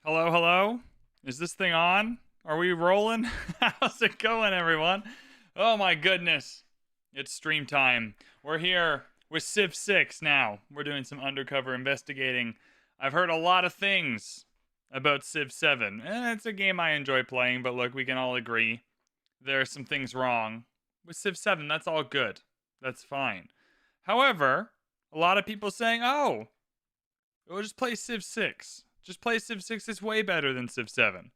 Hello, hello. Is this thing on? Are we rolling? How's it going, everyone? Oh my goodness. It's stream time. We're here with Civ 6 now. We're doing some undercover investigating. I've heard a lot of things about Civ 7. It's a game I enjoy playing, but look, we can all agree there are some things wrong. With Civ 7, that's all good. That's fine. However, a lot of people saying, oh, we'll just play Civ 6. Just play Civ 6. It's way better than Civ 7.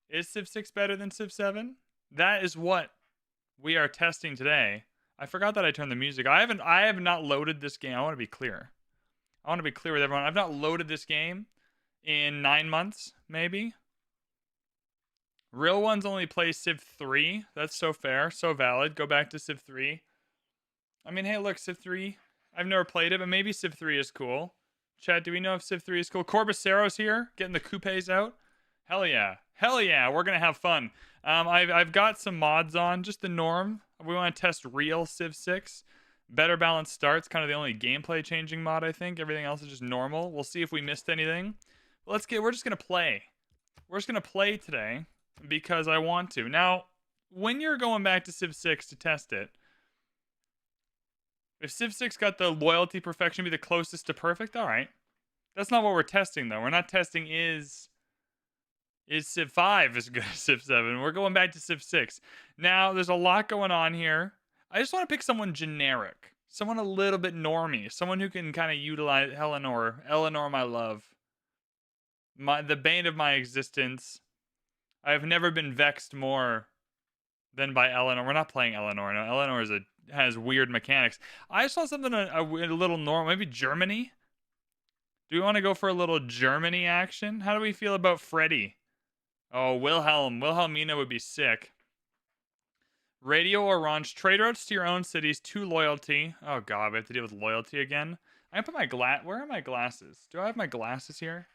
Is Civ 6 better than Civ 7? That is what we are testing today. I forgot that I turned the music. I have not loaded this game. I want to be clear. I want to be clear with everyone. I've not loaded this game in 9 months, maybe. Real ones only play Civ 3. That's so fair, so valid. Go back to Civ 3. I mean, hey, look, Civ 3. I've never played it, but maybe Civ 3 is cool. Chat, do we know if Civ 3 is cool? Corbucero's here, getting the coupes out. Hell yeah. Hell yeah, we're going to have fun. I've got some mods on, just the norm. We want to test real Civ 6. Better Balanced Start's kind of the only gameplay changing mod, I think. Everything else is just normal. We'll see if we missed anything. We're just going to play. We're just going to play today because I want to. Now, when you're going back to Civ 6 to test it, if Civ 6 got the loyalty perfection be the closest to perfect, all right. That's not what we're testing, though. We're not testing is Civ 5 as good as Civ 7. We're going back to Civ 6. Now, there's a lot going on here. I just want to pick someone generic. Someone a little bit normie. Someone who can kind of utilize Eleanor. Eleanor, my love. The bane of my existence. I have never been vexed more than by Eleanor. We're not playing Eleanor. No, Eleanor has weird mechanics. I saw something a little normal. Maybe Germany? Do we want to go for a little Germany action? How do we feel about Freddy? Oh, Wilhelm. Wilhelmina would be sick. Radio Orange. Trade routes to your own cities. 2 loyalty. Oh, God. We have to deal with loyalty again. I put my Where are my glasses? Do I have my glasses here?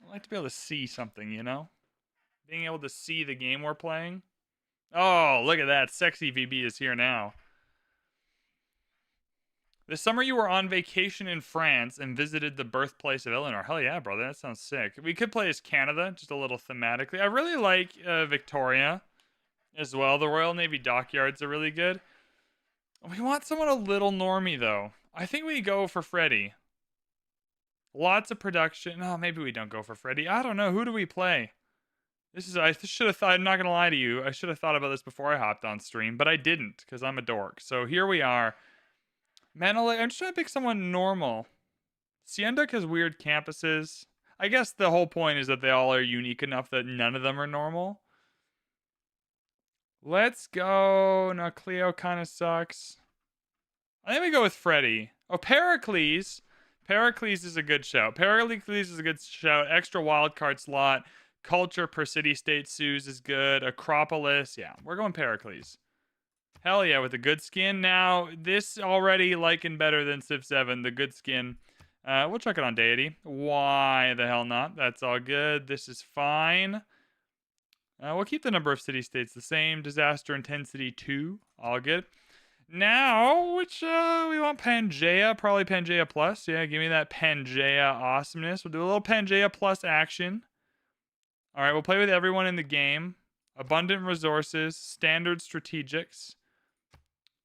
I like to be able to see something, you know? Being able to see the game we're playing. Oh, look at that. Sexy VB is here now. This summer you were on vacation in France and visited the birthplace of Eleanor. Hell yeah, brother. That sounds sick. We could play as Canada, just a little thematically. I really like Victoria as well. The Royal Navy dockyards are really good. We want someone a little normie, though. I think we go for Freddy. Lots of production. Oh, maybe we don't go for Freddy. I don't know. Who do we play? I should have thought, I'm not going to lie to you. I should have thought about this before I hopped on stream, but I didn't because I'm a dork. So here we are. Manole, I'm just trying to pick someone normal. Sienduk has weird campuses. I guess the whole point is that they all are unique enough that none of them are normal. Let's go. No, Cleo kind of sucks. I think we go with Freddy. Oh, Pericles. Pericles is a good shout. Pericles is a good shout. Extra wildcard slot. Culture per city-state Suze is good. Acropolis. Yeah, we're going Pericles. Hell yeah, with the good skin. Now, this already liking better than Civ 7, the good skin. We'll check it on Deity. Why the hell not? That's all good. This is fine. We'll keep the number of city-states the same. Disaster intensity 2. All good. Now, which we want Pangea. Probably Pangea Plus. Yeah, give me that Pangea awesomeness. We'll do a little Pangea Plus action. All right, we'll play with everyone in the game. Abundant resources. Standard strategics.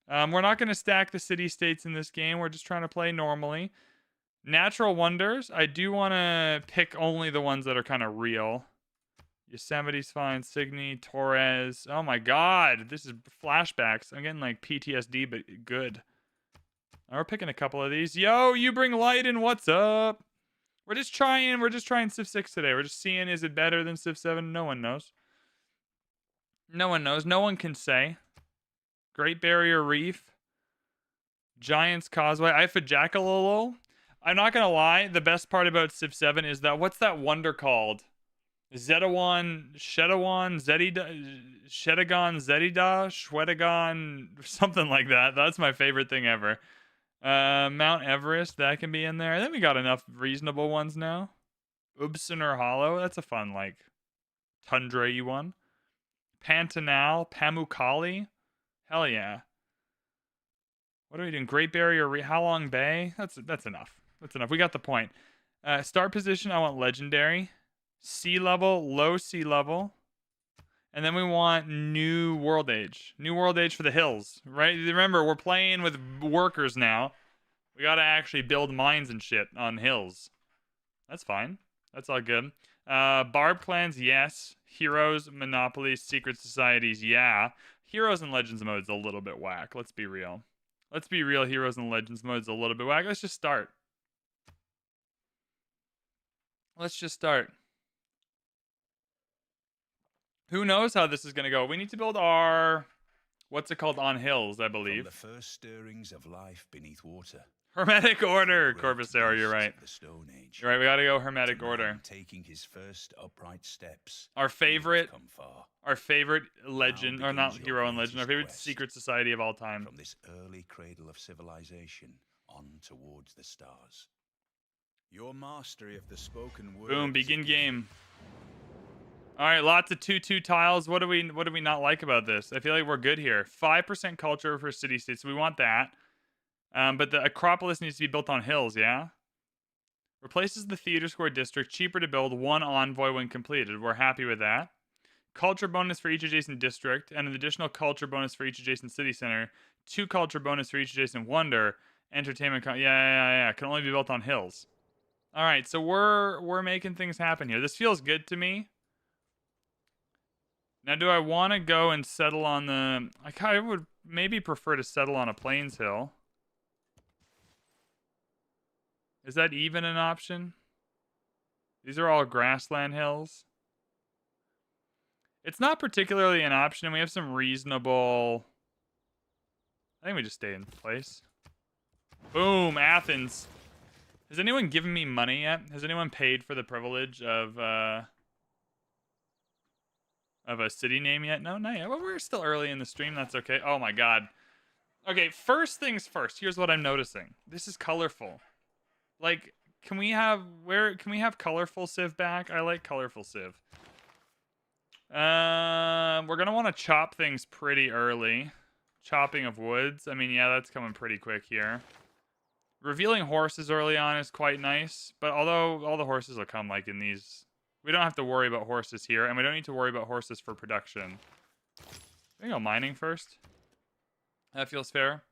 We're not going to stack the city-states in this game. We're just trying to play normally. Natural wonders. I do want to pick only the ones that are kind of real. Yosemite's fine. Signy, Torres. Oh my god. This is flashbacks. I'm getting like PTSD, but good. We're picking a couple of these. Yo, you bring light in. What's up? We're just trying Civ 6 today. We're just seeing, is it better than Civ 7? No one knows. No one knows. No one can say. Great Barrier Reef. Giant's Causeway. Ifajakalolo. I'm not going to lie. The best part about Civ 7 is that, what's that wonder called? Zetawan, Shedawan, Shedagon, Zedida, Shwedagon, something like that. That's my favorite thing ever. Mount Everest, that can be in there. I think we got enough reasonable ones now. Ubsoner Hollow, that's a fun, like, tundra-y one. Pantanal, Pamukkale. Hell yeah. What are we doing? Great Barrier Reef, Halong Bay? That's enough. That's enough. We got the point. Start position, I want legendary. Sea level, low sea level. And then we want new world age. New world age for the hills, right? Remember, we're playing with workers now. We gotta actually build mines and shit on hills. That's fine. That's all good. Barb clans, yes. Heroes, monopolies, secret societies, yeah. Heroes and legends mode's a little bit whack. Let's be real. Let's be real. Heroes and legends mode's a little bit whack. Let's just start. Let's just start. Who knows how this is going to go? We need to build our, what's it called, on hills, I believe. From the first stirrings of life beneath water. Hermetic order, Corvusero, you're right. The Stone Age. You're right, we got to go hermetic order. Taking his first upright steps. Our favorite legend, or not hero and legend, our favorite secret society of all time. From this early cradle of civilization on towards the stars. Your mastery of the spoken word. Boom, begin game. All right, lots of 2-2 tiles. What do we not like about this? I feel like we're good here. 5% culture for city states. So we want that. But the Acropolis needs to be built on hills, yeah? Replaces the Theater Square district. Cheaper to build. 1 envoy when completed. We're happy with that. Culture bonus for each adjacent district. And an additional culture bonus for each adjacent city center. 2 culture bonus for each adjacent wonder. Entertainment. Yeah. Can only be built on hills. All right, so we're making things happen here. This feels good to me. Now, do I want to go and settle on the... I would maybe prefer to settle on a Plains Hill. Is that even an option? These are all grassland hills. It's not particularly an option, and we have some reasonable... I think we just stay in place. Boom, Athens. Has anyone given me money yet? Has anyone paid for the privilege of a city name yet? No, not yet. Well, we're still early in the stream. That's okay. Oh my god. Okay, first things first. Here's what I'm noticing. This is colorful. Like, can we have colorful Civ back? I like colorful Civ. We're gonna want to chop things pretty early. Chopping of woods. I mean, yeah, that's coming pretty quick here. Revealing horses early on is quite nice, but although all the horses will come like in these, we don't have to worry about horses here, and we don't need to worry about horses for production. We go mining first. That feels fair.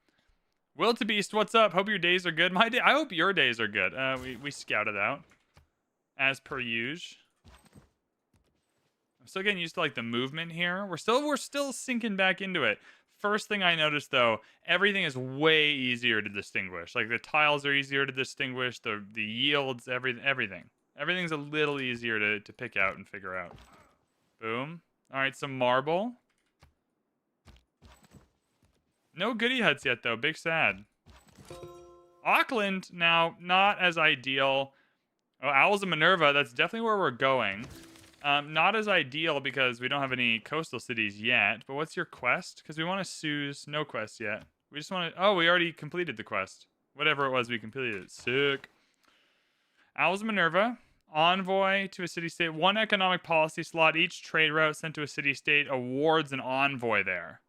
Wildebeest, what's up? Hope your days are good. I hope your days are good. We scouted out, as per usual. I'm still getting used to like the movement here. We're still sinking back into it. First thing I noticed, though, everything is way easier to distinguish. Like, the tiles are easier to distinguish, the yields, everything. Everything's a little easier to pick out and figure out. Boom. All right, some marble. No goodie huts yet, though. Big sad. Auckland, now, not as ideal. Oh, Owls of Minerva, that's definitely where we're going. Not as ideal because we don't have any coastal cities yet. But what's your quest? Because we want to Suze. No quest yet. We just want to... Oh, we already completed the quest. Whatever it was, we completed it. Sick. Owls of Minerva. Envoy to a city-state. 1 economic policy slot. Each trade route sent to a city-state awards an envoy there.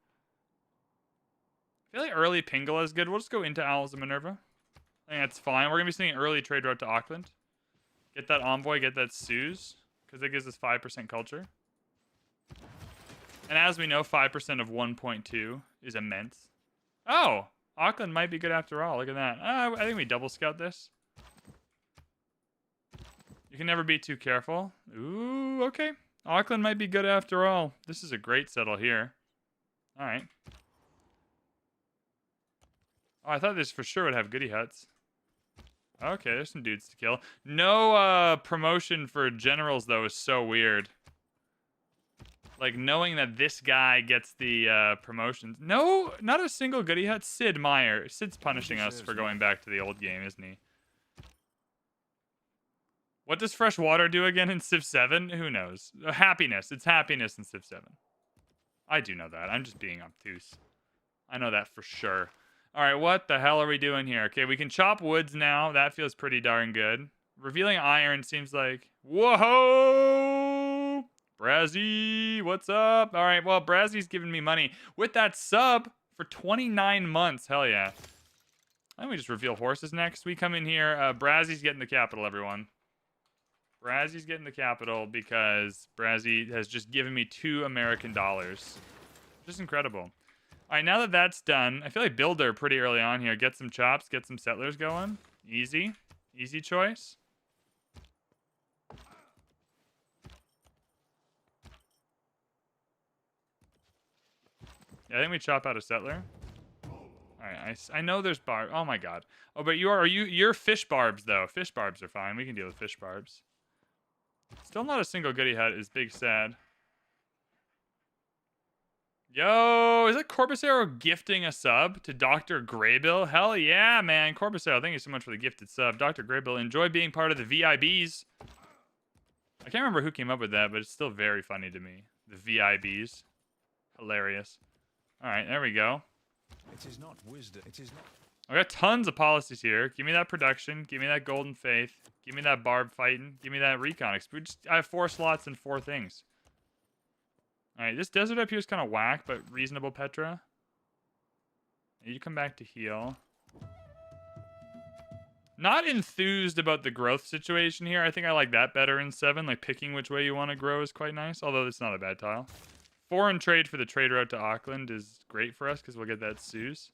I feel like early Pingala is good. We'll just go into Owls of Minerva. I think that's fine. We're going to be sending early trade route to Auckland. Get that envoy. Get that Suze. Because it gives us 5% culture. And as we know, 5% of 1.2 is immense. Oh! Auckland might be good after all. Look at that. I think we double scout this. You can never be too careful. Ooh, okay. Auckland might be good after all. This is a great settle here. Alright. Oh, I thought this for sure would have goodie huts. Okay, there's some dudes to kill. No promotion for generals, though, is so weird. Like, knowing that this guy gets the promotions. No, not a single goodie hut. Sid Meier. Sid's punishing us for going back to the old game, isn't he? What does fresh water do again in Civ 7? Who knows? Happiness. It's happiness in Civ 7. I do know that. I'm just being obtuse. I know that for sure. All right, what the hell are we doing here? Okay, we can chop woods now. That feels pretty darn good. Revealing iron seems like... Whoa! Brazzy, what's up? All right, well, Brazzy's giving me money with that sub for 29 months. Hell yeah. I think we just reveal horses next. We come in here. Brazzy's getting the capital, everyone. Brazzy's getting the capital because Brazzy has just given me $2 American. Just incredible. All right, now that that's done, I feel like builder pretty early on here. Get some chops, get some settlers going. Easy. Easy choice. Yeah, I think we chop out a settler. All right, I know there's barb. Oh my god. Oh, but you're fish barbs though. Fish barbs are fine. We can deal with fish barbs. Still not a single goody hut is big sad. Yo, is that Corbusero gifting a sub to Dr. Graybill? Hell yeah, man. Corbusero, thank you so much for the gifted sub. Dr. Graybill, enjoy being part of the VIBs. I can't remember who came up with that, but it's still very funny to me. The VIBs. Hilarious. All right, there we go. It is not wisdom. It is not. I got tons of policies here. Give me that production. Give me that golden faith. Give me that barb fighting. Give me that recon. I have 4 slots and 4 things. All right, this desert up here is kind of whack, but reasonable, Petra. You come back to heal. Not enthused about the growth situation here. I think I like that better in 7. Like, picking which way you want to grow is quite nice, although it's not a bad tile. Foreign trade for the trade route to Auckland is great for us because we'll get that Suze.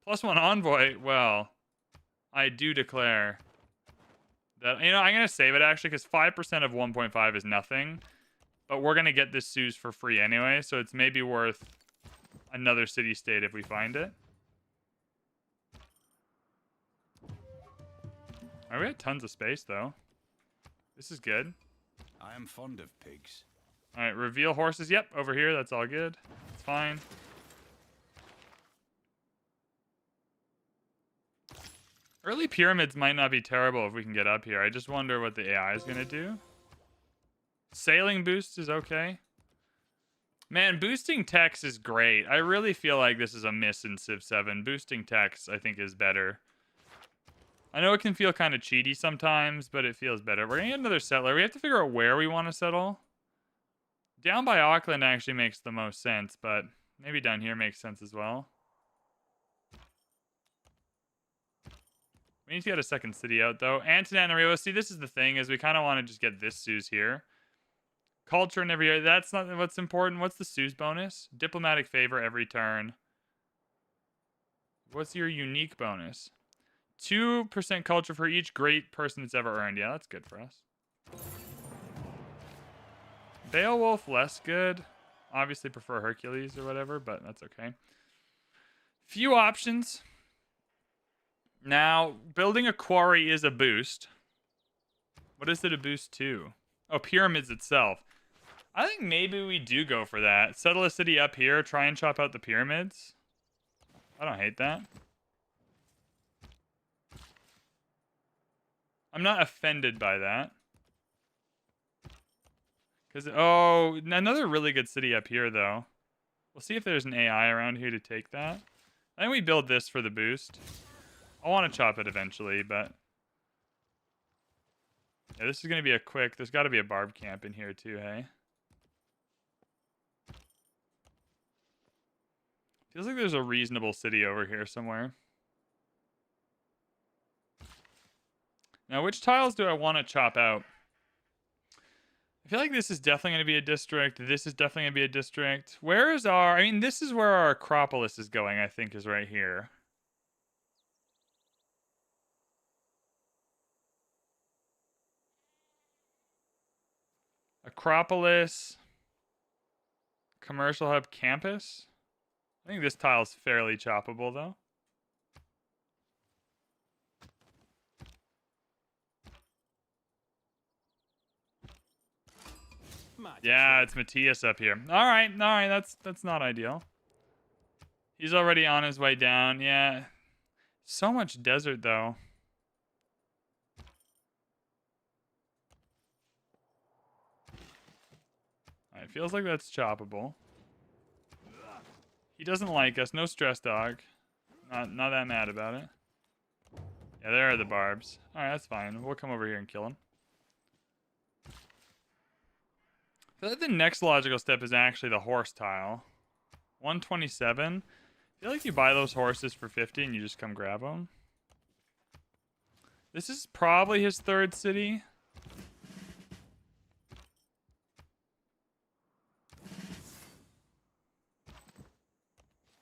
+1 envoy. Well, I do declare that, you know, I'm going to save it actually because 5% of 1.5 is nothing. But we're going to get this Suze for free anyway, so it's maybe worth another city-state if we find it. Alright, we have tons of space, though. This is good. I am fond of pigs. Alright, reveal horses. Yep, over here. That's all good. It's fine. Early pyramids might not be terrible if we can get up here. I just wonder what the AI is going to do. Sailing boost is okay. Man, boosting techs is great. I really feel like this is a miss in Civ 7. Boosting techs, I think, is better. I know it can feel kind of cheaty sometimes, but it feels better. We're going to get another settler. We have to figure out where we want to settle. Down by Auckland actually makes the most sense, but maybe down here makes sense as well. We need to get a second city out, though. Antananarivo, see, this is the thing, is we kind of want to just get this Suze here. Culture and every year, that's not what's important. What's the Suze bonus? Diplomatic favor every turn. What's your unique bonus? 2% culture for each great person that's ever earned. Yeah, that's good for us. Beowulf, less good. Obviously prefer Hercules or whatever, but that's okay. Few options. Now, building a quarry is a boost. What is it a boost to? Oh, pyramids itself. I think maybe we do go for that. Settle a city up here, try and chop out the pyramids. I don't hate that. I'm not offended by that. Because, oh, another really good city up here, though. We'll see if there's an AI around here to take that. I think we build this for the boost. I want to chop it eventually, but... yeah, this is going to be a quick... there's got to be a barb camp in here, too, hey? Feels like there's a reasonable city over here somewhere. Now, which tiles do I want to chop out? I feel like this is definitely going to be a district. This is definitely going to be a district. Where is our... I mean, this is where our Acropolis is going, I think, is right here. Acropolis. Commercial Hub Campus. I think this tile is fairly choppable, though. Yeah, it's Matthias up here. All right, that's not ideal. He's already on his way down. Yeah, so much desert though. It feels like that's choppable. He doesn't like us. No stress, dog. Not that mad about it. Yeah, there are the barbs. All right, that's fine. We'll come over here and kill him. I feel like the next logical step is actually the horse tile. 127. I feel like you buy those horses for 50 and you just come grab them. This is probably his third city.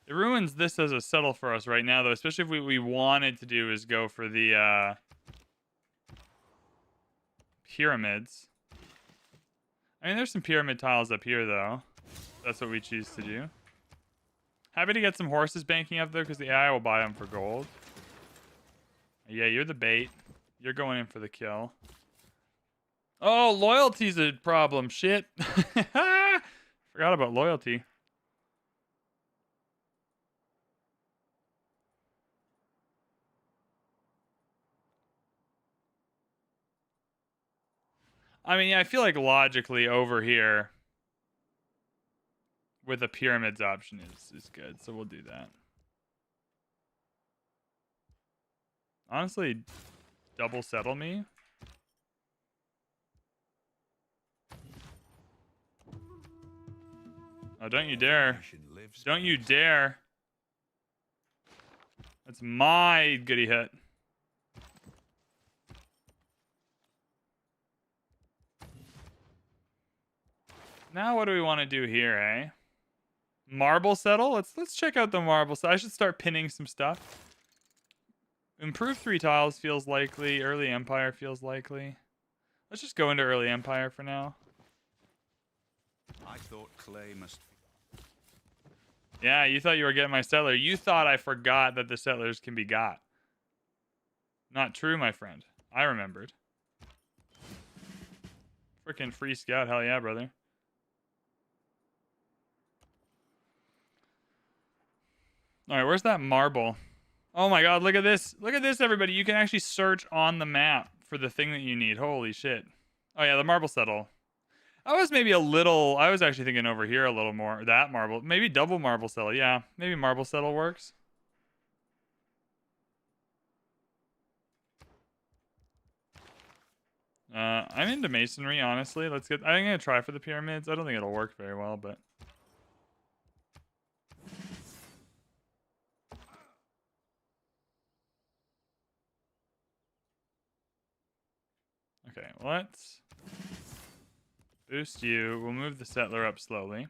It ruins this as a settle for us right now, though, especially if what we wanted to do is go for the pyramids. I mean, there's some pyramid tiles up here, though. That's what we choose to do. Happy to get some horses banking up there because the AI will buy them for gold. Yeah, you're the bait. You're going in for the kill. Oh, loyalty's a problem. Shit. Forgot about loyalty. I mean, yeah, I feel like logically over here with the pyramids option is good, so we'll do that. Honestly, double settle me. Oh, don't you dare. Don't you dare. That's my goody hit. Now what do we want to do here, eh? Marble settle? Let's check out the marble settle. I should start pinning some stuff. Improve 3 tiles feels likely. Early Empire feels likely. Let's just go into Early Empire for now. I thought clay must... Yeah, you thought you were getting my settler. You thought I forgot that the settlers can be got. Not true, my friend. I remembered. Freaking free scout. Hell yeah, brother. All right, where's that marble? Oh my god, look at this. Look at this, everybody. You can actually search on the map for the thing that you need. Holy shit. Oh yeah, the marble settle. I was maybe a little... I was actually thinking over here a little more. That marble. Maybe double marble settle. Yeah, maybe marble settle works. I'm into masonry, honestly. Let's get... I think I'm going to try for the pyramids. I don't think it'll work very well, but... Okay, let's boost you. We'll move the settler up slowly.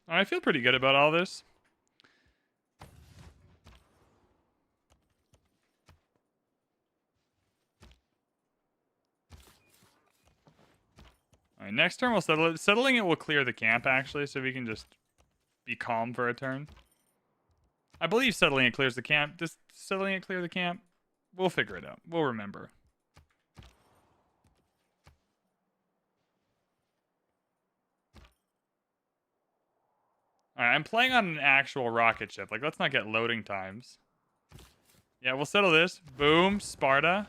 I feel pretty good about all this. All right, next turn we'll settle it. Settling it will clear the camp, actually, so we can just be calm for a turn. I believe settling it clears the camp. Does settling it clear the camp? We'll figure it out. We'll remember. All right, I'm playing on an actual rocket ship. Like, let's not get loading times. Yeah, we'll settle this. Boom, Sparta.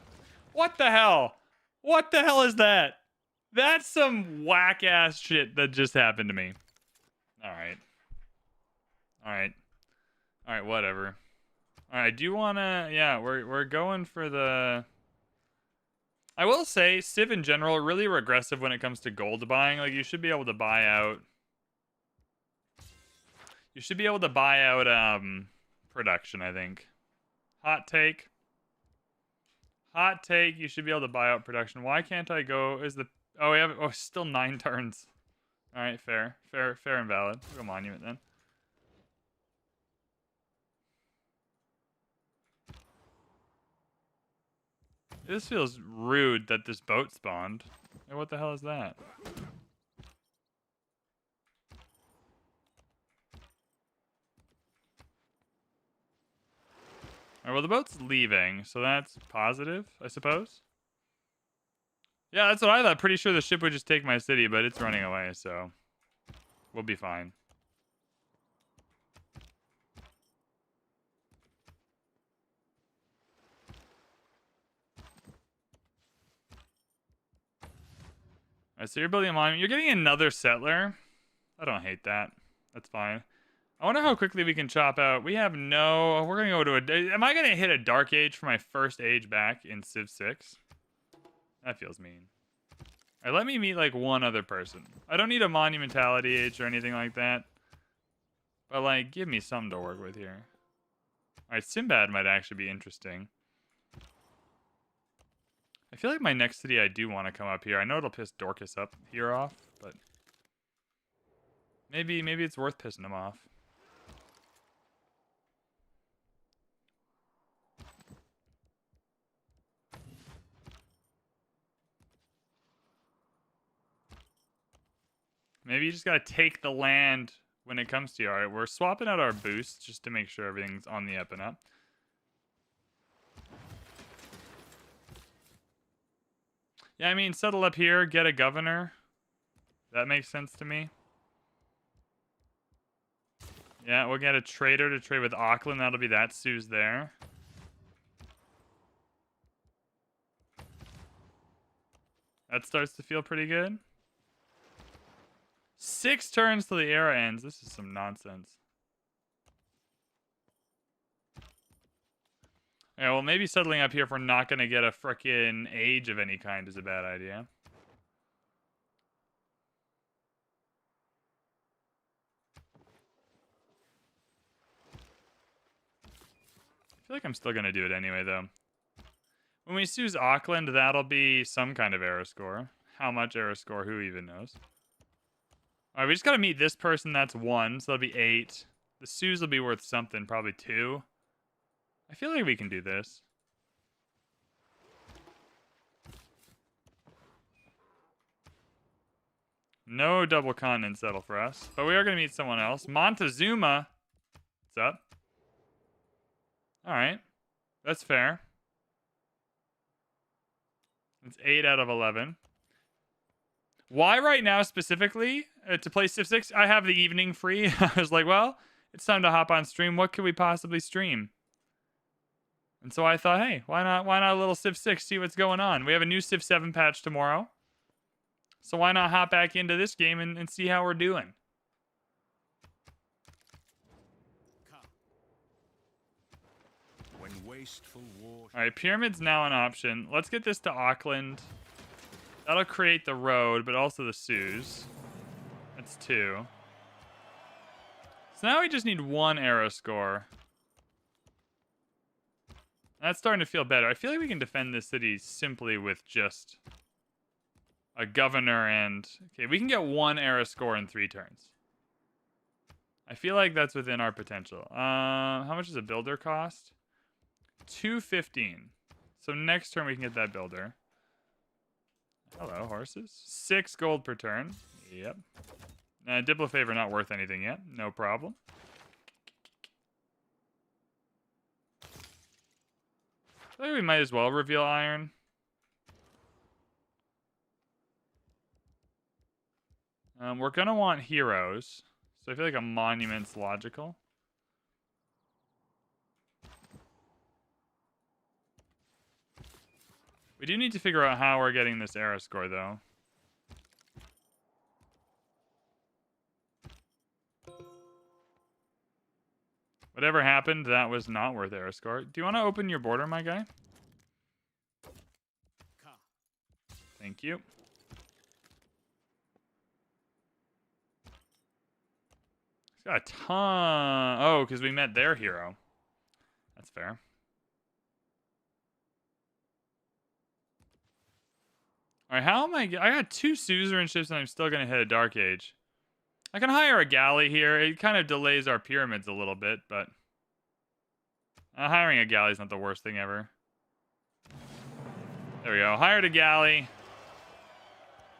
What the hell? What the hell is that? That's some whack-ass shit that just happened to me. All right. All right. All right, whatever. All right, do you want to... Yeah, we're going for the... I will say, Civ in general, really regressive when it comes to gold buying. Like, you should be able to buy out... You should be able to buy out production, I think. Hot take. Hot take, you should be able to buy out production. Why can't I go... Is the... Oh, we have... Oh, still 9 turns. All right, fair. Fair and valid. We'll go monument, then. This feels rude that this boat spawned. Hey, what the hell is that? Alright, well, the boat's leaving, so that's positive, I suppose. Yeah, that's what I thought. Pretty sure the ship would just take my city, but it's running away, so we'll be fine. Alright, so you're building a monument. You're getting another settler. I don't hate that. That's fine. I wonder how quickly we can chop out. We have no... We're going to go to a... Am I going to hit a Dark Age for my first age back in Civ 6? That feels mean. All right, let me meet, like, one other person. I don't need a Monumentality Age or anything like that. But, like, give me something to work with here. All right, Sinbad might actually be interesting. I feel like my next city I do want to come up here. I know it'll piss Dorcas up here off, but... Maybe it's worth pissing him off. Maybe you just gotta take the land when it comes to you. Alright, we're swapping out our boosts just to make sure everything's on the up and up. Yeah, I mean, settle up here, get a governor. That makes sense to me. Yeah, we'll get a trader to trade with Auckland. That'll be that Sue's there. That starts to feel pretty good. 6 turns till the era ends. This is some nonsense. Yeah, well, maybe settling up here if we're not going to get a frickin' age of any kind is a bad idea. I feel like I'm still going to do it anyway, though. When we choose Auckland, that'll be some kind of era score. How much era score, who even knows? Alright, we just gotta meet this person, that's 1, so that'll be 8. The Sues will be worth something, probably 2. I feel like we can do this. No double continent settle for us, but we are gonna meet someone else. Montezuma! What's up? Alright, that's fair. It's 8 out of 11. Why right now specifically to play Civ 6? I have the evening free. I was like, well, it's time to hop on stream. What could we possibly stream? And so I thought, hey, why not a little Civ 6, see what's going on? We have a new Civ 7 patch tomorrow. So why not hop back into this game and see how we're doing? When wasteful war... All right, Pyramid's now an option. Let's get this to Auckland. That'll create the road, but also the Sues. That's 2. So now we just need 1 arrow score. That's starting to feel better. I feel like we can defend this city simply with just a governor and... Okay, we can get 1 arrow score in 3 turns. I feel like that's within our potential. How much does a builder cost? 215. So next turn we can get that builder. Hello, horses. 6 gold per turn. Yep. Diplo favor not worth anything yet. No problem. I think we might as well reveal iron. We're going to want heroes. So I feel like a monument's logical. We do need to figure out how we're getting this era score, though. Whatever happened, that was not worth era score. Do you want to open your border, my guy? Thank you. He's got a ton. Oh, because we met their hero. That's fair. All right, how am I got 2 suzerain ships and I'm still going to hit a Dark Age. I can hire a galley here. It kind of delays our pyramids a little bit, but... hiring a galley is not the worst thing ever. There we go. Hired a galley.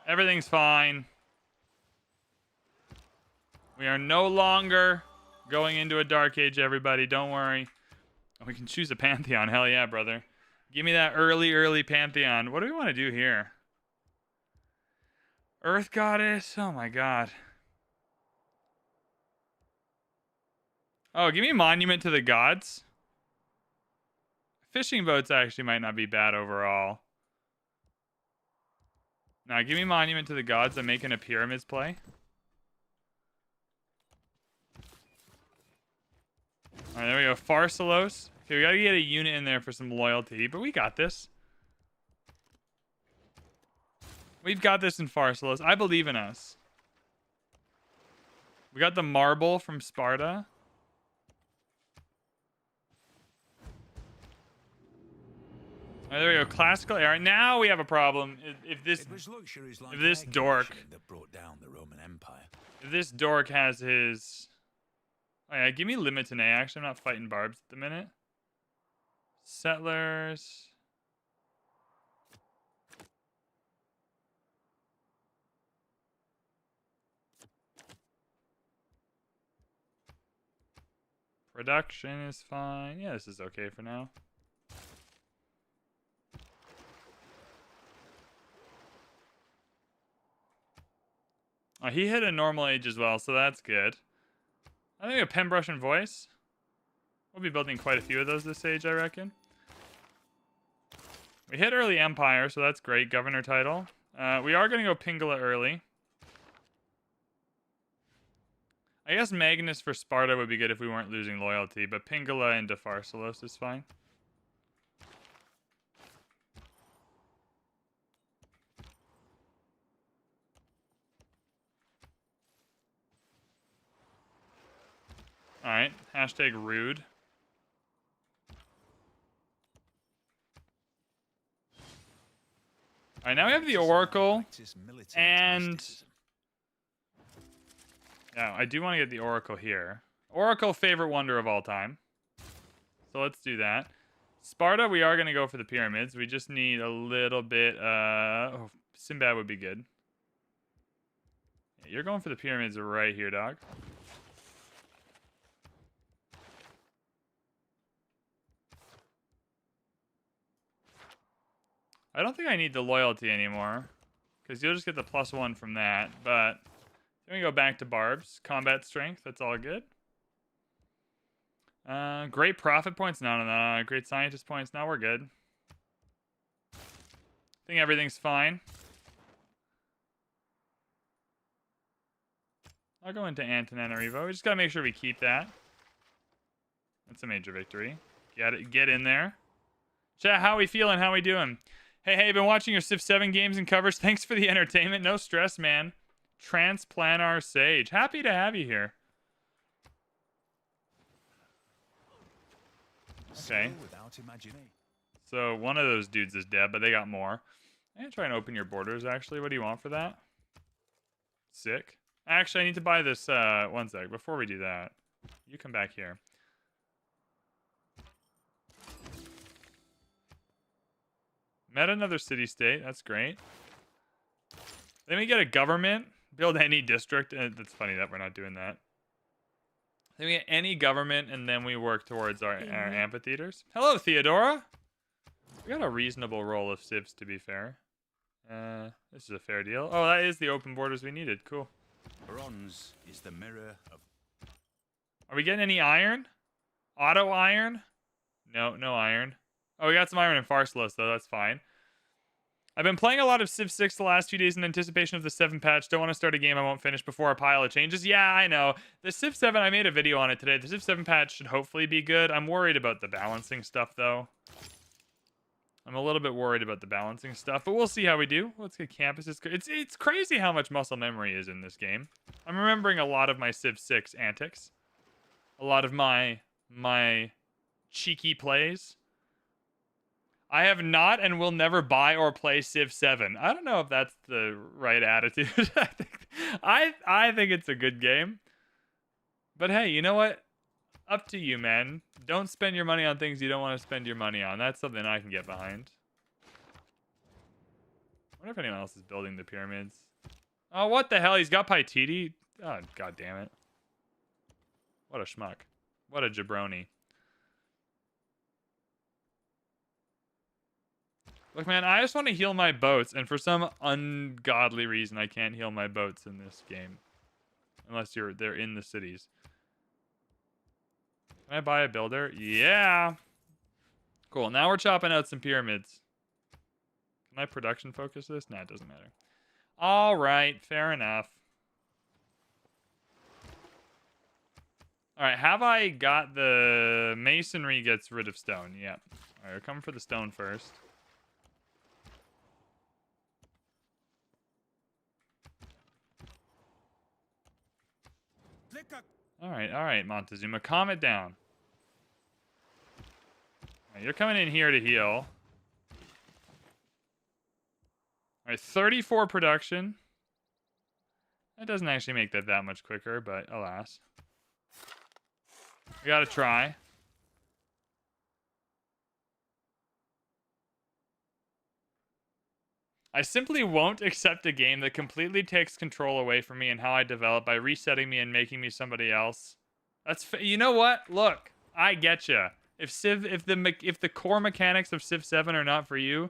Everything's fine. We are no longer going into a Dark Age, everybody. Don't worry. We can choose a Pantheon. Hell yeah, brother. Give me that early Pantheon. What do we want to do here? Earth Goddess? Oh my god. Oh, give me Monument to the Gods. Fishing boats actually might not be bad overall. Now, give me Monument to the Gods. I'm making a Pyramids play. All right, there we go. Pharsalos. Okay, we got to get a unit in there for some loyalty, but we got this. We've got this in Pharsalos. I believe in us. We got the marble from Sparta. All right, there we go. Classical era. Now we have a problem. If this dork, that brought down the Roman Empire. if this dork has his, oh yeah, give me limit to nay. Actually, I'm not fighting barbs at the minute. Settlers. Production is fine. Yeah, this is okay for now. Oh, he hit a normal age as well, so that's good. I think a pen brush and voice. We'll be building quite a few of those this age, I reckon. We hit early empire, so that's great. Governor title. We are going to go Pingala early. I guess Magnus for Sparta would be good if we weren't losing loyalty, but Pingala into Pharsalos is fine. Alright, hashtag rude. Alright, now we have the Oracle, and yeah, I do want to get the Oracle here. Oracle, favorite wonder of all time. So let's do that. Sparta, we are going to go for the pyramids. We just need a little bit, oh, Sinbad would be good. Yeah, you're going for the pyramids right here, dog. I don't think I need the loyalty anymore, because you'll just get the +1 from that, but then we go back to barbs. Combat strength, that's all good. Great profit points? No. Great scientist points? No, we're good. I think everything's fine. I'll go into Antananarivo. We just gotta make sure we keep that. That's a major victory. Get in there. Chat, how we feeling? How we doing? Hey, been watching your Civ 7 games and covers. Thanks for the entertainment. No stress, man. Transplanar Sage. Happy to have you here. Okay. So one of those dudes is dead, but they got more. I'm gonna try and open your borders, actually. What do you want for that? Sick. Actually, I need to buy this, one sec. Before we do that, you come back here. Met another city-state. That's great. Then we get a government. Build any district. That's funny that we're not doing that. Then we get any government, and then we work towards our amphitheaters. Hello, Theodora. We got a reasonable roll of civs, to be fair. This is a fair deal. Oh, that is the open borders we needed. Cool. Bronze is the mirror of... Are we getting any iron? Auto iron? No iron. Oh, we got some iron in Pharsalos, though. That's fine. I've been playing a lot of Civ 6 the last few days in anticipation of the 7 patch. Don't want to start a game I won't finish before a pile of changes. Yeah, I know. The Civ 7, I made a video on it today. The Civ 7 patch should hopefully be good. I'm worried about the balancing stuff, though. I'm a little bit worried about the balancing stuff, but we'll see how we do. Let's get campuses. It's crazy how much muscle memory is in this game. I'm remembering a lot of my Civ 6 antics. A lot of my cheeky plays. I have not and will never buy or play Civ 7. I don't know if that's the right attitude. I think it's a good game. But hey, you know what? Up to you, man. Don't spend your money on things you don't want to spend your money on. That's something I can get behind. I wonder if anyone else is building the pyramids. Oh, what the hell? He's got Paititi? Oh, god damn it. What a schmuck. What a jabroni. Look, man, I just want to heal my boats, and for some ungodly reason, I can't heal my boats in this game. Unless they're in the cities. Can I buy a builder? Yeah. Cool. Now we're chopping out some pyramids. Can I production focus this? Nah, it doesn't matter. All right. Fair enough. All right, have I got the masonry gets rid of stone? Yep. All right, we're coming for the stone first. All right, Montezuma, calm it down. All right, you're coming in here to heal. All right, 34 production. That doesn't actually make that much quicker, but alas. We gotta try. I simply won't accept a game that completely takes control away from me and how I develop by resetting me and making me somebody else. You know what? Look, I get you. If the core mechanics of Civ 7 are not for you,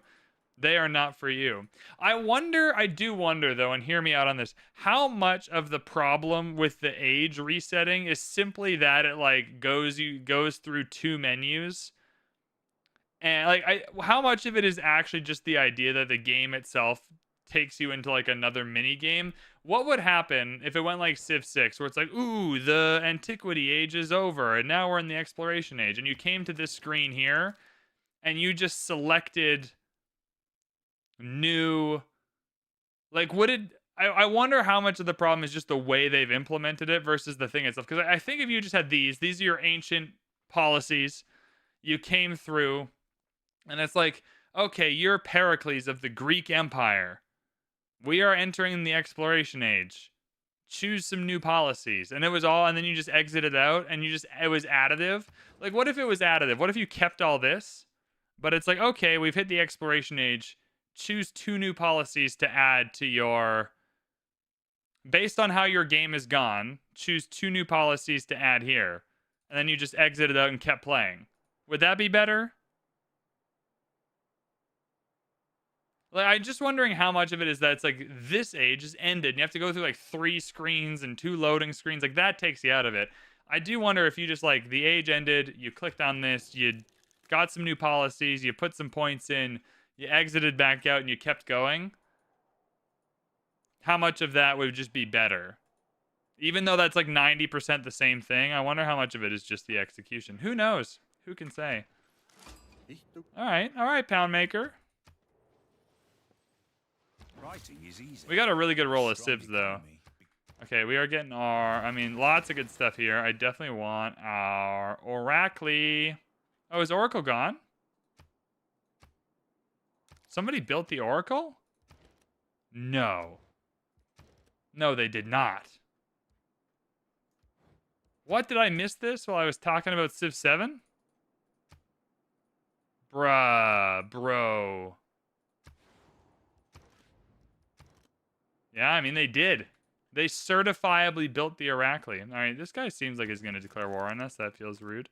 they are not for you. I do wonder though, and hear me out on this, how much of the problem with the age resetting is simply that it like goes through two menus. And like how much of it is actually just the idea that the game itself takes you into like another mini game? What would happen if it went like Civ 6 where it's like, "Ooh, the antiquity age is over and now we're in the exploration age." And you came to this screen here and you just selected new, like would it I wonder how much of the problem is just the way they've implemented it versus the thing itself, because I think if you just had these are your ancient policies, you came through and it's like, okay, you're Pericles of the Greek Empire, we are entering the exploration age, choose some new policies, and it was all, and then you just exited out and it was additive. Like what if it was additive? What if you kept all this, but it's like, okay, we've hit the exploration age, choose 2 new policies to add to your, based on how your game is gone, choose 2 new policies to add here, and then you just exited out and kept playing. Would that be better? Like, I'm just wondering how much of it is that it's like this age is ended and you have to go through like 3 screens and 2 loading screens. Like that takes you out of it. I do wonder if you just like the age ended, you clicked on this, you got some new policies, you put some points in, you exited back out and you kept going. How much of that would just be better? Even though that's like 90% the same thing, I wonder how much of it is just the execution. Who knows? Who can say? All right, Pound Maker. Writing is easy. We got a really good roll of civs, though. Okay, we are getting lots of good stuff here. I definitely want our Oracle. Oh, is Oracle gone? Somebody built the Oracle? No. No, they did not. What, did I miss this while I was talking about Civ 7? Bruh, bro. Yeah, I mean, they did. They certifiably built the Oracle. All right, this guy seems like he's going to declare war on us. That feels rude.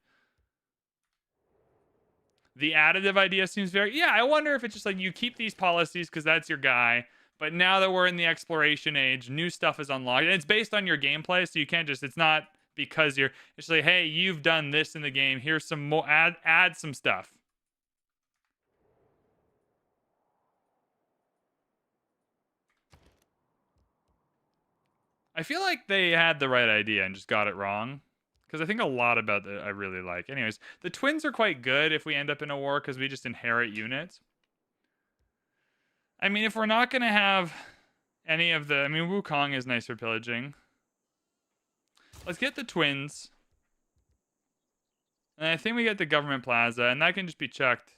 The additive idea seems very... Yeah, I wonder if it's just like you keep these policies because that's your guy. But now that we're in the exploration age, new stuff is unlocked. And it's based on your gameplay, so you can't just... It's not because you're... It's like, hey, you've done this in the game. Here's some more... Add some stuff. I feel like they had the right idea and just got it wrong. Because I think a lot about it I really like. Anyways, the twins are quite good if we end up in a war because we just inherit units. I mean, if we're not going to have any of the... I mean, Wukong is nice for pillaging. Let's get the twins. And I think we get the government plaza, and that can just be chucked.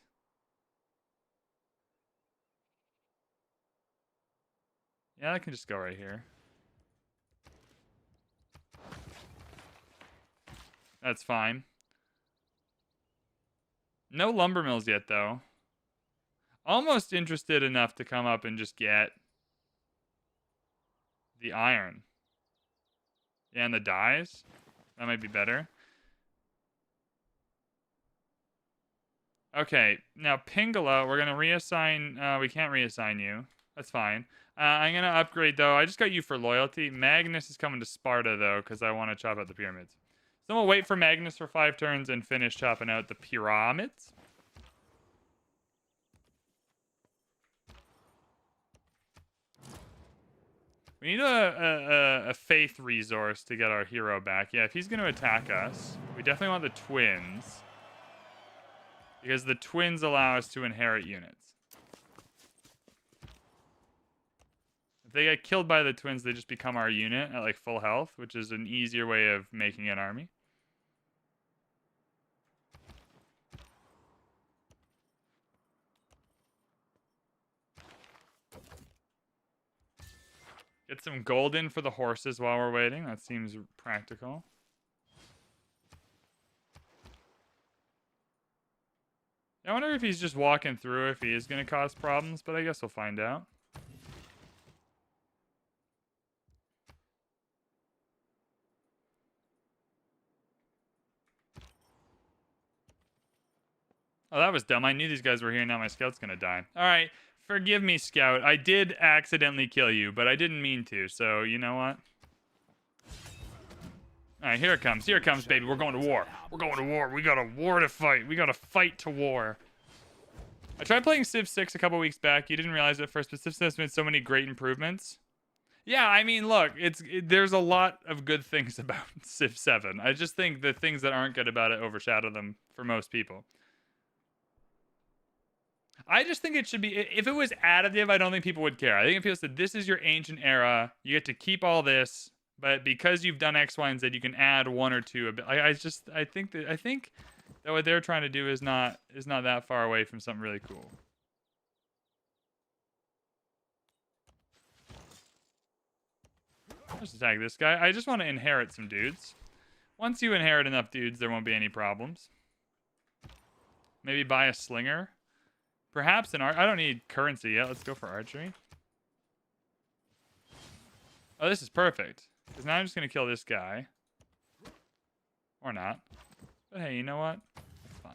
Yeah, that can just go right here. That's fine. No lumber mills yet, though. Almost interested enough to come up and just get the iron. Yeah, and the dyes. That might be better. Okay, now Pingala, we're going to reassign... we can't reassign you. That's fine. I'm going to upgrade, though. I just got you for loyalty. Magnus is coming to Sparta, though, because I want to chop out the pyramids. So we'll wait for Magnus for 5 turns and finish chopping out the pyramids. We need a faith resource to get our hero back. Yeah, if he's going to attack us, we definitely want the twins. Because the twins allow us to inherit units. If they get killed by the twins, they just become our unit at like full health, which is an easier way of making an army. Get some gold in for the horses while we're waiting. That seems practical. I wonder if he's just walking through, if he is going to cause problems, but I guess we'll find out. Oh, that was dumb. I knew these guys were here. Now my scout's going to die. All right. Forgive me, scout. I did accidentally kill you, but I didn't mean to. So, you know what? All right, here it comes. Here it comes, baby. We're going to war. We're going to war. We got a war to fight. We got to fight to war. I tried playing Civ 6 a couple weeks back. You didn't realize it at first, but Civ 6 made so many great improvements. Yeah, I mean, look, there's a lot of good things about Civ 7. I just think the things that aren't good about it overshadow them for most people. I just think it should be, if it was additive, I don't think people would care. I think if people said, this is your ancient era, you get to keep all this, but because you've done X, Y, and Z, you can add one or two. I think that what they're trying to do is not that far away from something really cool. Let's attack this guy. I just want to inherit some dudes. Once you inherit enough dudes, there won't be any problems. Maybe buy a slinger. Perhaps an I don't need currency yet. Let's go for archery. Oh, this is perfect. Because now I'm just going to kill this guy. Or not. But hey, you know what? That's fine.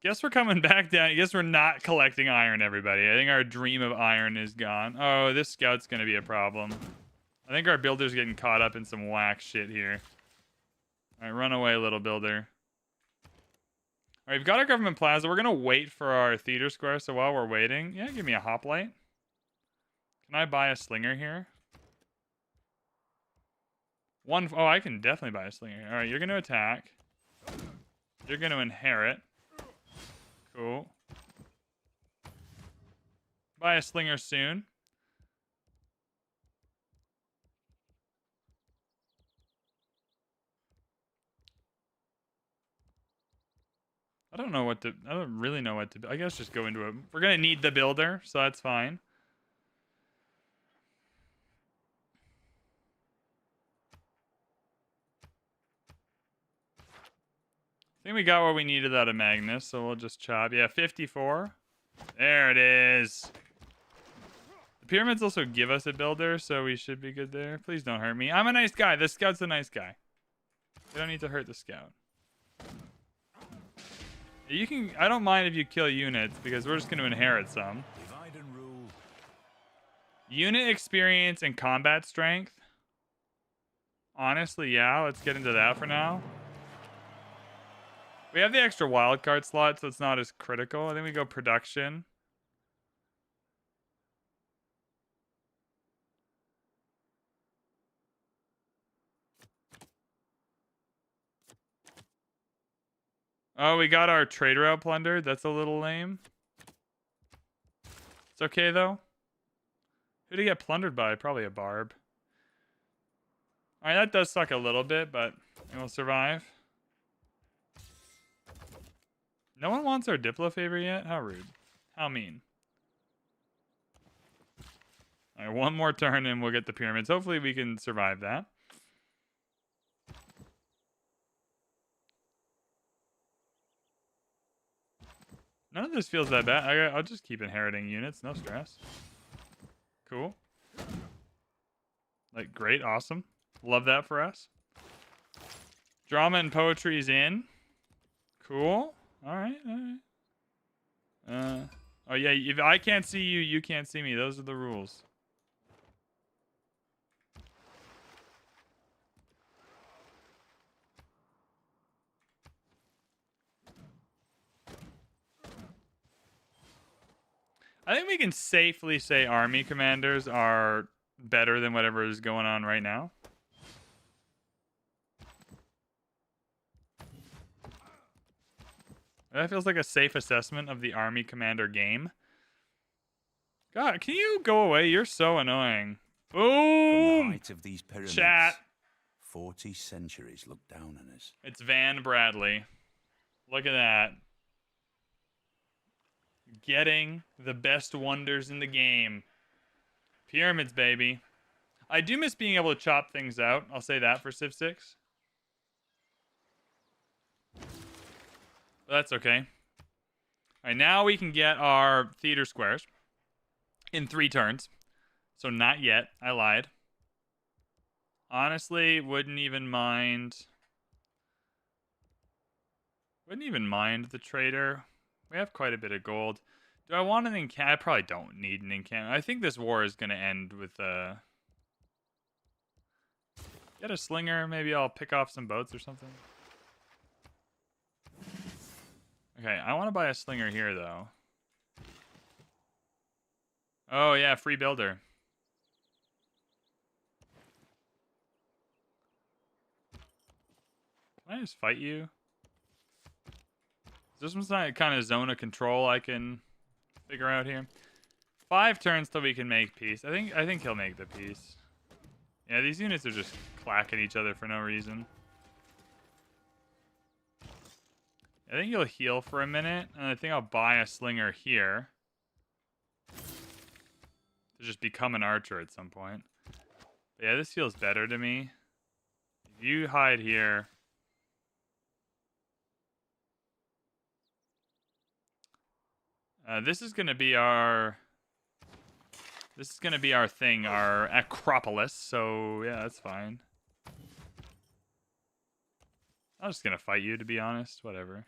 Guess we're coming back down. Guess we're not collecting iron, everybody. I think our dream of iron is gone. Oh, this scout's going to be a problem. I think our builder's getting caught up in some whack shit here. All right, run away, little builder. All right, we've got our government plaza. We're going to wait for our theater square. So while we're waiting, yeah, give me a hoplite. Can I buy a slinger here? Oh, I can definitely buy a slinger here. All right, you're going to attack. You're going to inherit. Cool. Buy a slinger soon. I don't really know what to do. I guess just go into it. We're going to need the builder, so that's fine. I think we got what we needed out of Magnus, so we'll just chop. Yeah, 54. There it is. The pyramids also give us a builder, so we should be good there. Please don't hurt me. I'm a nice guy. The scout's a nice guy. We don't need to hurt the scout. You can. I don't mind if you kill units, because we're just going to inherit some. Divide and rule. Unit experience and combat strength. Honestly, yeah. Let's get into that for now. We have the extra wildcard slot, so it's not as critical. I think we go production. Oh, we got our trade route plundered. That's a little lame. It's okay, though. Who did he get plundered by? Probably a barb. Alright, that does suck a little bit, but it will survive. No one wants our Diplo favor yet? How rude. How mean. Alright, one more turn and we'll get the pyramids. Hopefully we can survive that. None of this feels that bad. I'll just keep inheriting units. No stress. Cool. Like, great. Awesome. Love that for us. Drama and poetry is in. Cool. All right. All right. Oh, yeah, if I can't see you, you can't see me. Those are the rules. I think we can safely say army commanders are better than whatever is going on right now. That feels like a safe assessment of the army commander game. God, can you go away? You're so annoying. From the Boom! height of these pyramids, Chat. 40 centuries look down on us. It's VanBradley. Look at that. Getting the best wonders in the game. Pyramids, baby. I do miss being able to chop things out. I'll say that for Civ 6. But that's okay. All right, now we can get our theater squares in 3 turns. So not yet. I lied. Honestly, wouldn't even mind the trader. We have quite a bit of gold. Do I want an encampment? I probably don't need an encampment. I think this war is going to end with get a slinger. Maybe I'll pick off some boats or something. Okay, I want to buy a slinger here, though. Oh, yeah, free builder. Can I just fight you? This one's not kind of zone of control I can figure out here. 5 turns till we can make peace. I think he'll make the peace. Yeah, these units are just clacking each other for no reason. I think he'll heal for a minute, and I think I'll buy a slinger here to just become an archer at some point. But yeah, this feels better to me. If you hide here. This is gonna be our thing, our Acropolis. So yeah, that's fine. I'm just gonna fight you, to be honest. Whatever.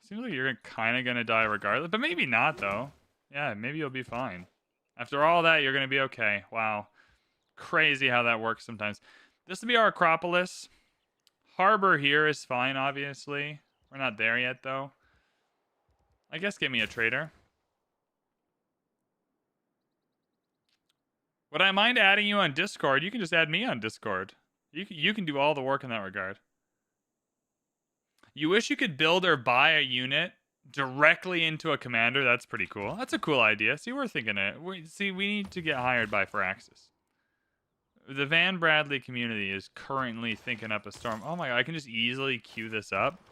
Seems like you're kind of gonna die regardless, but maybe not though. Yeah, maybe you'll be fine. After all that, you're gonna be okay. Wow, crazy how that works sometimes. This will be our Acropolis. Harbor here is fine, obviously. We're not there yet, though. I guess give me a trader. Would I mind adding you on Discord? You can just add me on Discord. You can do all the work in that regard. You wish you could build or buy a unit directly into a commander? That's pretty cool. That's a cool idea. See, we're thinking it. We need to get hired by Firaxis. The VanBradley community is currently thinking up a storm. Oh my god, I can just easily queue this up.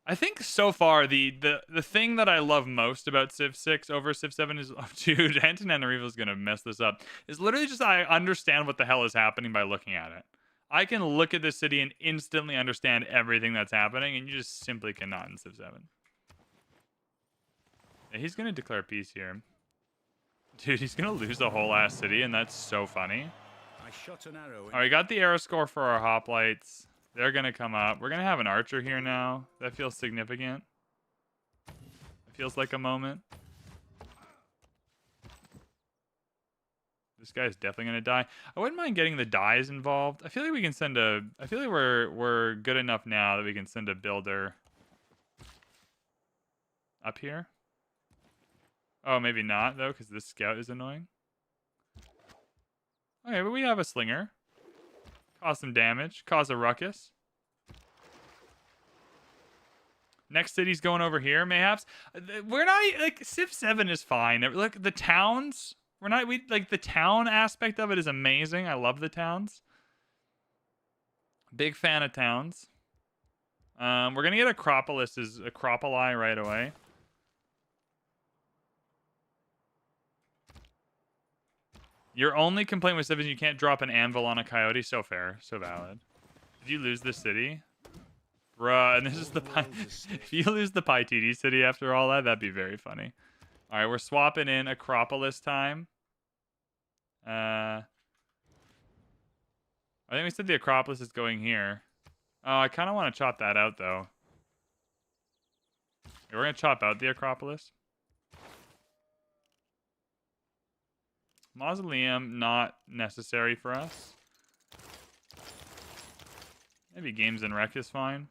I think so far the thing that I love most about Civ 6 over Civ 7 is, oh, dude, Anton Enarivo is gonna mess this up. Is literally just I understand what the hell is happening by looking at it. I can look at this city and instantly understand everything that's happening, and you just simply cannot in Civ 7. Yeah, he's gonna declare peace here. Dude, he's gonna lose the whole ass city, and that's so funny. I shot an arrow. Alright, we got the arrow score for our hoplites. They're gonna come up. We're gonna have an archer here now. That feels significant. It feels like a moment. This guy's definitely gonna die. I wouldn't mind getting the dyes involved. I feel like we can send a. I feel like we're good enough now that we can send a builder up here. Oh, maybe not though, because this scout is annoying. Okay, but we have a slinger. Cause some damage. Cause a ruckus. Next city's going over here, mayhaps. We're not, like, Civ 7 is fine. Like, the towns, like, the town aspect of it is amazing. I love the towns. Big fan of towns. We're gonna get Acropoli right away. Your only complaint with Civ is you can't drop an anvil on a coyote. So fair. So valid. Did you lose this city? Bruh, and this is the if you lose the Paititi city after all that, that'd be very funny. Alright, we're swapping in Acropolis time. I think we said the Acropolis is going here. Oh, I kind of want to chop that out, though. We're going to chop out the Acropolis. Mausoleum, not necessary for us. Maybe Games and Rec is fine.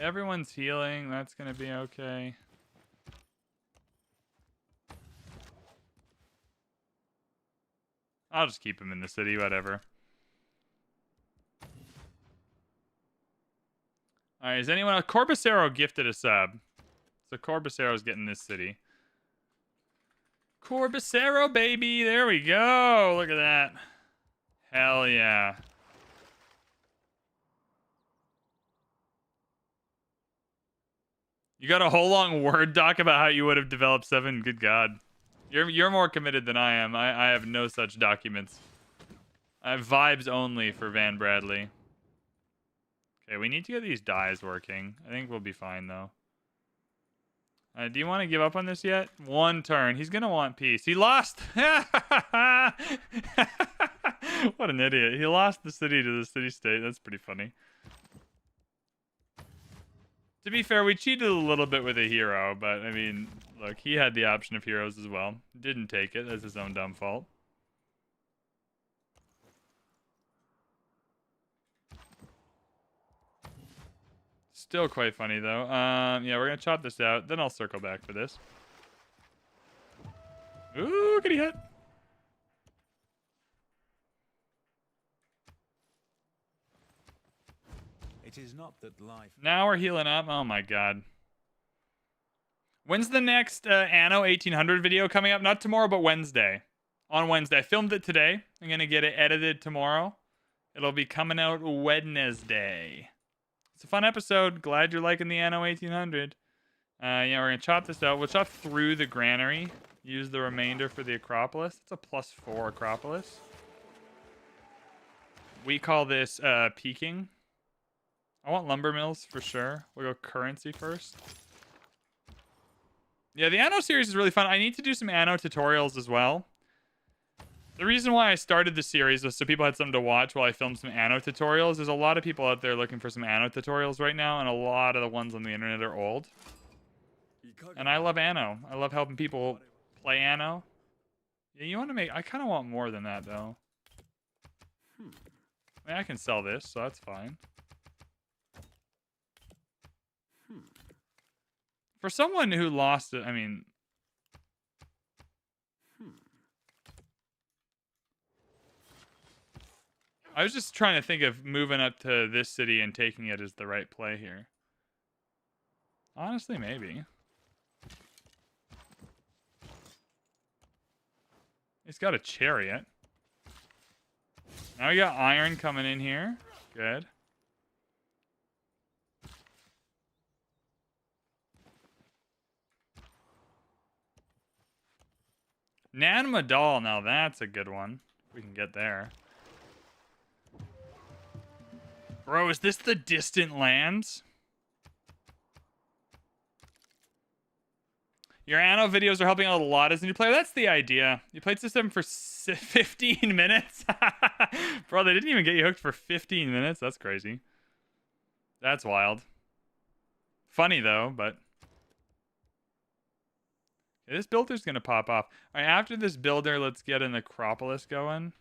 Everyone's healing. That's going to be okay. I'll just keep him in the city, whatever. Alright, is anyone... Corbacero gifted a sub. So Corbacero's getting this city. Corbacero, baby! There we go! Look at that. Hell yeah. You got a whole long Word doc about how you would have developed 7? Good God. You're more committed than I am. I have no such documents. I have vibes only for VanBradley. Okay, we need to get these dyes working. I think we'll be fine, though. Do you want to give up on this yet? 1 turn. He's going to want peace. He lost. What an idiot. He lost the city to the city-state. That's pretty funny. To be fair, we cheated a little bit with a hero, but, I mean, look, he had the option of heroes as well. Didn't take it. That's his own dumb fault. Still quite funny, though. Yeah, we're going to chop this out. Then I'll circle back for this. Ooh, kitty hit. It is not that life... Now we're healing up. Oh, my God. When's the next Anno 1800 video coming up? Not tomorrow, but Wednesday. On Wednesday. I filmed it today. I'm going to get it edited tomorrow. It'll be coming out Wednesday. It's a fun episode. Glad you're liking the Anno 1800. Yeah, we're going to chop this out. We'll chop through the granary. Use the remainder for the Acropolis. It's a +4 Acropolis. We call this peaking. I want lumber mills for sure. We'll go currency first. Yeah, the Anno series is really fun. I need to do some Anno tutorials as well. The reason why I started the series was so people had something to watch while I filmed some Anno tutorials. There's a lot of people out there looking for some Anno tutorials right now, and a lot of the ones on the internet are old. And I love Anno. I love helping people play Anno. Yeah, you want to make... I kind of want more than that, though. I mean, I can sell this, so that's fine. For someone who lost it, I mean... I was just trying to think of moving up to this city and taking it as the right play here. Honestly, maybe. He's got a chariot. Now we got iron coming in here. Good. Nan Madal, now that's a good one. We can get there. Bro, is this the distant lands? Your Anno videos are helping out a lot as a new player. That's the idea. You played system for 15 minutes? Bro, they didn't even get you hooked for 15 minutes? That's crazy. That's wild. Funny, though, but... Okay, this builder's going to pop off. All right, after this builder, let's get an Acropolis going.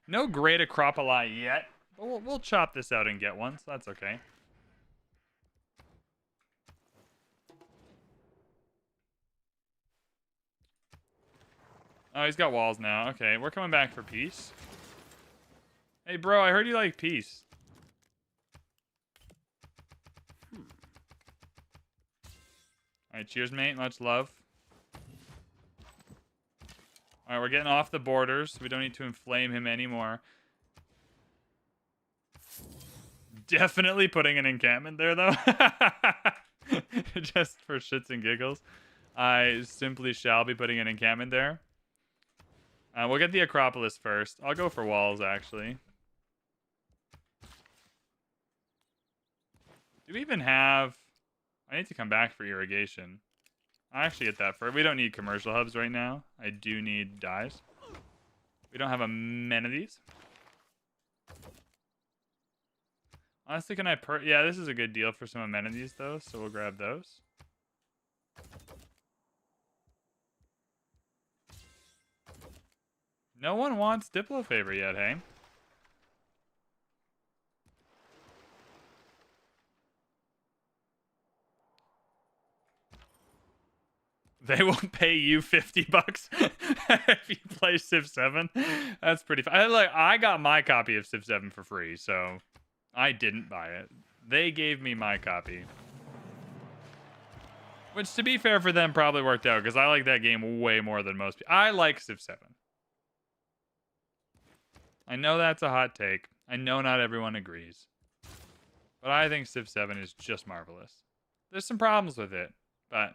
No great Acropoli yet. But we'll chop this out and get one, so that's okay. Oh, he's got walls now. Okay, we're coming back for peace. Hey, bro, I heard you like peace. Alright, cheers, mate. Much love. Alright, we're getting off the borders. We don't need to inflame him anymore. Definitely putting an encampment there, though. Just for shits and giggles. I simply shall be putting an encampment there. We'll get the Acropolis first. I'll go for walls, actually. Do we even have... I need to come back for irrigation. I actually get that for. We don't need commercial hubs right now. I do need dyes. We don't have amenities. Honestly, can I yeah, this is a good deal for some amenities though, so we'll grab those. No one wants Diplo favor yet, hey? They won't pay you $50 if you play Civ 7. That's pretty fun. I got my copy of Civ 7 for free, so I didn't buy it. They gave me my copy. Which, to be fair for them, probably worked out, because I like that game way more than most people. I like Civ 7. I know that's a hot take. I know not everyone agrees. But I think Civ 7 is just marvelous. There's some problems with it, but...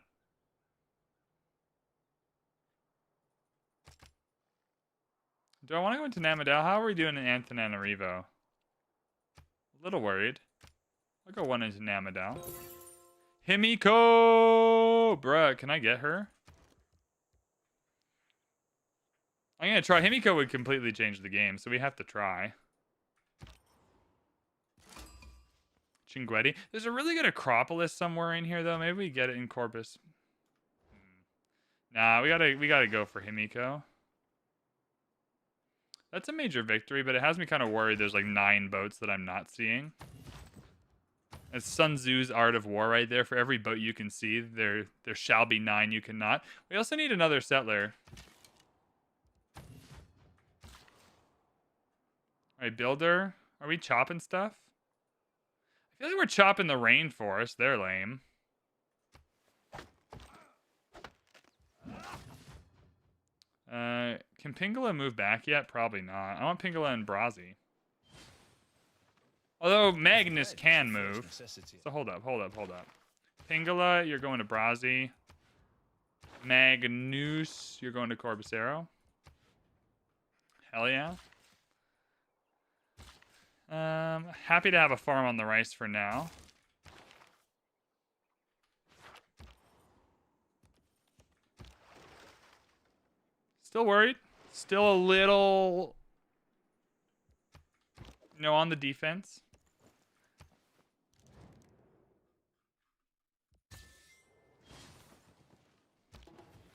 Do I want to go into Namadal? How are we doing in Antananarivo? A little worried. I'll go one into Namadal. Himiko! Bruh, can I get her? I'm going to try. Himiko would completely change the game, so we have to try. Chinguetti. There's a really good Acropolis somewhere in here, though. Maybe we get it in Corpus. Nah, we gotta go for Himiko. That's a major victory, but it has me kind of worried there's like 9 boats that I'm not seeing. It's Sun Tzu's Art of War right there. For every boat you can see, there shall be 9 you cannot. We also need another settler. Alright, builder. Are we chopping stuff? I feel like we're chopping the rainforest. They're lame. Can Pingala move back yet? Probably not. I want Pingala and Brazi. Although Magnus can move. So hold up. Pingala, you're going to Brazi. Magnus, you're going to Corbacero. Hell yeah. Happy to have a farm on the rice for now. Still worried. Still a little, on the defense.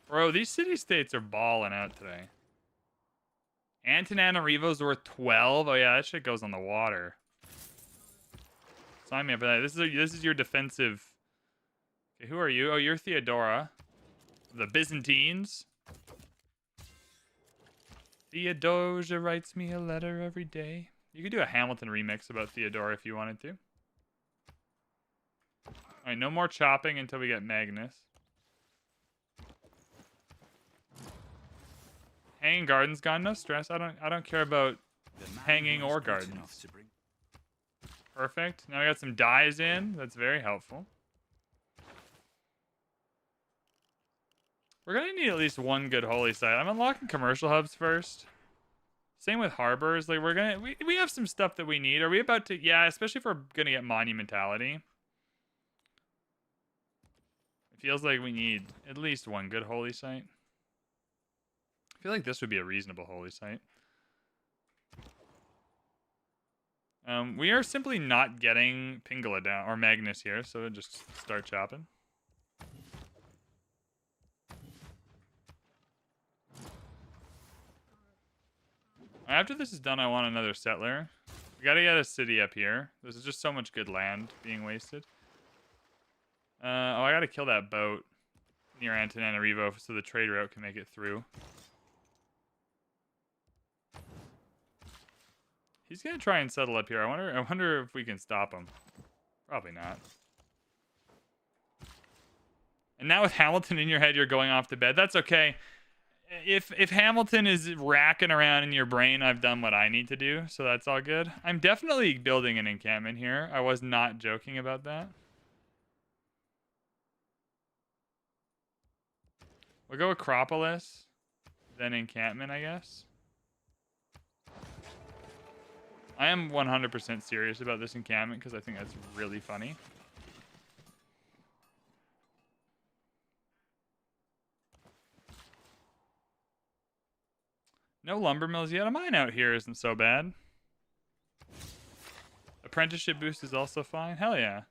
Bro, these city-states are balling out today. Antananarivo's worth 12. Oh yeah, that shit goes on the water. Sign me up for that. This is your defensive. Okay, who are you? Oh, you're Theodora. The Byzantines. Theodosia writes me a letter every day. You could do a Hamilton remix about Theodora if you wanted to. Alright, no more chopping until we get Magnus. Hanging gardens gone, no stress. I don't care about hanging or gardens. Perfect. Now we got some dyes in. That's very helpful. We're gonna need at least one good holy site. I'm unlocking commercial hubs first. Same with harbors. Like we have some stuff that we need. Are we about to? Yeah, especially if we're gonna get monumentality. It feels like we need at least one good holy site. I feel like this would be a reasonable holy site. We are simply not getting Pingala down or Magnus here, so we'll just start chopping. After this is done, I want another settler. We gotta get a city up here. There's just so much good land being wasted. Oh, I gotta kill that boat near Antananarivo so the trade route can make it through. He's gonna try and settle up here. I wonder if we can stop him. Probably not. And now with Hamilton in your head, you're going off to bed. That's okay. If Hamilton is racking around in your brain, I've done what I need to do, so that's all good. I'm definitely building an encampment here. I was not joking about that. We'll go Acropolis, then encampment, I guess. I am 100% serious about this encampment because I think that's really funny. No lumber mills yet. A mine out here isn't so bad. Apprenticeship boost is also fine. Hell yeah.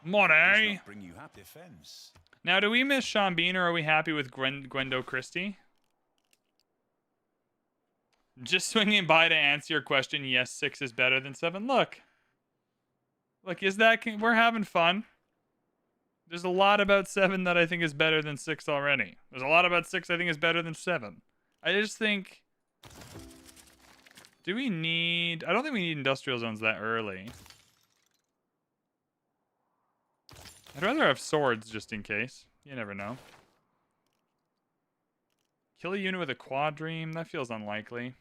Money. Bring you happy defense. Now, do we miss Sean Bean, or are we happy with Gwendo Christie? Just swinging by to answer your question. Yes, 6 is better than 7. Look, is that we're having fun? There's a lot about 7 that I think is better than 6 already. There's a lot about 6 I think is better than 7. I just think. Do we need? I don't think we need industrial zones that early. I'd rather have swords just in case. You never know. Kill a unit with a quadreme? That feels unlikely.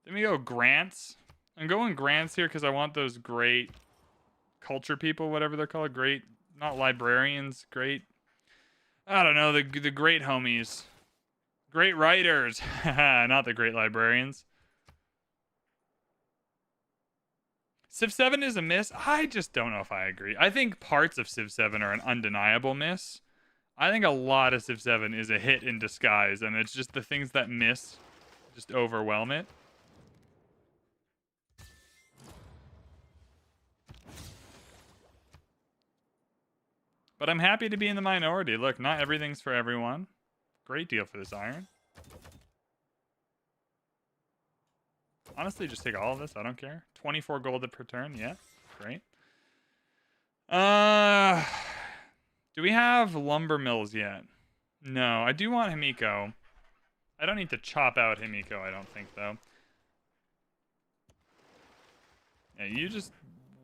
Then we go grants. I'm going grants here because I want those great culture people, whatever they're called. Great, not librarians, great. I don't know, the great homies. Great writers. Not the great librarians. Civ 7 is a miss. I just don't know if I agree. I think parts of Civ 7 are an undeniable miss. I think a lot of Civ 7 is a hit in disguise, and it's just the things that miss just overwhelm it. But I'm happy to be in the minority. Look, not everything's for everyone. Great deal for this iron. Honestly, just take all of this. I don't care. 24 gold per turn. Yeah, great. Do we have lumber mills yet? No, I do want Himiko. I don't need to chop out Himiko, I don't think, though. Yeah, you just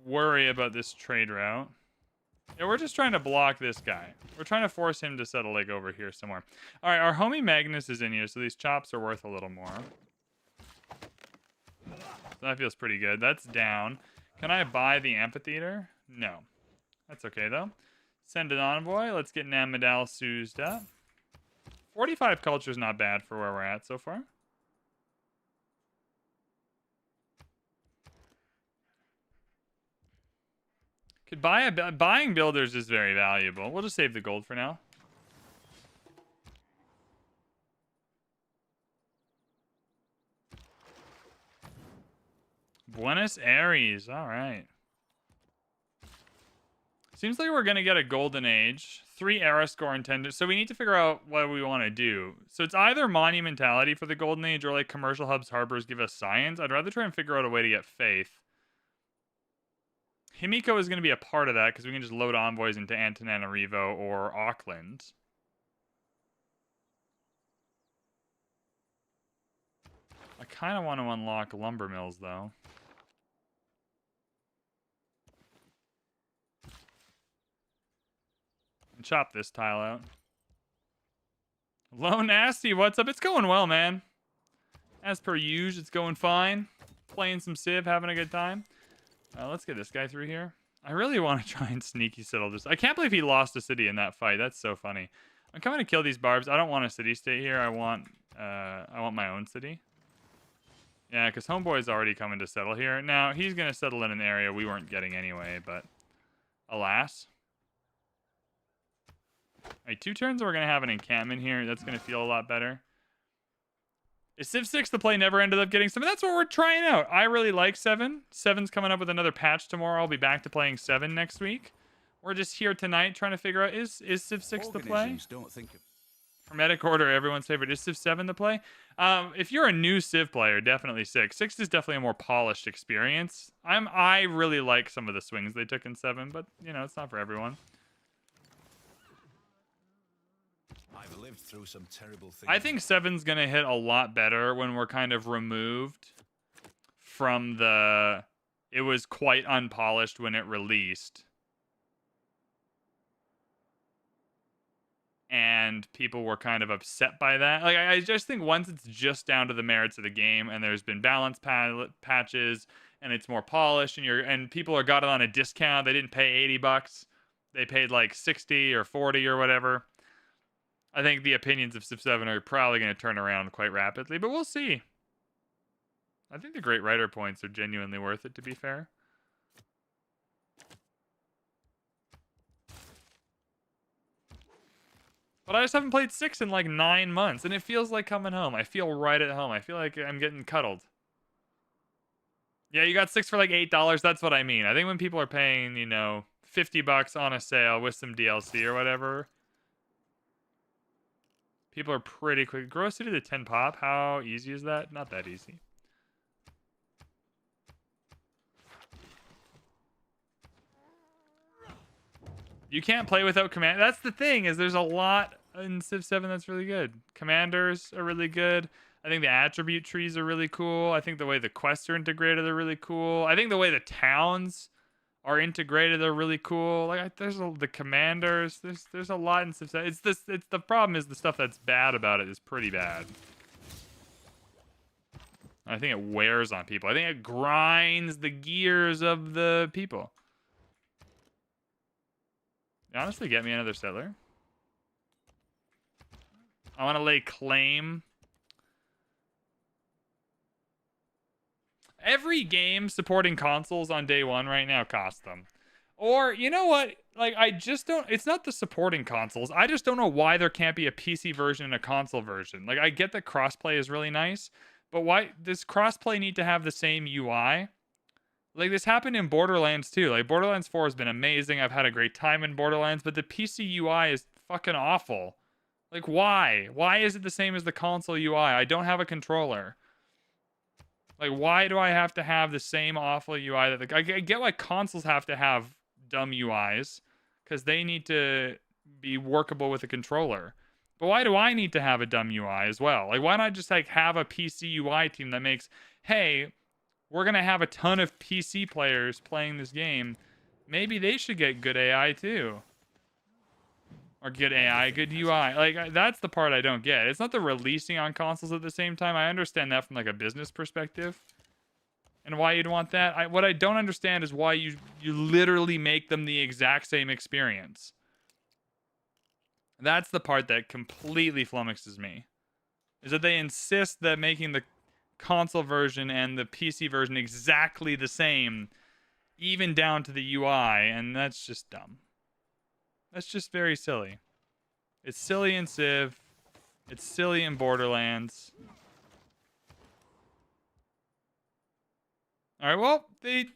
worry about this trade route. Yeah, we're just trying to block this guy. We're trying to force him to settle like over here somewhere. All right, our homie Magnus is in here, so these chops are worth a little more. So that feels pretty good. That's down. Can I buy the amphitheater? No. That's okay, though. Send an envoy. Let's get Namadal soused up. 45 culture is not bad for where we're at so far. Could buy buying builders is very valuable. We'll just save the gold for now. Buenos Aires. All right. Seems like we're going to get a golden age. 3 era score intended. So we need to figure out what we want to do. So it's either monumentality for the golden age or like commercial hubs, harbors give us science. I'd rather try and figure out a way to get faith. Himiko is going to be a part of that because we can just load envoys into Antananarivo or Auckland. I kind of want to unlock lumber mills, though. And chop this tile out. Low Nasty, what's up? It's going well, man. As per usual, it's going fine. Playing some Civ, having a good time. Let's get this guy through here. I really want to try and sneaky settle this. I can't believe he lost a city in that fight. That's so funny. I'm coming to kill these barbs. I don't want a city state here. I want my own city. Yeah, because Homeboy's already coming to settle here. Now, he's going to settle in an area we weren't getting anyway, but alas. All right, 2 turns, we're going to have an encampment here. That's going to feel a lot better. Is Civ 6 the play never ended up getting 7? That's what we're trying out. I really like 7. 7's coming up with another patch tomorrow. I'll be back to playing 7 next week. We're just here tonight trying to figure out, is Civ 6 the play? Don't think of... Hermetic Order, everyone's favorite. Is Civ 7 the play? If you're a new Civ player, definitely 6. 6 is definitely a more polished experience. I really like some of the swings they took in 7, but, you know, it's not for everyone. I've lived through some terrible things. I think 7's going to hit a lot better when we're kind of removed from the... It was quite unpolished when it released. And people were kind of upset by that. Like, I just think once it's just down to the merits of the game and there's been balance patches and it's more polished and people are got it on a discount, they didn't pay $80. they paid like 60 or 40 or whatever. I think the opinions of Civ 7 are probably going to turn around quite rapidly, but we'll see. I think the great writer points are genuinely worth it, to be fair. But I just haven't played 6 in like 9 months, and it feels like coming home. I feel right at home. I feel like I'm getting cuddled. Yeah, you got 6 for like $8. That's what I mean. I think when people are paying, you know, $50 on a sale with some DLC or whatever, people are pretty quick. Grow a city to 10 pop. How easy is that? Not that easy. You can't play without command. That's the thing, is there's a lot in Civ 7 that's really good. Commanders are really good. I think the attribute trees are really cool. I think the way the quests are integrated are really cool. I think the way the towns are integrated are really cool. Like the commanders. There's a lot in Civ 7. It's the problem is the stuff that's bad about it is pretty bad. I think it wears on people. I think it grinds the gears of the people. Honestly, get me another settler. I want to lay claim. Every game supporting consoles on day one right now costs them. Or, you know what? Like, I just don't... It's not the supporting consoles. I just don't know why there can't be a PC version and a console version. Like, I get that crossplay is really nice, but why does crossplay need to have the same UI? Like, this happened in Borderlands too. Like, Borderlands 4 has been amazing. I've had a great time in Borderlands, but the PC UI is fucking awful. Like, why? Why is it the same as the console UI? I don't have a controller. Like, why do I have to have the same awful UI that I get why consoles have to have dumb UIs, because they need to be workable with a controller. But why do I need to have a dumb UI as well? Like, why not just like have a PC UI team that makes, hey, we're gonna have a ton of PC players playing this game. Maybe they should get good AI too. Or good AI, good UI. Like, that's the part I don't get. It's not the releasing on consoles at the same time. I understand that from like a business perspective. And why you'd want that. What I don't understand is why you literally make them the exact same experience. That's the part that completely flummoxes me. Is that they insist that making the console version and the PC version exactly the same, even down to the UI, and that's just dumb. That's just very silly. It's silly in Civ. It's silly in Borderlands. All right, well, they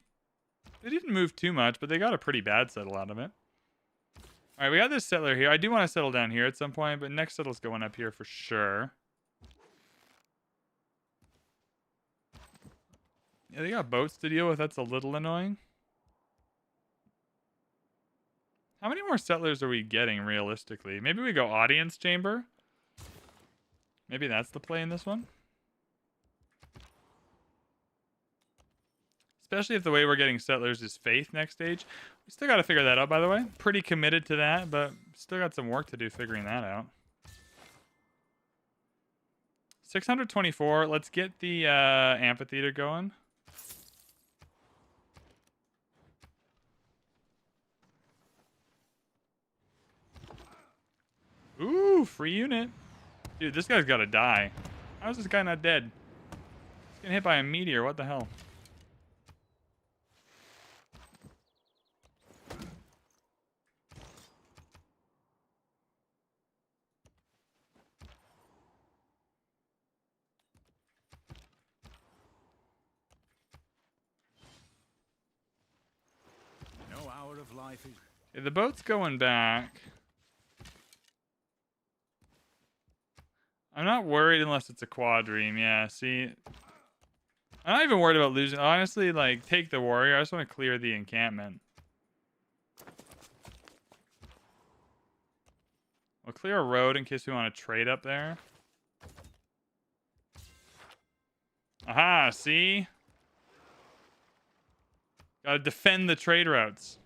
didn't move too much, but they got a pretty bad settle out of it. All right, we got this settler here. I do want to settle down here at some point, but next settle's going up here for sure. Yeah, they got boats to deal with. That's a little annoying. How many more settlers are we getting, realistically? Maybe we go audience chamber? Maybe that's the play in this one? Especially if the way we're getting settlers is faith next stage. We still got to figure that out, by the way. Pretty committed to that, but still got some work to do figuring that out. 624. Let's get the amphitheater going. Ooh, free unit. Dude, this guy's got to die. How is this guy not dead? He's getting hit by a meteor. What the hell? No hour of life is... Okay, the boat's going back. I'm not worried unless it's a quadream. Yeah, see... I'm not even worried about losing. Honestly, like, take the warrior. I just want to clear the encampment. We'll clear a road in case we want to trade up there. Aha, see? Gotta defend the trade routes.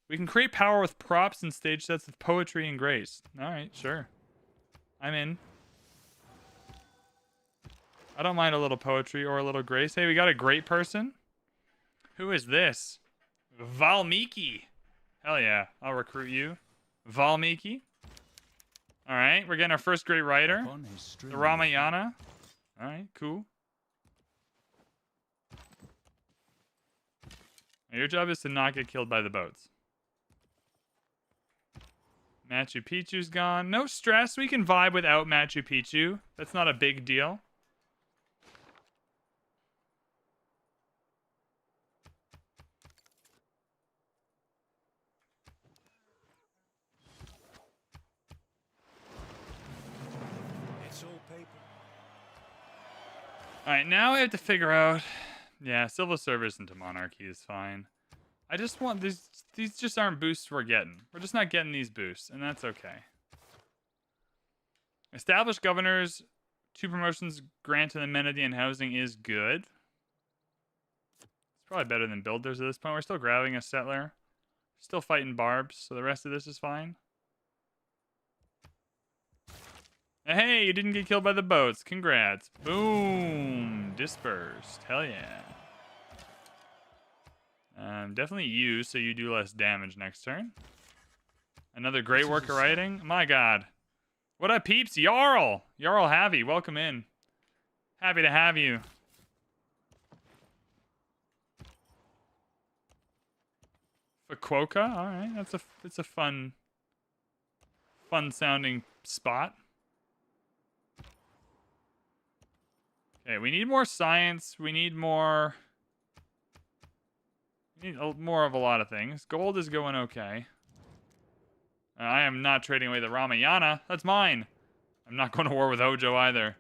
We can create power with props and stage sets with poetry and grace. Alright, sure. I'm in. I don't mind a little poetry or a little grace. Hey, we got a great person. Who is this? Valmiki. Hell yeah. I'll recruit you. Valmiki. All right. We're getting our first great writer. The Ramayana. All right. Cool. Your job is to not get killed by the boats. Machu Picchu's gone. No stress. We can vibe without Machu Picchu. That's not a big deal. It's all paper. All right, now I have to figure out. Yeah, civil service into monarchy is fine. I just want these. These just aren't boosts we're getting. We're just not getting these boosts, and that's okay. Established governors, 2 promotions granted amenity and housing is good. It's probably better than builders at this point. We're still grabbing a settler. Still fighting barbs, so the rest of this is fine. Hey, you didn't get killed by the boats. Congrats. Boom. Dispersed. Hell yeah. Definitely you, so you do less damage next turn. Another great work of writing. My god. What up, peeps? Jarl! Jarl Havy, welcome in. Happy to have you. Fukuoka? Alright, that's a fun sounding spot. Okay, we need more science. We need more of a lot of things. Gold is going okay. I am not trading away the Ramayana. That's mine. I'm not going to war with Hojo either.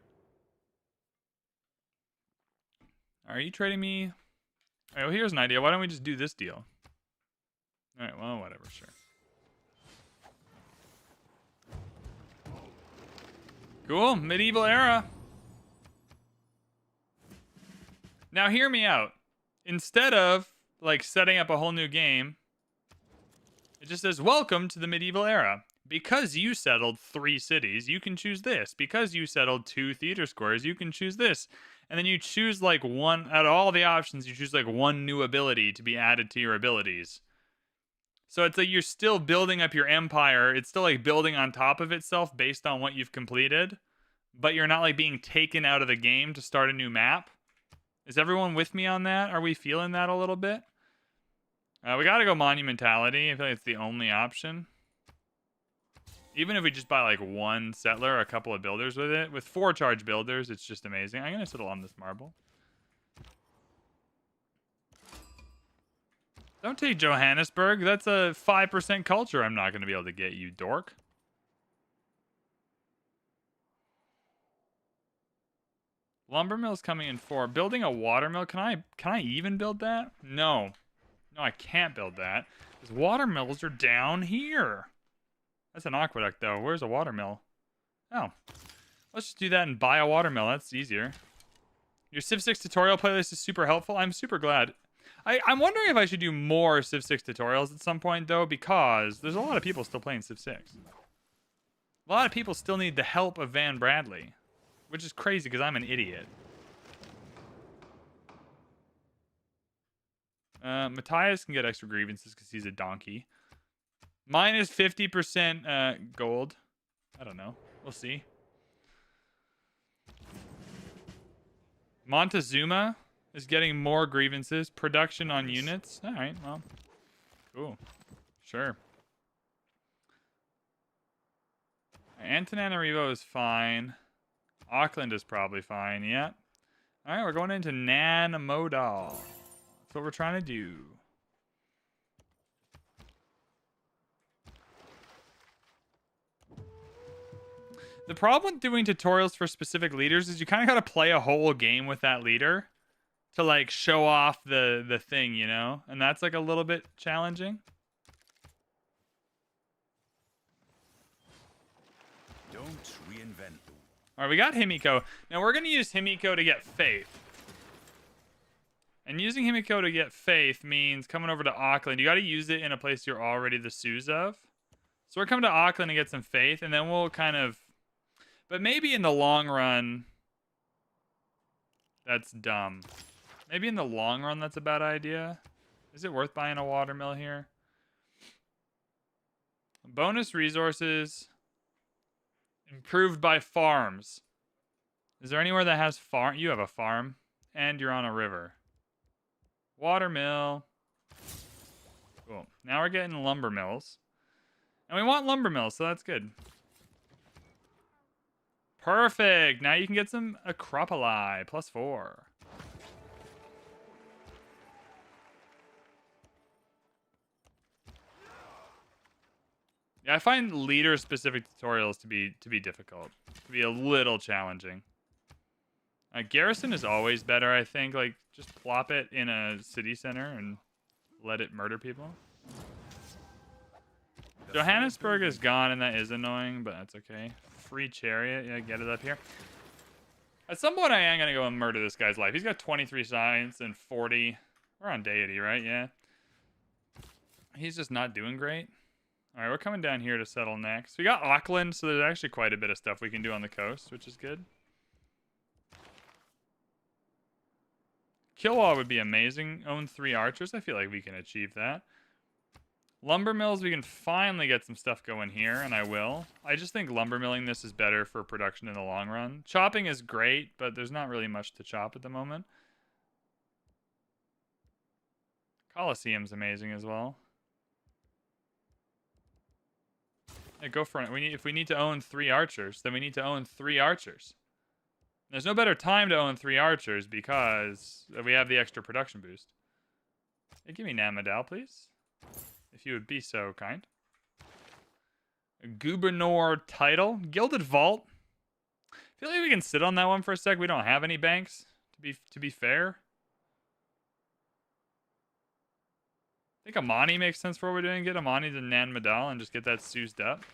Are you trading me? All right, well, here's an idea. Why don't we just do this deal? All right, well, whatever, sure. Cool, medieval era. Now hear me out. Instead of like setting up a whole new game, it just says, welcome to the medieval era. Because you settled 3 cities, you can choose this. Because you settled 2 theater squares, you can choose this. And then you choose like one, out of all the options, you choose like one new ability to be added to your abilities. So it's like you're still building up your empire. It's still like building on top of itself based on what you've completed. But you're not like being taken out of the game to start a new map. Is everyone with me on that? Are we feeling that a little bit? We gotta go monumentality. I feel like it's the only option. Even if we just buy like 1 settler, a couple of builders with it. With 4 charge builders, it's just amazing. I'm gonna settle on this marble. Don't take Johannesburg. That's a 5% culture I'm not gonna be able to get, you dork. Lumber mill's coming in 4. Building a water mill. Can I even build that? No. No, I can't build that. Because water mills are down here. That's an aqueduct, though. Where's a water mill? Oh. Let's just do that and buy a water mill. That's easier. Your Civ 6 tutorial playlist is super helpful. I'm super glad. I'm wondering if I should do more Civ 6 tutorials at some point, though, because there's a lot of people still playing Civ 6. A lot of people still need the help of VanBradley. Which is crazy because I'm an idiot. Matthias can get extra grievances because he's a donkey. Mine is 50% gold. I don't know. We'll see. Montezuma is getting more grievances. Production on units. All right, well. Cool. Sure. Antananarivo is fine. Auckland is probably fine, yeah. Alright, we're going into Nanmodal. That's what we're trying to do. The problem with doing tutorials for specific leaders is you kind of got to play a whole game with that leader to like show off the thing, you know? And that's like a little bit challenging. Don't reinvent the All right, we got Himiko. Now we're going to use Himiko to get faith. And using Himiko to get faith means coming over to Auckland. You got to use it in a place you're already the Sus of. So we're coming to Auckland to get some faith, and then we'll kind of... But maybe in the long run, that's dumb. Maybe in the long run, that's a bad idea. Is it worth buying a watermill here? Bonus resources improved by farms. Is there anywhere that has farm? You have a farm, and you're on a river. Watermill. Cool. Now we're getting lumber mills. And we want lumber mills, so that's good. Perfect. Now you can get some Acropoli. +4. Yeah, I find leader-specific tutorials to be difficult. To be a little challenging. Garrison is always better, I think. Like, just plop it in a city center and let it murder people. Johannesburg is gone, and that is annoying, but that's okay. Free chariot. Yeah, get it up here. At some point, I am going to go and murder this guy's life. He's got 23 science and 40. We're on deity, right? Yeah. He's just not doing great. All right, we're coming down here to settle next. We got Auckland, so there's actually quite a bit of stuff we can do on the coast, which is good. Kilwa would be amazing. Own 3 archers. I feel like we can achieve that. Lumber mills, we can finally get some stuff going here, and I will. I just think lumber milling this is better for production in the long run. Chopping is great, but there's not really much to chop at the moment. Colosseum's amazing as well. Yeah, go for it. If we need to own 3 archers, then we need to own 3 archers. There's no better time to own 3 archers because we have the extra production boost. Hey, give me Namadal, please. If you would be so kind. A Gouverneur title. Gilded Vault. I feel like we can sit on that one for a sec. We don't have any banks, to be fair. I think Amani makes sense for what we're doing. Get Amani to Nan Madal and just get that soused up.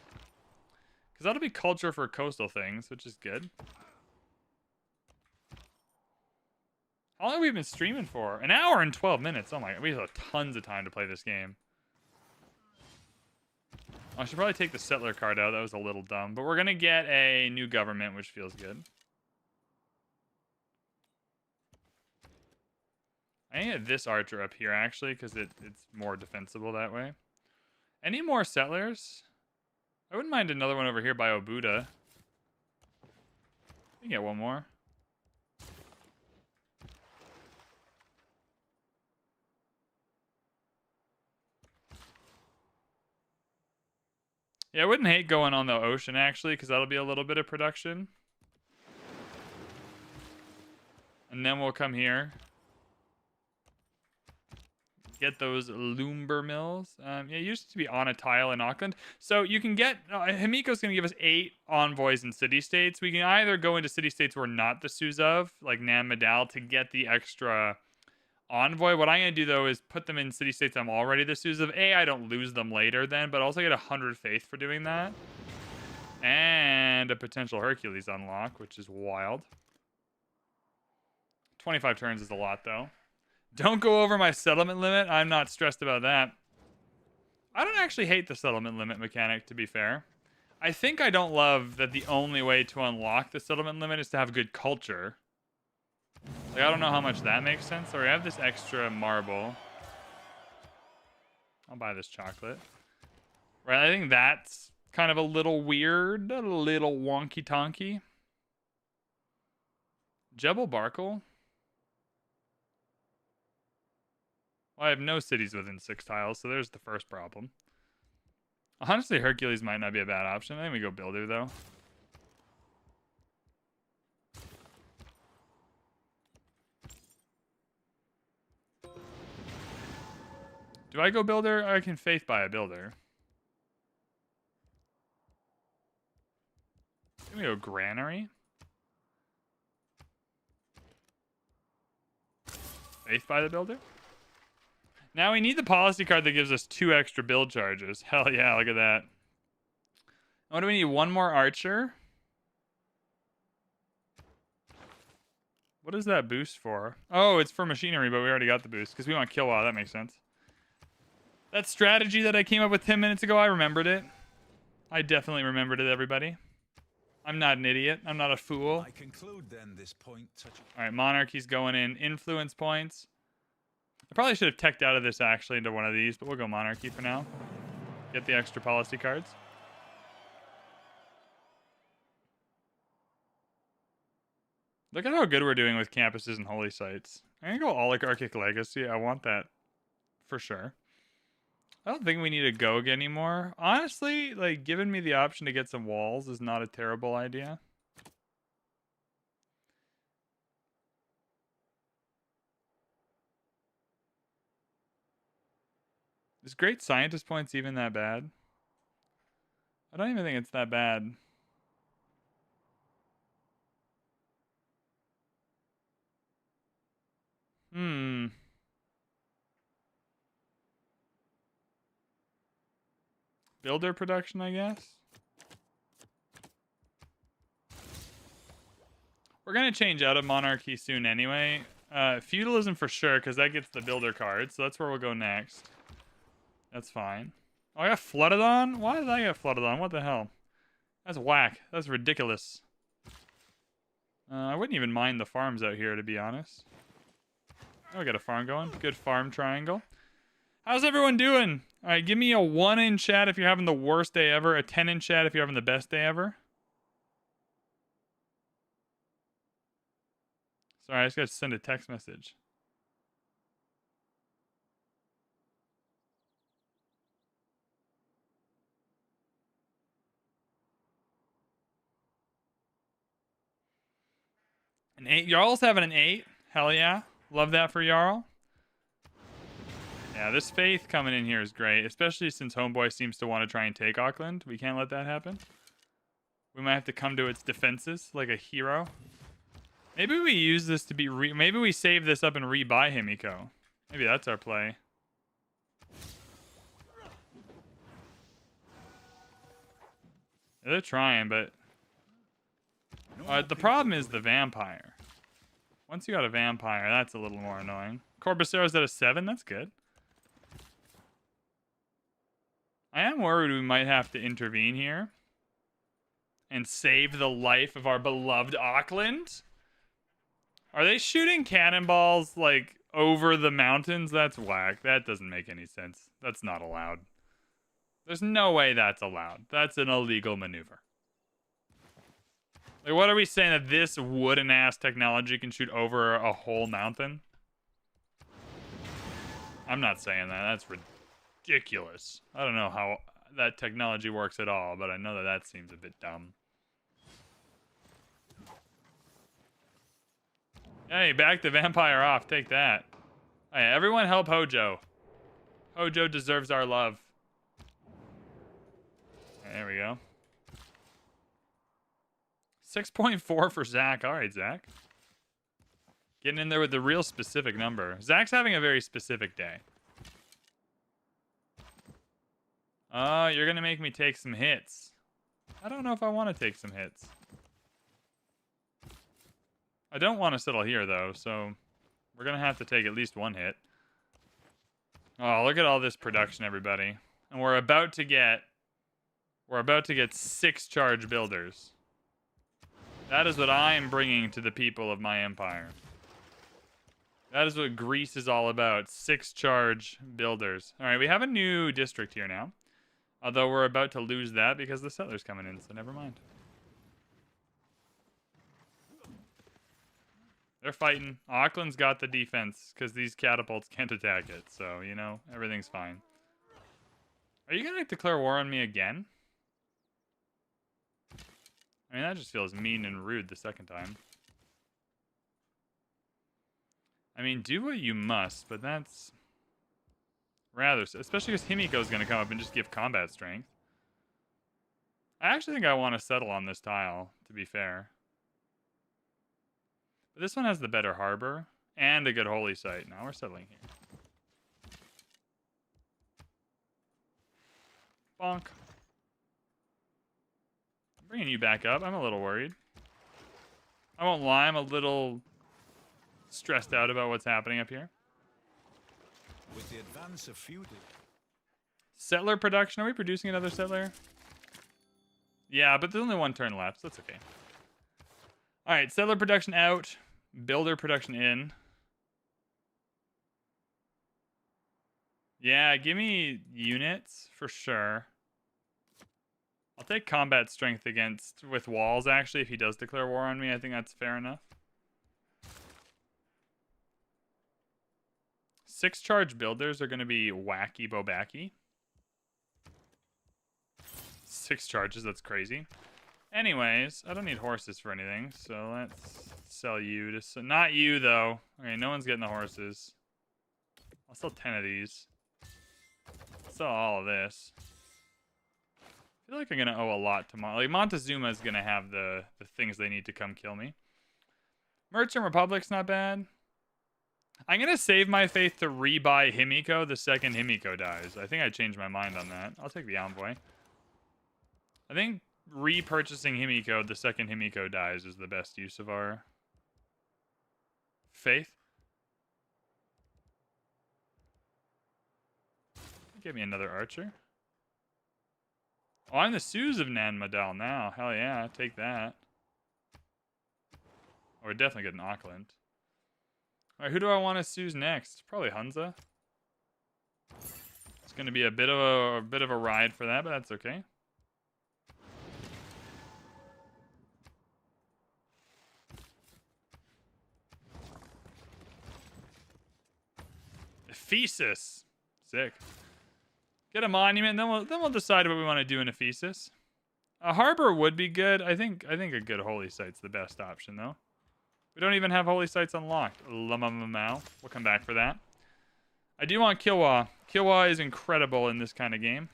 Because that'll be culture for coastal things, which is good. How long have we been streaming for? 1 hour and 12 minutes. Oh my god, we have tons of time to play this game. I should probably take the settler card out. That was a little dumb. But we're going to get a new government, which feels good. I need to get this archer up here, actually, because it's more defensible that way. Any more settlers? I wouldn't mind another one over here by Obuda. We can get one more. Yeah, I wouldn't hate going on the ocean, actually, because that'll be a little bit of production. And then we'll come here. Get those lumber mills. Yeah, it used to be on a tile in Auckland. So you can get... Himiko's going to give us 8 envoys in city-states. We can either go into city-states we're not the Sioux of, like Nam Madal, to get the extra... envoy. What I'm going to do, though, is put them in city-states I'm already the Sioux of. I don't lose them later then, but also get 100 faith for doing that. And a potential Hercules unlock, which is wild. 25 turns is a lot, though. Don't go over my settlement limit. I'm not stressed about that. I don't actually hate the settlement limit mechanic, to be fair. I think I don't love that the only way to unlock the settlement limit is to have good culture. Like, I don't know how much that makes sense. So we have this extra marble. I'll buy this chocolate. Right, I think that's kind of a little weird. A little wonky-tonky. Jebel Barkle. Well, I have no cities within 6 tiles, so there's the first problem. Honestly, Hercules might not be a bad option. I think we go Builder, though. Do I go Builder? I can faith buy a Builder. Can we go Granary? Faith buy the Builder? Now we need the policy card that gives us 2 extra build charges. Hell yeah, look at that. What do we need? 1 more archer? What is that boost for? Oh, it's for machinery, but we already got the boost because we want Kilwa. That makes sense. That strategy that I came up with 10 minutes ago, I remembered it. I definitely remembered it, everybody. I'm not an idiot. I'm not a fool. I conclude then this point touching... All right, monarchy's going in. Influence points. I probably should have teched out of this actually into one of these, but we'll go monarchy for now. Get the extra policy cards. Look at how good we're doing with campuses and holy sites. I'm gonna go oligarchic legacy. I want that for sure. I don't think we need a Gog anymore. Honestly, like, giving me the option to get some walls is not a terrible idea. Is great scientist points even that bad? I don't even think it's that bad. Builder production, I guess. We're going to change out of monarchy soon anyway. Feudalism for sure, because that gets the builder card. So that's where we'll go next. That's fine. Oh, I got flooded on? Why did I get flooded on? What the hell? That's whack. That's ridiculous. I wouldn't even mind the farms out here, to be honest. Oh, we got a farm going. Good farm triangle. How's everyone doing? All right, give me a 1 in chat if you're having the worst day ever. A 10 in chat if you're having the best day ever. Sorry, I just got to send a text message. An 8. Jarl's having an 8. Hell yeah. Love that for Jarl. Yeah, this faith coming in here is great, especially since Homeboy seems to want to try and take Auckland. We can't let that happen. We might have to come to its defenses like a hero. Maybe we use this to be maybe we save this up and rebuy Himiko. Maybe that's our play. Yeah, they're trying, but the problem is the vampire. Once you got a vampire, that's a little more annoying. Corbucero's at a 7. That's good. I am worried we might have to intervene here and save the life of our beloved Auckland. Are they shooting cannonballs, like, over the mountains? That's whack. That doesn't make any sense. That's not allowed. There's no way that's allowed. That's an illegal maneuver. Like, what are we saying, that this wooden-ass technology can shoot over a whole mountain? I'm not saying that. That's ridiculous. I don't know how that technology works at all, but I know that that seems a bit dumb. Hey, back the vampire off. Take that. Hey, everyone help Hojo. Hojo deserves our love. There we go. 6.4 for Zach. All right, Zach. Getting in there with the real specific number. Zach's having a very specific day. Oh, you're going to make me take some hits. I don't know if I want to take some hits. I don't want to settle here, though, so we're going to have to take at least one hit. Oh, look at all this production, everybody. And we're about to get 6 charge builders. That is what I am bringing to the people of my empire. That is what Greece is all about. 6 charge builders. All right, we have a new district here now. Although we're about to lose that because the settler's coming in, so never mind. They're fighting. Auckland's got the defense because these catapults can't attack it. So, you know, everything's fine. Are you going to declare war on me again? I mean, that just feels mean and rude the second time. I mean, do what you must, but that's rather... Especially because Himiko's going to come up and just give combat strength. I actually think I want to settle on this tile, to be fair. But this one has the better harbor and a good holy site. Now we're settling here. Bonk. I'm bringing you back up. I'm a little worried. I won't lie. I'm a little stressed out about what's happening up here. With the advance of feudal. Settler production. Are we producing another settler? Yeah, but there's only one turn left, so that's okay. All right, settler production out. Builder production in. Yeah, give me units for sure. I'll take combat strength against with walls, actually, if he does declare war on me. I think that's fair enough. 6 charge builders are going to be wacky bobacky. 6 charges, that's crazy. Anyways, I don't need horses for anything, so let's sell you to... Not you, though. Okay, no one's getting the horses. I'll sell 10 of these. I'll sell all of this. I feel like I'm going to owe a lot to... Like, Montezuma is going to have the things they need to come kill me. Merchant Republic's not bad. I'm going to save my faith to rebuy Himiko the second Himiko dies. I think I changed my mind on that. I'll take the Envoy. I think repurchasing Himiko the second Himiko dies is the best use of our faith. Give me another archer. Oh, I'm the Suze of Nan Madal now. Hell yeah, take that. Oh, we're definitely getting Auckland. Alright, who do I want to Suze next? Probably Hunza. It's gonna be a bit of a ride for that, but that's okay. Ephesus. Sick. Get a monument, then we'll decide what we want to do in Ephesus. A harbor would be good. I think a good holy site's the best option though. We don't even have holy sites unlocked. We'll come back for that. I do want Kilwa. Kilwa is incredible in this kind of game.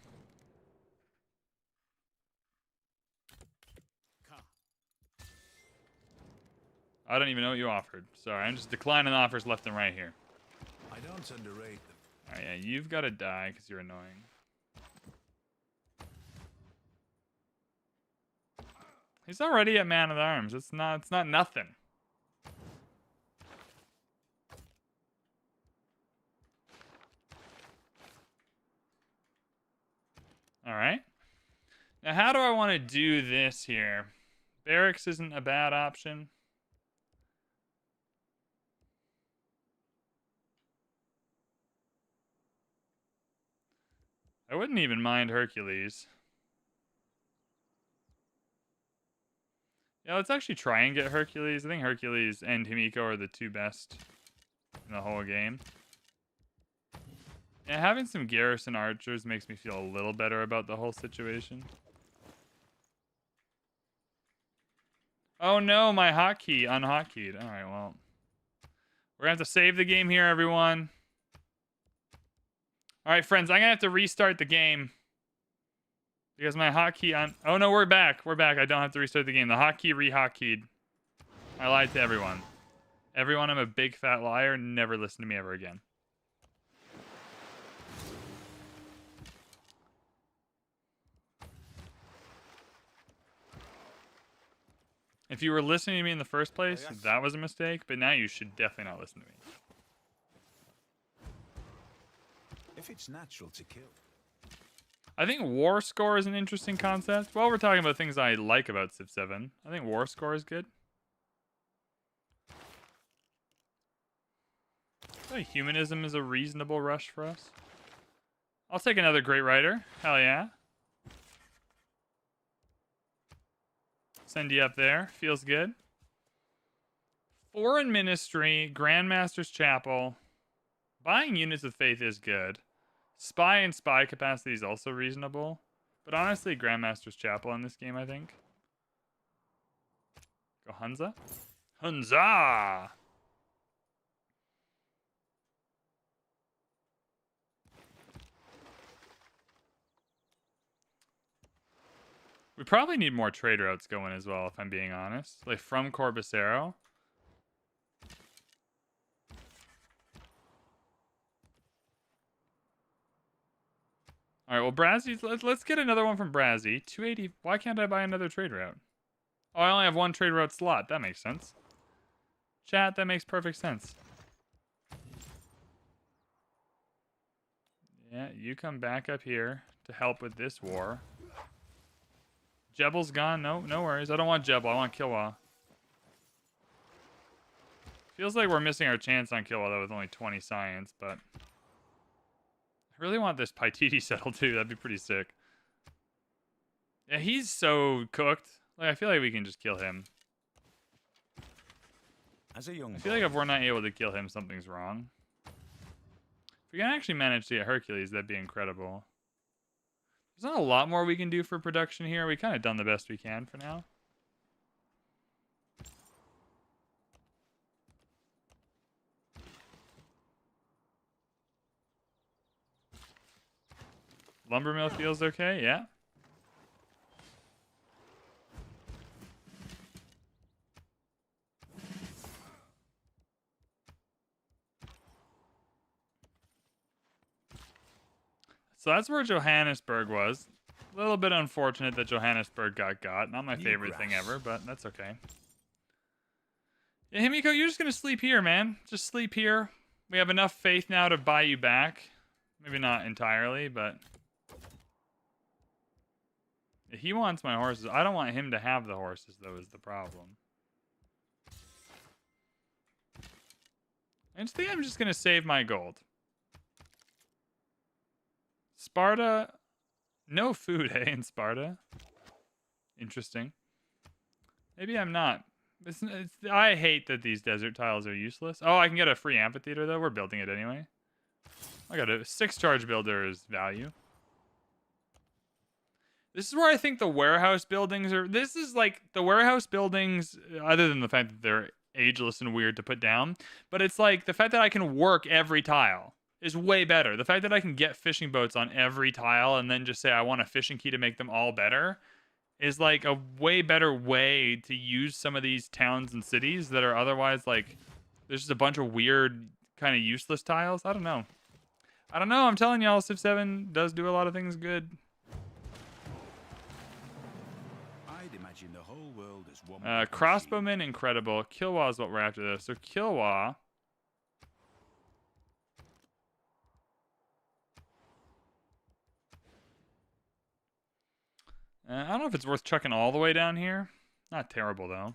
I don't even know what you offered. Sorry, I'm just declining offers left and right here. I don't underrate them. Alright, yeah, you've got to die because you're annoying. He's already at Man at Arms. It's not nothing. Alright. Now how do I want to do this here? Barracks isn't a bad option. I wouldn't even mind Hercules. Yeah, let's actually try and get Hercules. I think Hercules and Himiko are the two best in the whole game. Yeah, having some garrison archers makes me feel a little better about the whole situation. Oh no, my hotkey unhotkeyed. Alright, well. We're gonna have to save the game here, everyone. Alright, friends, I'm gonna have to restart the game. Because my hotkey on... Oh no, we're back. We're back. I don't have to restart the game. The hotkey re-hotkeyed. I lied to everyone. Everyone, I'm a big fat liar. Never listen to me ever again. If you were listening to me in the first place, that was a mistake. But now you should definitely not listen to me. If it's natural to kill. I think war score is an interesting concept. Well, we're talking about things I like about Civ 7. I think war score is good. I think humanism is a reasonable rush for us. I'll take another great writer. Hell yeah. Send you up there. Feels good. Foreign Ministry, Grandmaster's Chapel. Buying units of faith is good. Spy and spy capacity is also reasonable. But honestly, Grandmaster's Chapel in this game, I think. Go Hunza. Hunza! We probably need more trade routes going as well, if I'm being honest. Like from Corbacero. Alright, well, Brazzy, let's get another one from Brazzy. 280. Why can't I buy another trade route? Oh, I only have one trade route slot. That makes sense. Chat, that makes perfect sense. Yeah, you come back up here to help with this war. Jebel's gone. No worries. I don't want Jebel. I want Kilwa. Feels like we're missing our chance on Kilwa, though, with only 20 science, but... I really want this Paititi settled too. That'd be pretty sick. Yeah, he's so cooked. Like, I feel like we can just kill him. As a young I feel like if we're not able to kill him, something's wrong. If we can actually manage to get Hercules, that'd be incredible. There's not a lot more we can do for production here. We kind of done the best we can for now. Lumber mill feels okay, yeah. So that's where Johannesburg was. A little bit unfortunate that Johannesburg got. Not my favorite thing ever, but that's okay. Yeah, Himiko, you're just going to sleep here, man. Just sleep here. We have enough faith now to buy you back. Maybe not entirely, but... He wants my horses. I don't want him to have the horses, though, is the problem. I just think I'm just going to save my gold. Sparta... No food, eh, in Sparta? Interesting. Maybe I'm not. I hate that these desert tiles are useless. Oh, I can get a free amphitheater, though. We're building it anyway. I got a 6 charge builder is value. This is where I think the warehouse buildings are... This is like the warehouse buildings, other than the fact that they're ageless and weird to put down, but it's like the fact that I can work every tile is way better. The fact that I can get fishing boats on every tile and then just say I want a fishing key to make them all better is like a way better way to use some of these towns and cities that are otherwise like there's just a bunch of weird kind of useless tiles. I don't know. I'm telling y'all, Civ 7 does do a lot of things good. I'd imagine the whole world is one. Crossbowmen, incredible. Kilwa is what we're after, though. So Kilwa. I don't know if it's worth chucking all the way down here. Not terrible, though.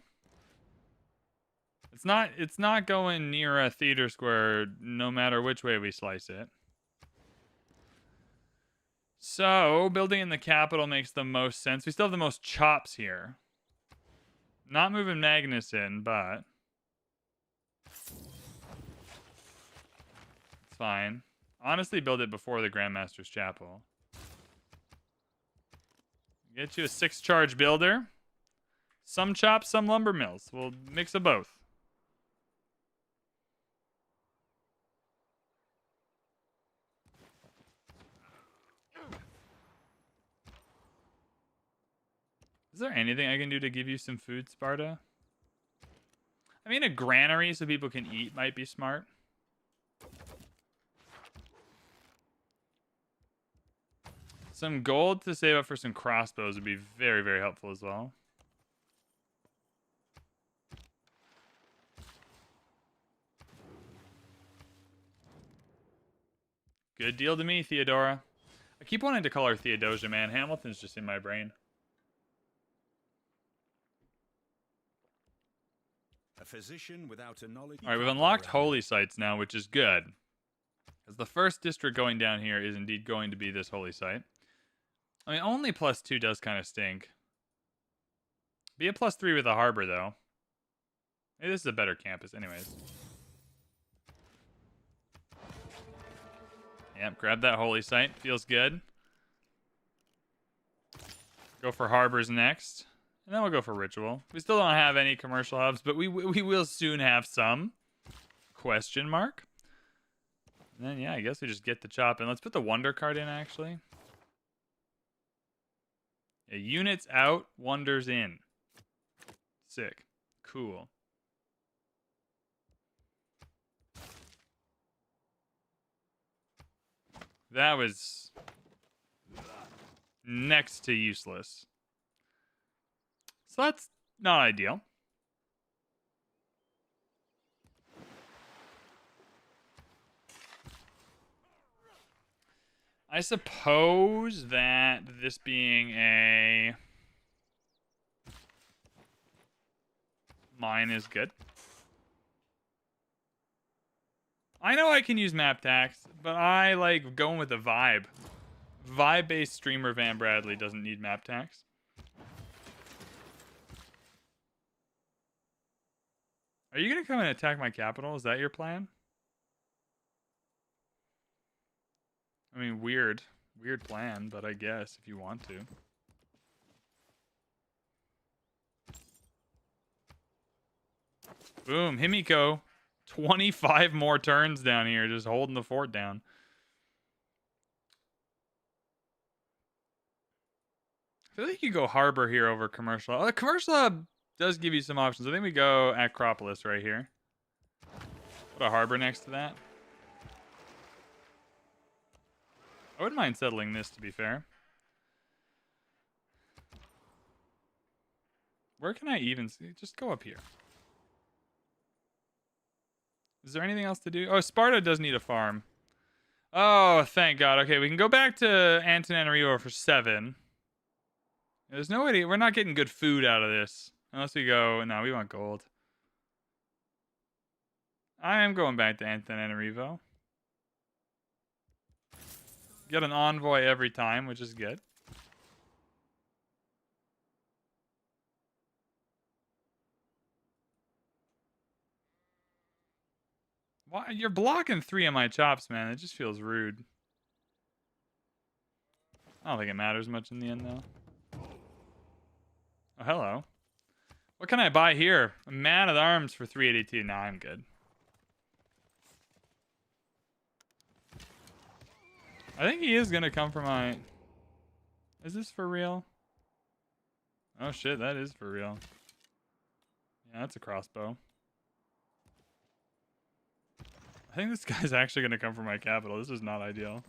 It's not going near a theater square no matter which way we slice it. So, building in the capital makes the most sense. We still have the most chops here. Not moving Magnus in, but... It's fine. Honestly, build it before the Grandmaster's Chapel. Get you a 6 charge builder. Some chops, some lumber mills. We'll mix of both. Is there anything I can do to give you some food, Sparta? I mean, a granary so people can eat might be smart. Some gold to save up for some crossbows would be very, very helpful as well. Good deal to me, Theodora. I keep wanting to call her Theodosia, man. Hamilton's just in my brain. A physician without a knowledge. All right, we've unlocked holy sites now, which is good. Because the first district going down here is indeed going to be this holy site. I mean, only +2 does kind of stink. Be a +3 with a harbor, though. Hey, this is a better campus anyways. Yep, grab that holy site. Feels good. Go for harbors next. And then we'll go for ritual. We still don't have any commercial hubs, but we will soon have some. Question mark. And then, yeah, I guess we just get the chop. And let's put the wonder card in, actually. Yeah, units out, wonders in. Sick. Cool. That was next to useless. So that's not ideal. I suppose that this being a mine is good. I know I can use map tax, but I like going with the vibe. Vibe-based streamer VanBradley doesn't need map tax. Are you gonna come and attack my capital? Is that your plan? I mean, weird plan, but I guess if you want to. Boom, Himiko. 25 more turns down here, just holding the fort down. I feel like you go harbor here over commercial. Oh, the commercial hub does give you some options. I think we go Acropolis right here. Put a harbor next to that. I wouldn't mind settling this, to be fair. Where can I even see? Just go up here. Is there anything else to do? Oh, Sparta does need a farm. Oh, thank God. Okay, we can go back to Antananarivo for 7. There's no way we're not getting good food out of this. Unless we go... No, we want gold. I am going back to Antananarivo. Get an envoy every time, which is good. Why? You're blocking 3 of my chops, man. It just feels rude. I don't think it matters much in the end, though. Oh, hello. What can I buy here? A man at arms for 382. Nah, I'm good. I think he is going to come for my... Is this for real? Oh, shit. That is for real. Yeah, that's a crossbow. I think this guy's actually going to come for my capital. This is not ideal.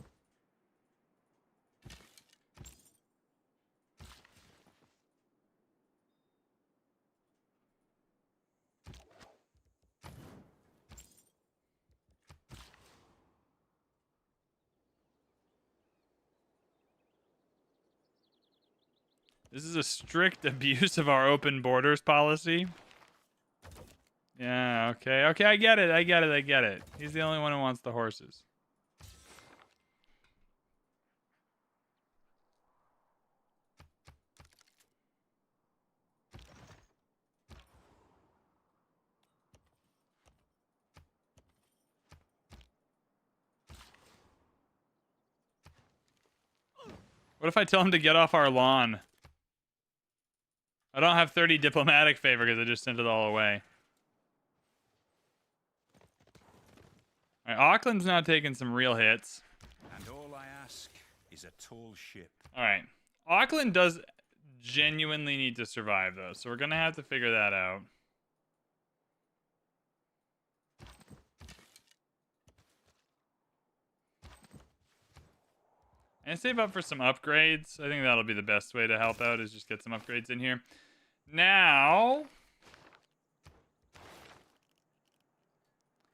This is a strict abuse of our open borders policy. Yeah, okay. Okay, I get it. He's the only one who wants the horses. What if I tell him to get off our lawn? I don't have 30 diplomatic favor because I just sent it all away. Alright, Auckland's now taking some real hits. And all I ask is a tall ship. Alright. Auckland does genuinely need to survive, though, so we're gonna have to figure that out. And save up for some upgrades. I think that'll be the best way to help out, is just get some upgrades in here. Now...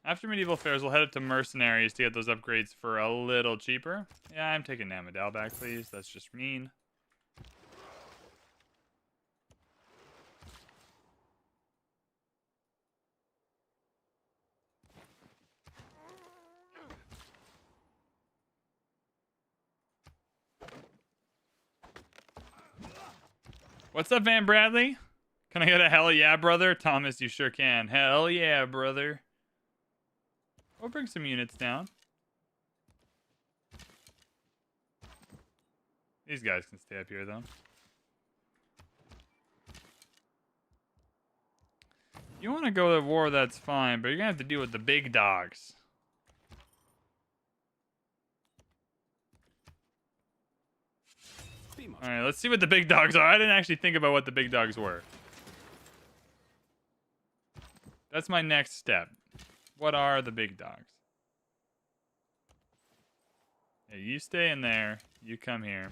After medieval fairs, we'll head up to mercenaries to get those upgrades for a little cheaper. Yeah, I'm taking Namadal back, please. That's just mean. What's up, VanBradley? Can I get a hell yeah, brother? Thomas, you sure can. Hell yeah, brother. We'll bring some units down. These guys can stay up here, though. You want to go to war, that's fine, but you're going to have to deal with the big dogs. Alright, let's see what the big dogs are. I didn't actually think about what the big dogs were. That's my next step. What are the big dogs? Yeah, you stay in there. You come here.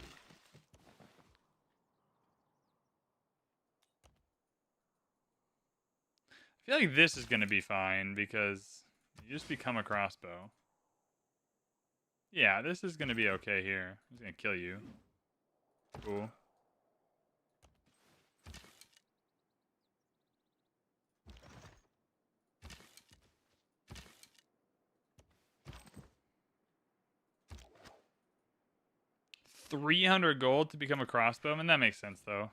I feel like this is going to be fine because you just become a crossbow. Yeah, this is going to be okay here. He's going to kill you. Cool. 300 gold to become a crossbowman? That makes sense, though.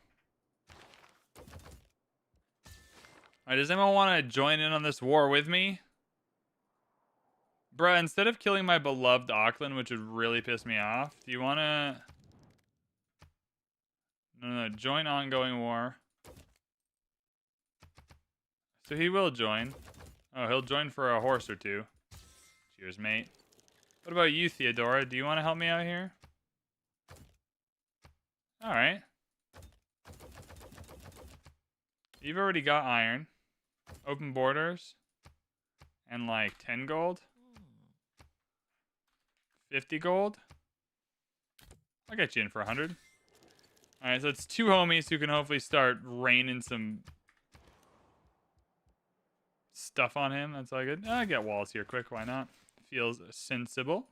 Alright, does anyone want to join in on this war with me? Bruh, instead of killing my beloved Auckland, which would really piss me off, do you want to... No, join ongoing war. So he will join. Oh, he'll join for a horse or two. Cheers, mate. What about you, Theodora? Do you want to help me out here? Alright. You've already got iron. Open borders. And like 10 gold. 50 gold. I'll get you in for 100. Alright, so it's 2 homies who can hopefully start raining some stuff on him. That's all good. I get walls here quick. Why not? Feels sensible.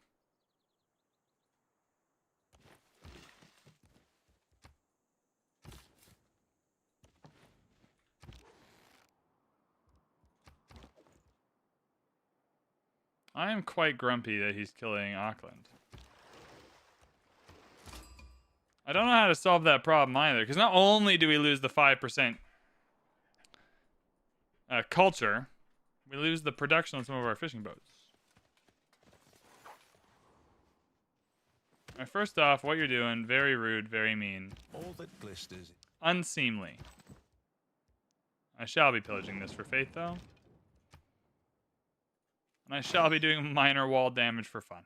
I am quite grumpy that he's killing Auckland. I don't know how to solve that problem either, because not only do we lose the 5% culture, we lose the production on some of our fishing boats. Alright, first off, what you're doing, very rude, very mean. All that glisters. Unseemly. I shall be pillaging this for faith, though. And I shall be doing minor wall damage for fun.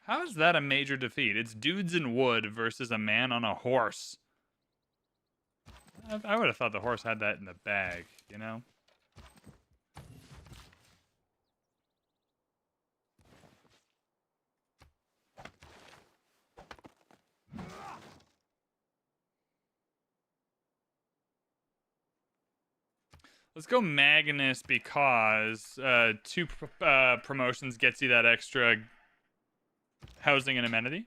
How is that a major defeat? It's dudes in wood versus a man on a horse. I would have thought the horse had that in the bag, you know? Let's go Magnus because 2 promotions gets you that extra housing and amenity.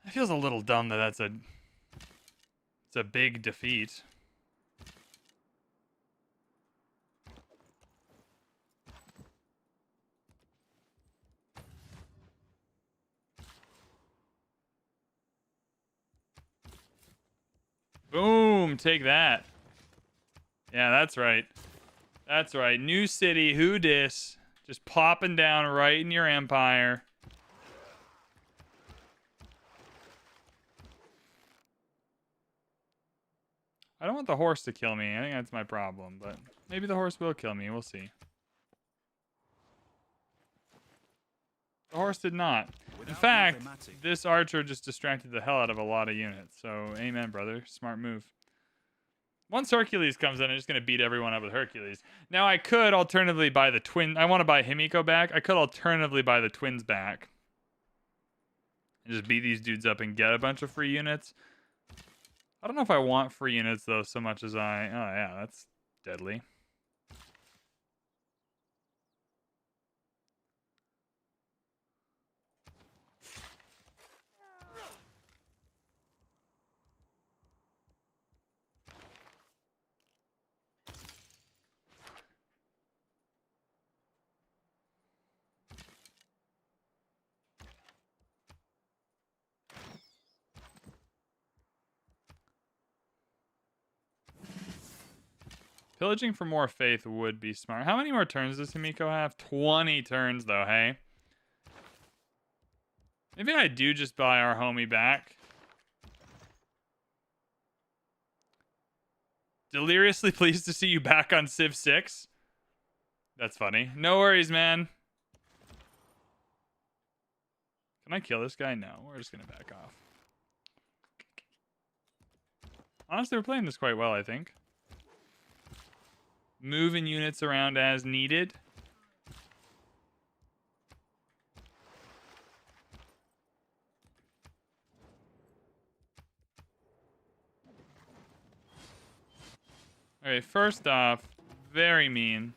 It feels a little dumb that it's a big defeat. Boom, take that. Yeah, that's right. That's right. New city, who dis? Just popping down right in your empire. I don't want the horse to kill me. I think that's my problem, but maybe the horse will kill me. We'll see. The horse did not. In fact, this archer just distracted the hell out of a lot of units. So, amen, brother. Smart move. Once Hercules comes in, I'm just going to beat everyone up with Hercules. Now, I could alternatively buy the twin. I want to buy Himiko back. I could alternatively buy the twins back. And just beat these dudes up and get a bunch of free units. I don't know if I want free units, though, so much as I... Oh, yeah, that's deadly. Pillaging for more faith would be smart. How many more turns does Himiko have? 20 turns, though, hey? Maybe I do just buy our homie back. Deliriously pleased to see you back on Civ 6. That's funny. No worries, man. Can I kill this guy? No, we're just going to back off. Honestly, we're playing this quite well, I think. Moving units around as needed. Alright, first off, very mean.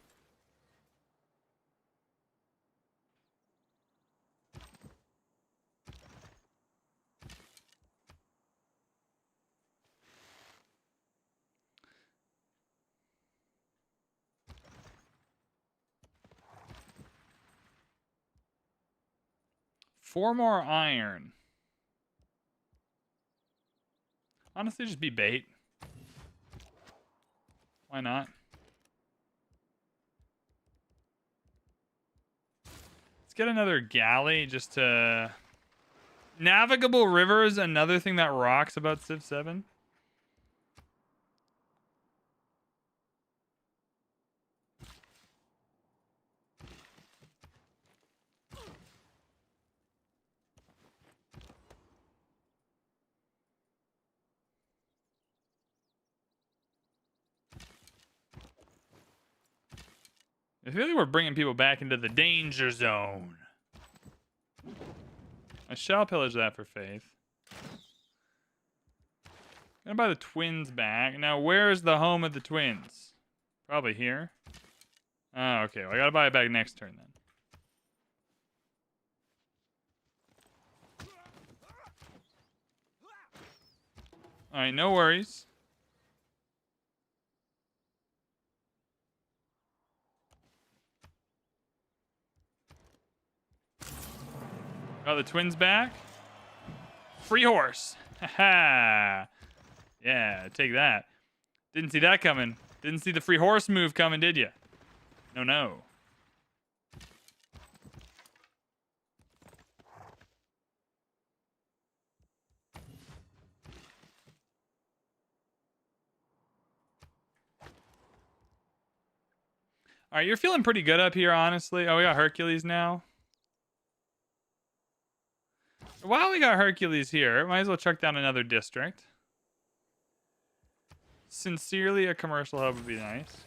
4 more iron. Honestly, just be bait. Why not? Let's get another galley just to... Navigable rivers, another thing that rocks about Civ 7. I feel like we're bringing people back into the danger zone. I shall pillage that for faith. Gonna buy the twins back. Now, where's the home of the twins? Probably here. Oh, okay. Well, I gotta buy it back next turn then. Alright, no worries. Got the twins back. Free horse. Haha. Yeah, take that. Didn't see that coming. Didn't see the free horse move coming, did you? No, no. All right, you're feeling pretty good up here, honestly. Oh, we got Hercules now. While we got Hercules here, might as well chuck down another district. Sincerely, a commercial hub would be nice.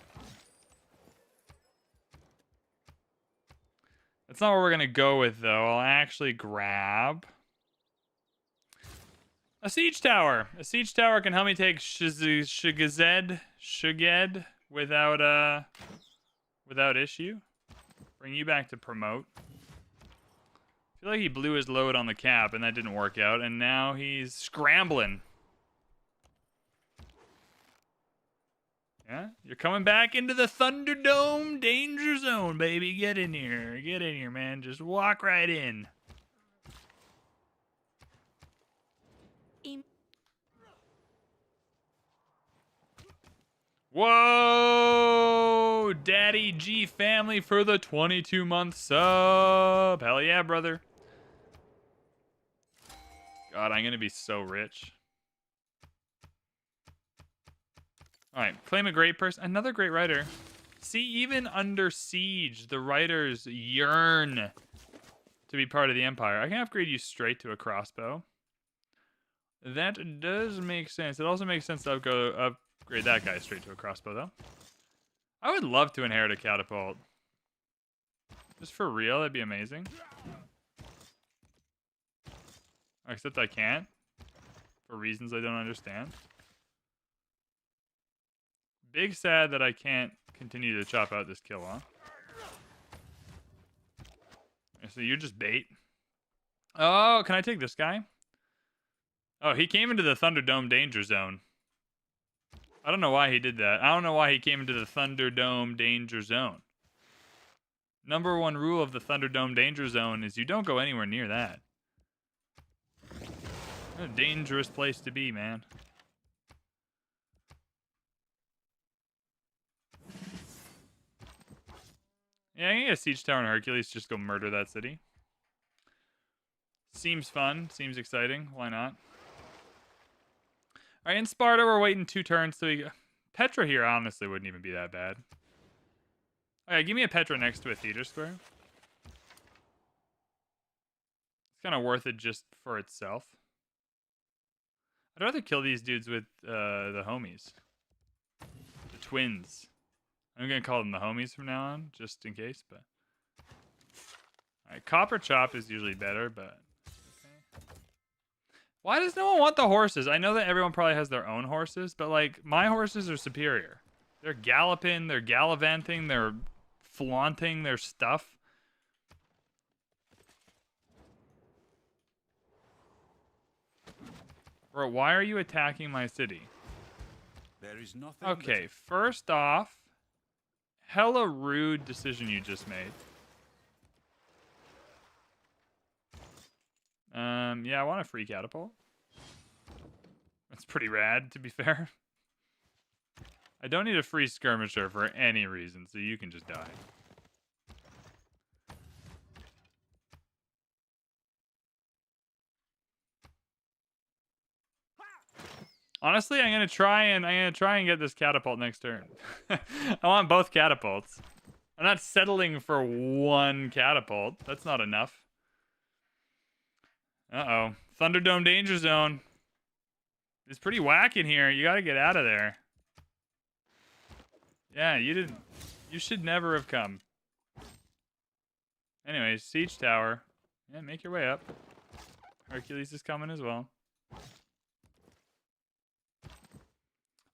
That's not what we're going to go with, though. I'll actually grab a siege tower. A siege tower can help me take Shuged without issue. Bring you back to promote. I feel like he blew his load on the cap, and that didn't work out, and now he's scrambling. Yeah, you're coming back into the Thunderdome danger zone, baby. Get in here. Get in here, man. Just walk right in. Whoa! Daddy G family for the 22-month sub. Hell yeah, brother. God, I'm going to be so rich. All right, claim a great person. Another great writer. See, even under siege, the writers yearn to be part of the Empire. I can upgrade you straight to a crossbow. That does make sense. It also makes sense to upgrade that guy straight to a crossbow, though. I would love to inherit a catapult. Just for real, that'd be amazing. Except I can't. For reasons I don't understand. Big sad that I can't continue to chop out this kill on. So you're just bait. Oh, can I take this guy? Oh, he came into the Thunderdome danger zone. I don't know why he did that. I don't know why he came into the Thunderdome danger zone. Number 1 rule of the Thunderdome danger zone is you don't go anywhere near that. What a dangerous place to be, man. Yeah, I can get a siege tower and Hercules, just go murder that city. Seems fun. Seems exciting. Why not? All right, in Sparta, we're waiting 2 turns till we go. Petra here honestly wouldn't even be that bad. All right, give me a Petra next to a theater square. It's kind of worth it just for itself. I'd rather kill these dudes with the homies. The twins. I'm going to call them the homies from now on, just in case, but... Alright, Copper Chop is usually better, but... Okay. Why does no one want the horses? I know that everyone probably has their own horses, but, like, my horses are superior. They're galloping, they're gallivanting, they're flaunting their stuff. Bro, why are you attacking my city? There is nothing. Okay, first off, hella rude decision you just made. Yeah, I want a free catapult. That's pretty rad, to be fair. I don't need a free skirmisher for any reason, so you can just die. Honestly, I'm gonna try and get this catapult next turn. I want both catapults. I'm not settling for one catapult. That's not enough. Uh-oh. Thunderdome Danger Zone. It's pretty whack in here. You gotta get out of there. Yeah, you didn't. You should never have come. Anyways, Siege Tower. Yeah, make your way up. Hercules is coming as well.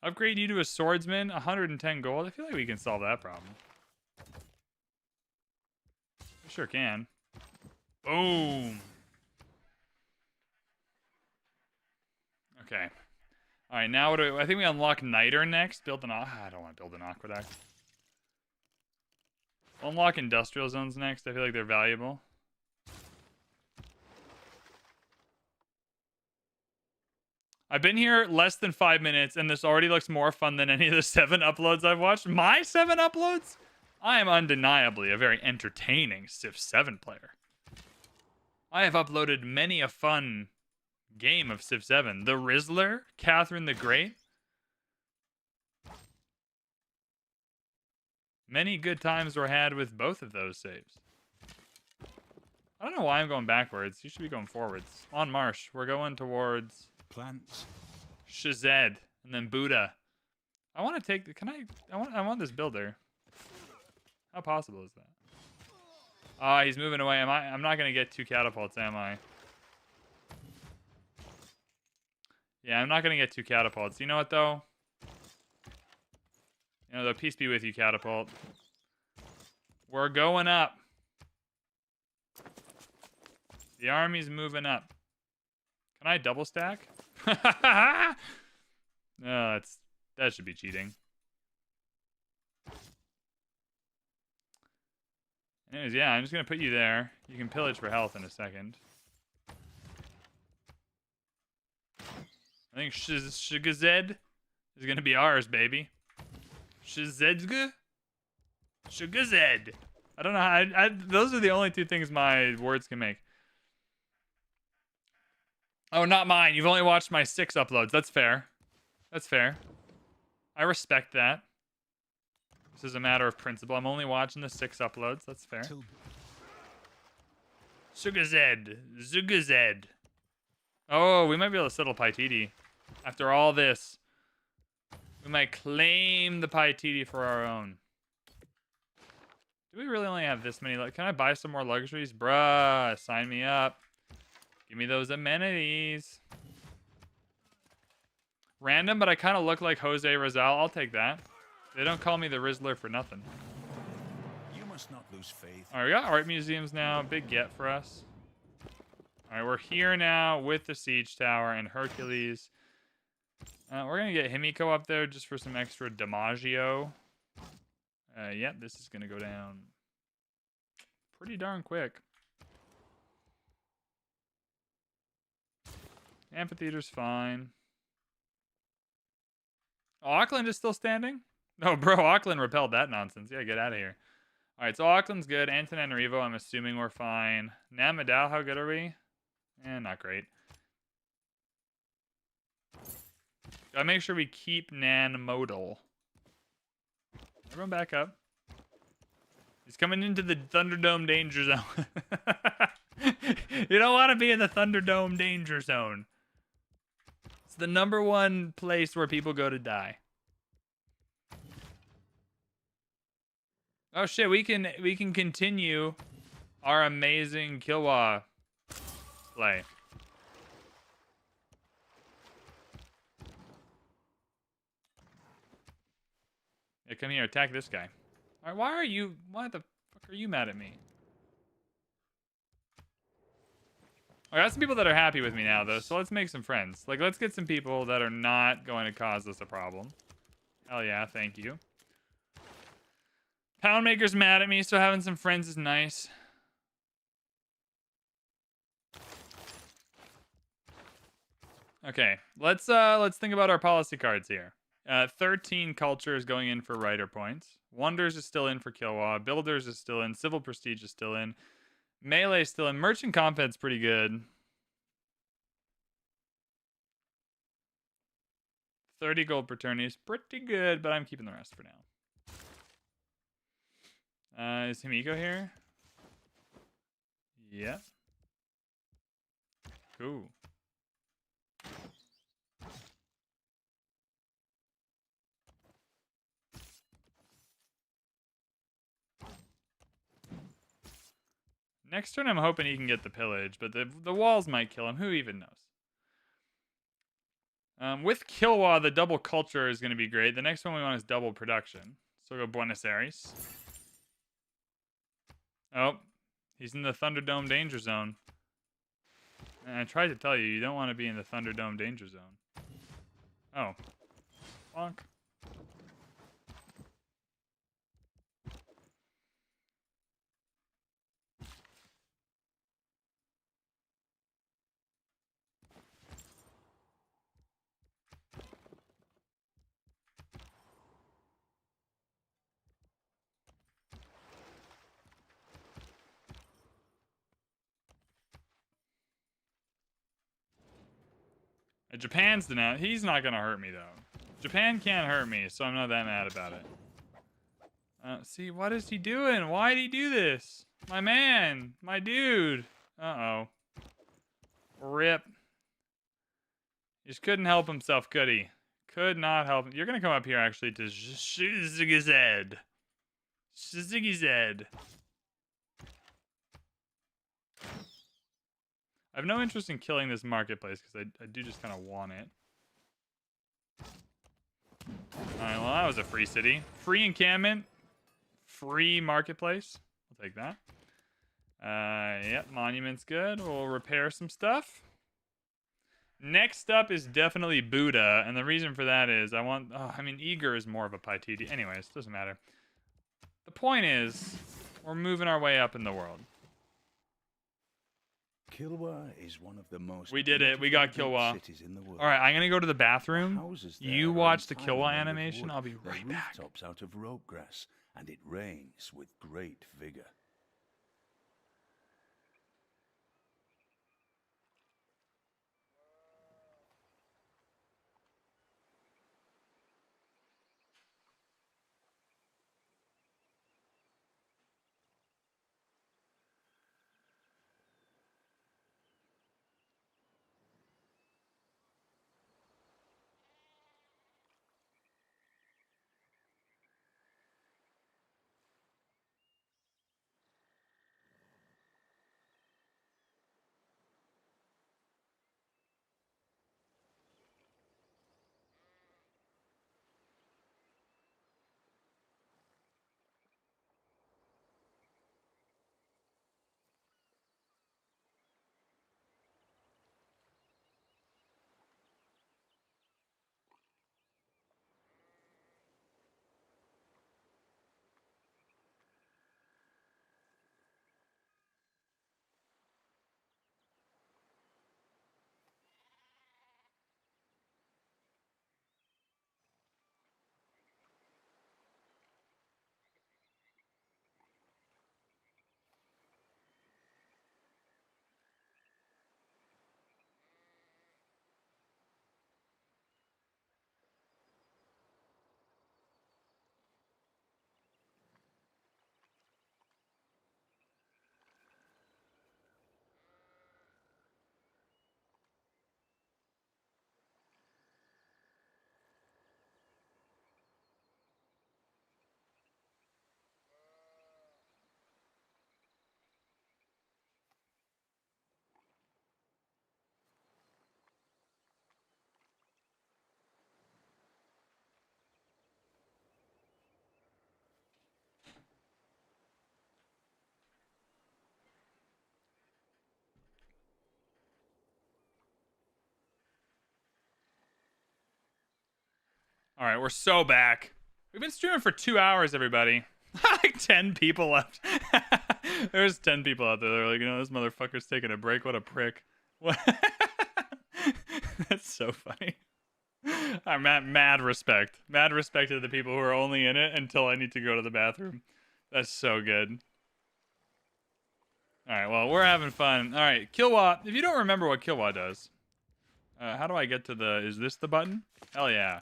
Upgrade you to a swordsman, 110 gold. I feel like we can solve that problem. We sure can. Boom. Okay. All right, now what do I think we unlock Niter next. Build an... I don't want to build an aqueduct. Unlock industrial zones next. I feel like they're valuable. I've been here less than 5 minutes, and this already looks more fun than any of the 7 uploads I've watched. My 7 uploads? I am undeniably a very entertaining Civ 7 player. I have uploaded many a fun game of Civ 7. The Rizzler, Catherine the Great. Many good times were had with both of those saves. I don't know why I'm going backwards. You should be going forwards. On marsh. We're going towards... Plants. Shazed. And then Buddha. I want to take... I want this builder. How possible is that? Ah, he's moving away. I'm not going to get 2 catapults, am I? Yeah, I'm not going to get 2 catapults. You know what, though? You know, the peace be with you, catapult. We're going up. The army's moving up. Can I double stack? No, that should be cheating. Anyways, yeah, I'm just going to put you there. You can pillage for health in a second. I think Shugazed is going to be ours, baby. Shazedge? Shugazed. I don't know how... those are the only 2 things my words can make. Oh, not mine. You've only watched my 6 uploads. That's fair. That's fair. I respect that. This is a matter of principle. I'm only watching the 6 uploads. That's fair. Shugazed. Zugazed. Oh, we might be able to settle Paititi. After all this, we might claim the Paititi for our own. Do we really only have this many? Can I buy some more luxuries? Bruh, sign me up. Give me those amenities. Random, but I kind of look like Jose Rizal. I'll take that. They don't call me the Rizzler for nothing. You must not lose faith. All right, we got art museums now. Big get for us. All right, we're here now with the siege tower and Hercules. We're going to get Himiko up there just for some extra Damaggio. Yep, this is going to go down pretty darn quick. Amphitheater's fine. Oh, Auckland is still standing? No, bro, Auckland repelled that nonsense. Yeah, get out of here. All right, so Auckland's good. Antananarivo, I'm assuming we're fine. Namadao, how good are we? Not great. Gotta make sure we keep Nan modal. Everyone back up. He's coming into the Thunderdome danger zone. You don't want to be in the Thunderdome danger zone. It's the #1 place where people go to die. Oh shit, we can continue our amazing Kilwa play. Yeah, come here, attack this guy. All right, why the fuck are you mad at me? I got some people that are happy with me now, though, so let's make some friends. Like, let's get some people that are not going to cause us a problem. Hell yeah, thank you. Poundmaker's mad at me, so having some friends is nice. Okay, let's think about our policy cards here. 13 culture is going in for writer points. Wonders is still in for Kilwa. Builders is still in. Civil prestige is still in. Melee is still in. Merchant confidence pretty good. 30 gold per turn is pretty good, but I'm keeping the rest for now. Is Himiko here? Yep. Cool. Next turn, I'm hoping he can get the pillage, but the walls might kill him. Who even knows? With Kilwa, the double culture is going to be great. The next one we want is double production. So we'll go Buenos Aires. Oh, he's in the Thunderdome danger zone. And I tried to tell you, you don't want to be in the Thunderdome danger zone. Oh. Bonk. Japan's denounced. He's not going to hurt me, though. Japan can't hurt me, so I'm not that mad about it. See, what is he doing? Why did he do this? My man. My dude. Uh-oh. Rip. He just couldn't help himself, could he? Could not help him. You're going to come up here, actually, to Shizigized. Shizigized. I have no interest in killing this marketplace because I do just kind of want it. Alright, well, that was a free city. Free encampment. Free marketplace. I'll take that. Yep, monument's good. We'll repair some stuff. Next up is definitely Buddha, and the reason for that is I mean, Eager is more of a Paititi. Anyways, doesn't matter. The point is, we're moving our way up in the world. Kilwa is one of the most. We did it. We got Kilwa. Cities in the world. All right, I'm gonna go to the bathroom. You watch the Kilwa Wood, animation. I'll be right back. Rooftops out of rope grass, and it rains with great vigor. All right, we're so back. We've been streaming for 2 hours, everybody. Like 10 people left. There's 10 people out there. They're like, you know, this motherfucker's taking a break. What a prick. What? That's so funny. I'm at mad respect. Mad respect to the people who are only in it until I need to go to the bathroom. That's so good. All right, well, we're having fun. All right, Killwa. If you don't remember what Killwa does, how do I get to the... Is this the button? Hell yeah.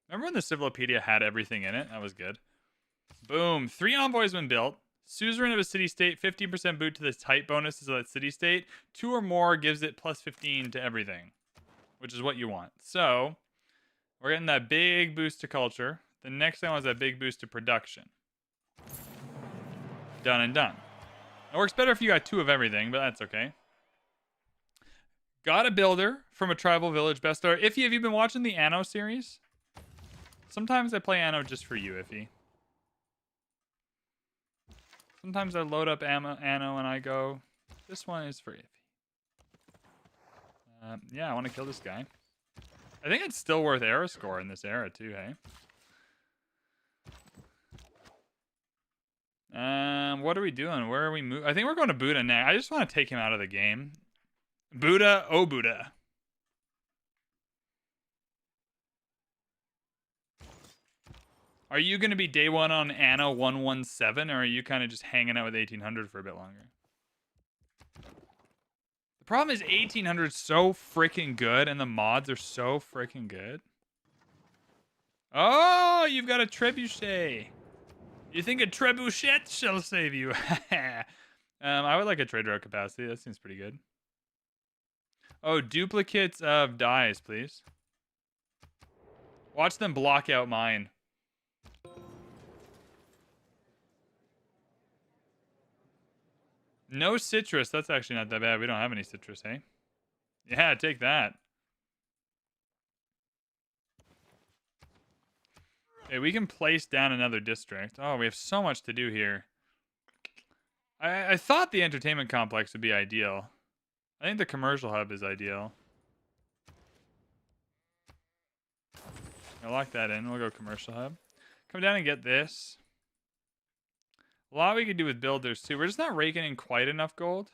Remember when the Civilopedia had everything in it? That was good. Boom. 3 envoys when built. Suzerain of a city-state, 15% boot to the type bonuses of that city-state. 2 or more gives it plus 15 to everything, which is what you want. So, we're getting that big boost to culture. The next thing was that big boost to production. Done and done. It works better if you got 2 of everything, but that's okay. Got a builder from a tribal village. Best star. Iffy, have you been watching the Anno series? Sometimes I play Anno just for you, Iffy. Sometimes I load up Anno and I go, this one is for Iffy. Yeah, I want to kill this guy. I think it's still worth era score in this era too, hey? What are we doing? Where are we moving? I think we're going to Buddha now. I just want to take him out of the game. Buddha, oh Buddha. Are you going to be day one on Anno 117, or are you kind of just hanging out with 1800 for a bit longer? The problem is 1800 is so freaking good, and the mods are so freaking good. Oh, you've got a trebuchet. You think a trebuchet shall save you? I would like a trade route capacity. That seems pretty good. Oh, duplicates of dies, please. Watch them block out mine. No citrus. That's actually not that bad. We don't have any citrus, hey? Yeah, take that. Okay, we can place down another district. Oh, we have so much to do here. I thought the entertainment complex would be ideal. I think the commercial hub is ideal. I'll lock that in. We'll go commercial hub. Come down and get this. A lot we could do with builders, too. We're just not raking in quite enough gold.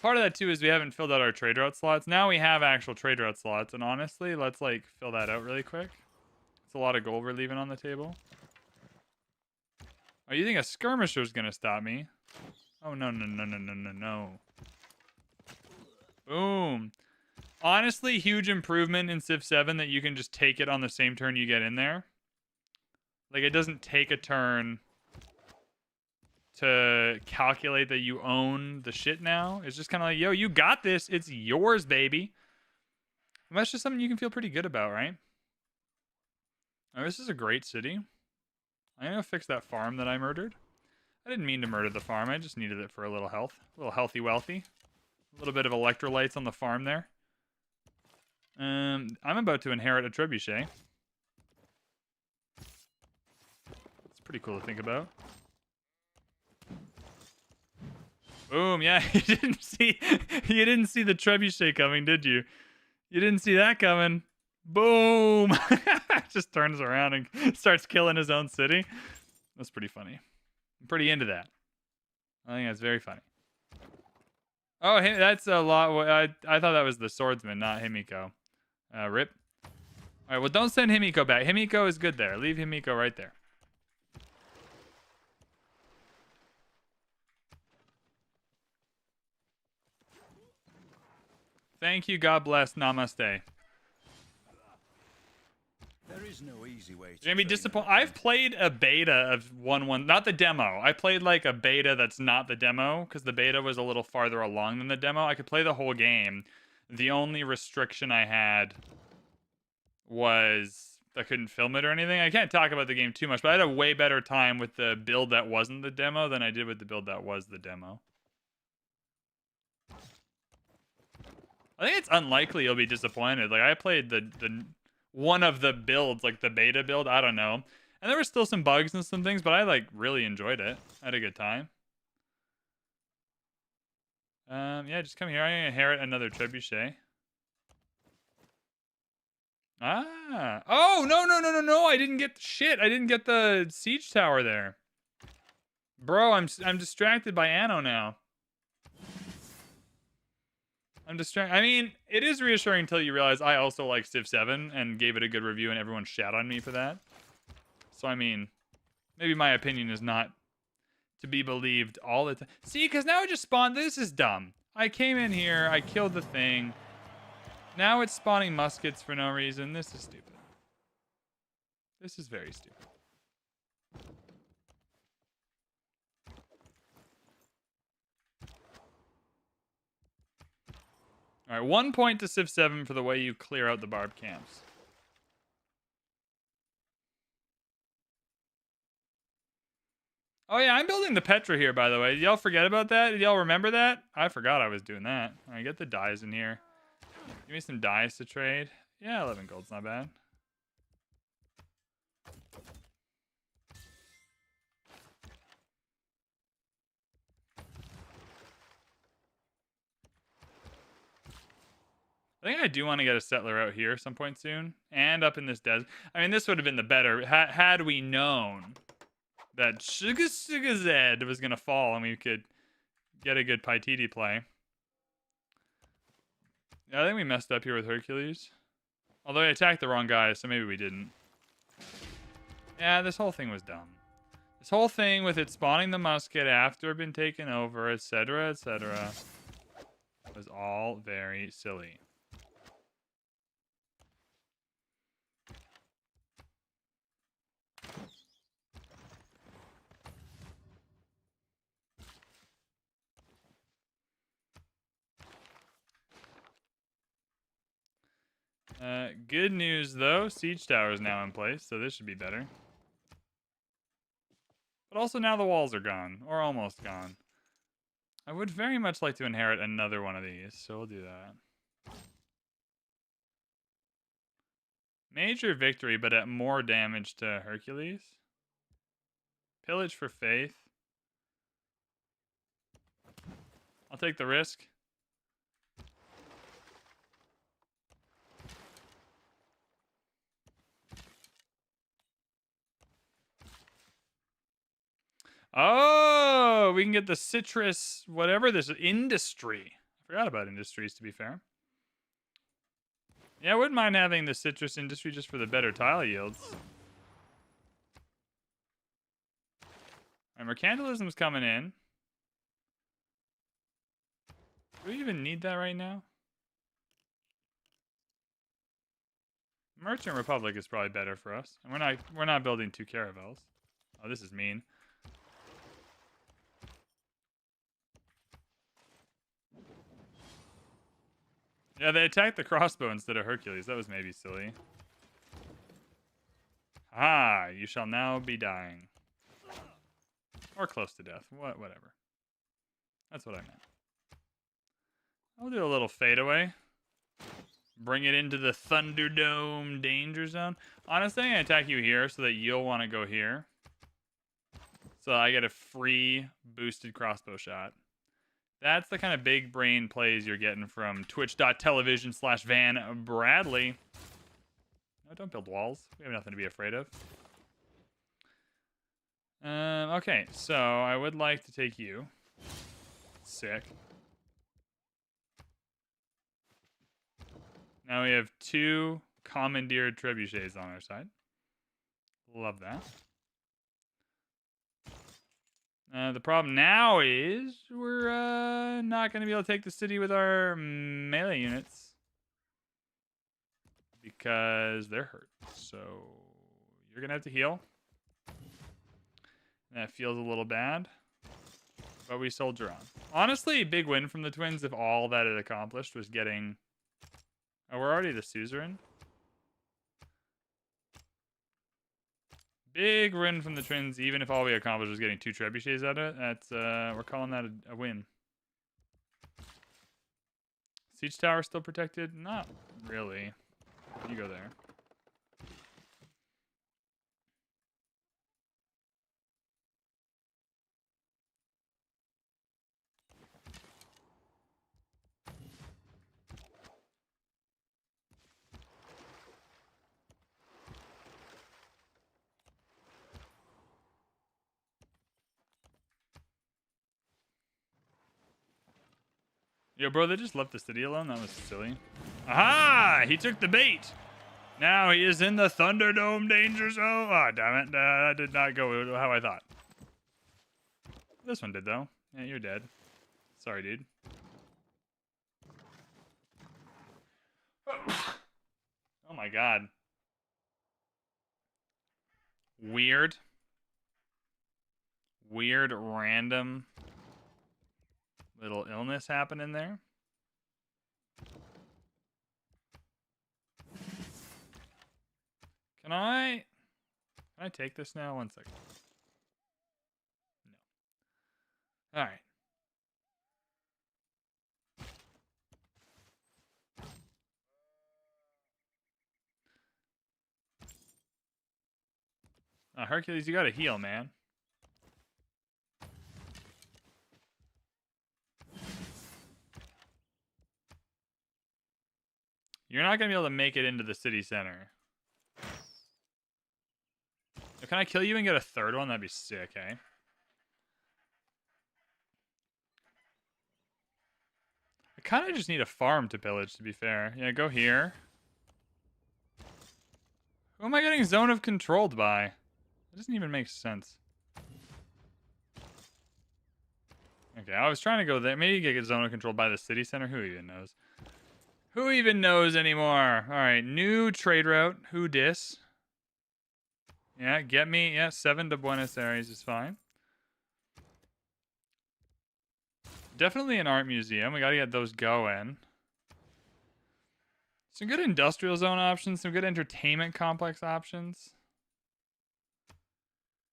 Part of that, too, is we haven't filled out our trade route slots. Now we have actual trade route slots. And honestly, let's, like, fill that out really quick. It's a lot of gold we're leaving on the table. Oh, you think a skirmisher is going to stop me? Oh, no, no, no, no, no, no, no. Boom. Honestly, huge improvement in Civ 7 that you can just take it on the same turn you get in there. Like, it doesn't take a turn to calculate that you own the shit now. It's just kind of like, yo, you got this. It's yours, baby. And that's just something you can feel pretty good about, right? Oh, this is a great city. I'm going to fix that farm that I murdered. I didn't mean to murder the farm. I just needed it for a little health. A little healthy wealthy. A little bit of electrolytes on the farm there. I'm about to inherit a trebuchet. Pretty cool to think about. Boom, yeah, you didn't see the trebuchet coming, did you? You didn't see that coming. Boom. Just turns around and starts killing his own city. That's pretty funny. I'm pretty into that. I think that's very funny. Oh, hey, that's a lot. I thought that was the swordsman, not Himiko. Rip. All right, well, don't send Himiko back. Himiko is good there. Leave Himiko right there. Thank you. God bless. Namaste. There is no easy way to be disappointed. I've played a beta of 1.1, not the demo. I played like a beta that's not the demo because the beta was a little farther along than the demo. I could play the whole game. The only restriction I had was I couldn't film it or anything. I can't talk about the game too much, but I had a way better time with the build that wasn't the demo than I did with the build that was the demo. I think it's unlikely you'll be disappointed. Like, I played the one of the builds, like the beta build, I don't know. And there were still some bugs and some things, but I, like, really enjoyed it. I had a good time. Yeah, just come here. I'm going to inherit another trebuchet. Ah. Oh, no. I didn't get shit. I didn't get the siege tower there. Bro, I'm distracted by Anno now. I'm just trying. I mean, it is reassuring until you realize I also like Civ 7 and gave it a good review, and everyone shat on me for that. So I mean, maybe my opinion is not to be believed all the time. See, because now it just spawned. This is dumb. I came in here, I killed the thing. Now it's spawning muskets for no reason. This is stupid. This is very stupid. All right, 1 point to Civ 7 for the way you clear out the barb camps. Oh yeah, I'm building the Petra here, by the way. Did y'all forget about that? Did y'all remember that? I forgot I was doing that. All right, get the dyes in here. Give me some dyes to trade. Yeah, 11 gold's not bad. I think I do want to get a settler out here some point soon. And up in this desert. I mean, this would have been the better. Had we known that Suga Zed was going to fall and we could get a good Paititi play. Yeah, I think we messed up here with Hercules. Although I attacked the wrong guy, so maybe we didn't. Yeah, this whole thing was dumb. This whole thing with it spawning the musket after it had been taken over, etc., was all very silly. Good news, though. Siege tower is now in place, so this should be better. But also now the walls are gone, or almost gone. I would very much like to inherit another one of these, so we'll do that. Major victory, but at more damage to Hercules. Pillage for faith. I'll take the risk. Oh, we can get the citrus, whatever this industry. I forgot about industries, to be fair. Yeah, I wouldn't mind having the citrus industry just for the better tile yields. All right, mercantilism's coming in. Do we even need that right now? Merchant Republic is probably better for us. And we're not building 2 caravels. Oh, this is mean. Yeah, they attacked the crossbow instead of Hercules. That was maybe silly. Ah, you shall now be dying. Or close to death. Whatever. That's what I meant. I'll do a little fadeaway. Bring it into the Thunderdome danger zone. Honestly, I'm going to attack you here so that you'll want to go here. So I get a free boosted crossbow shot. That's the kind of big brain plays you're getting from twitch.tv/VanBradley. No, don't build walls. We have nothing to be afraid of. Okay, so I would like to take you. Sick. Now we have 2 commandeered trebuchets on our side. Love that. The problem now is we're not going to be able to take the city with our melee units because they're hurt. So you're going to have to heal. That feels a little bad, but we soldier on. Honestly, big win from the Twins if all that it accomplished was getting... Oh, we're already the suzerain. Big win from the Twins, even if all we accomplished was getting 2 trebuchets out of it. That's we're calling that a win. Siege tower still protected? Not really. You go there. Yo, bro, they just left the city alone? That was silly. Aha! He took the bait! Now he is in the Thunderdome danger zone. Ah, damn it. That did not go how I thought. This one did, though. Yeah, you're dead. Sorry, dude. Oh my god. Weird. Weird, random little illness happening there. Can I take this now? 1 second. No. All right. Hercules, you gotta heal, man. You're not gonna be able to make it into the city center. Can I kill you and get a third one? That'd be sick, eh? I kind of just need a farm to pillage, to be fair. Yeah, go here. Who am I getting zone of controlled by? It doesn't even make sense. Okay, I was trying to go there. Maybe you get zone of controlled by the city center. Who even knows? Who even knows anymore? All right, new trade route. Who dis? Yeah, get me. Yeah, 7 to Buenos Aires is fine. Definitely an art museum. We gotta get those going. Some good industrial zone options. Some good entertainment complex options.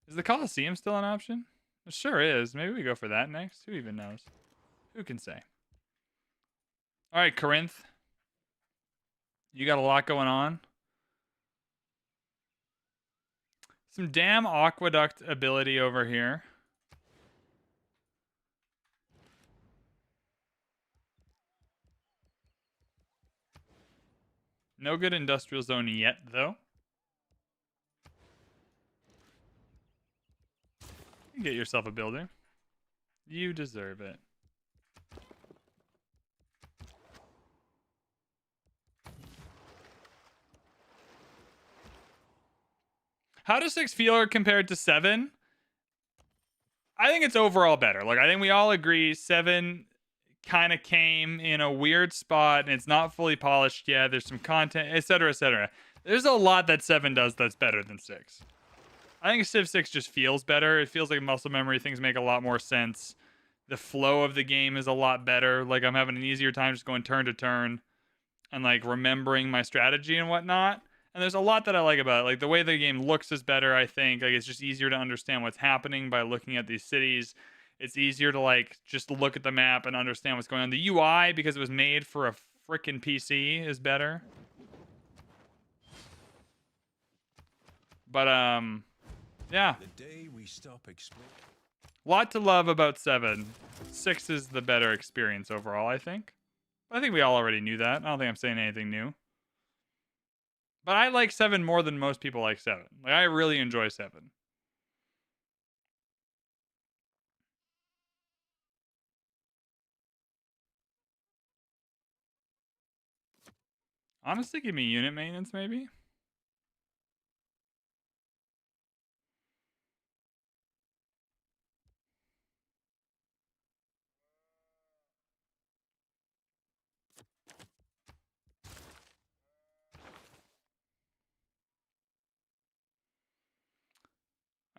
Is the Coliseum still an option? It sure is. Maybe we go for that next. Who even knows? Who can say? All right, Corinth. You got a lot going on. Some damn aqueduct ability over here. No good industrial zone yet, though. You get yourself a builder. You deserve it. How does 6 feel compared to 7? I think it's overall better. Like, I think we all agree 7 kind of came in a weird spot and it's not fully polished yet. There's some content, etc., etc. There's a lot that 7 does that's better than 6. I think Civ 6 just feels better. It feels like muscle memory. Things make a lot more sense. The flow of the game is a lot better. Like, I'm having an easier time just going turn to turn and, like, remembering my strategy and whatnot. And there's a lot that I like about it. Like, the way the game looks is better, I think. Like, it's just easier to understand what's happening by looking at these cities. It's easier to, like, just look at the map and understand what's going on. The UI, because it was made for a freaking PC, is better. But, yeah. The day we stop exploring. Lot to love about 7. 6 is the better experience overall, I think. I think we all already knew that. I don't think I'm saying anything new. But I like 7 more than most people like 7. Like, I really enjoy 7. Honestly, give me unit maintenance, maybe.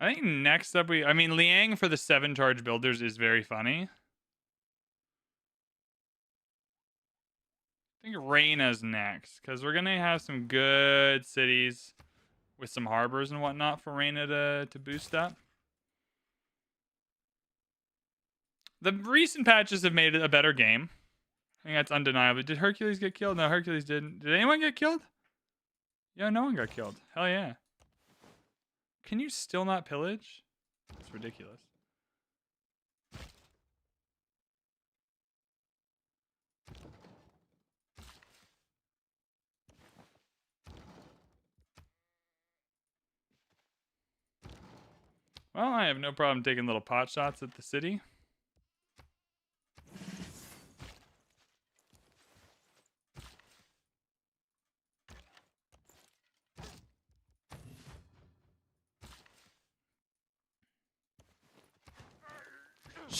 I think next up I mean, Liang for the 7 charge builders is very funny. I think Reina's next, because we're going to have some good cities with some harbors and whatnot for Reina to boost up. The recent patches have made it a better game. I think that's undeniable. Did Hercules get killed? No, Hercules didn't. Did anyone get killed? Yeah, no one got killed. Hell yeah. Can you still not pillage? It's ridiculous. Well, I have no problem taking little pot shots at the city. I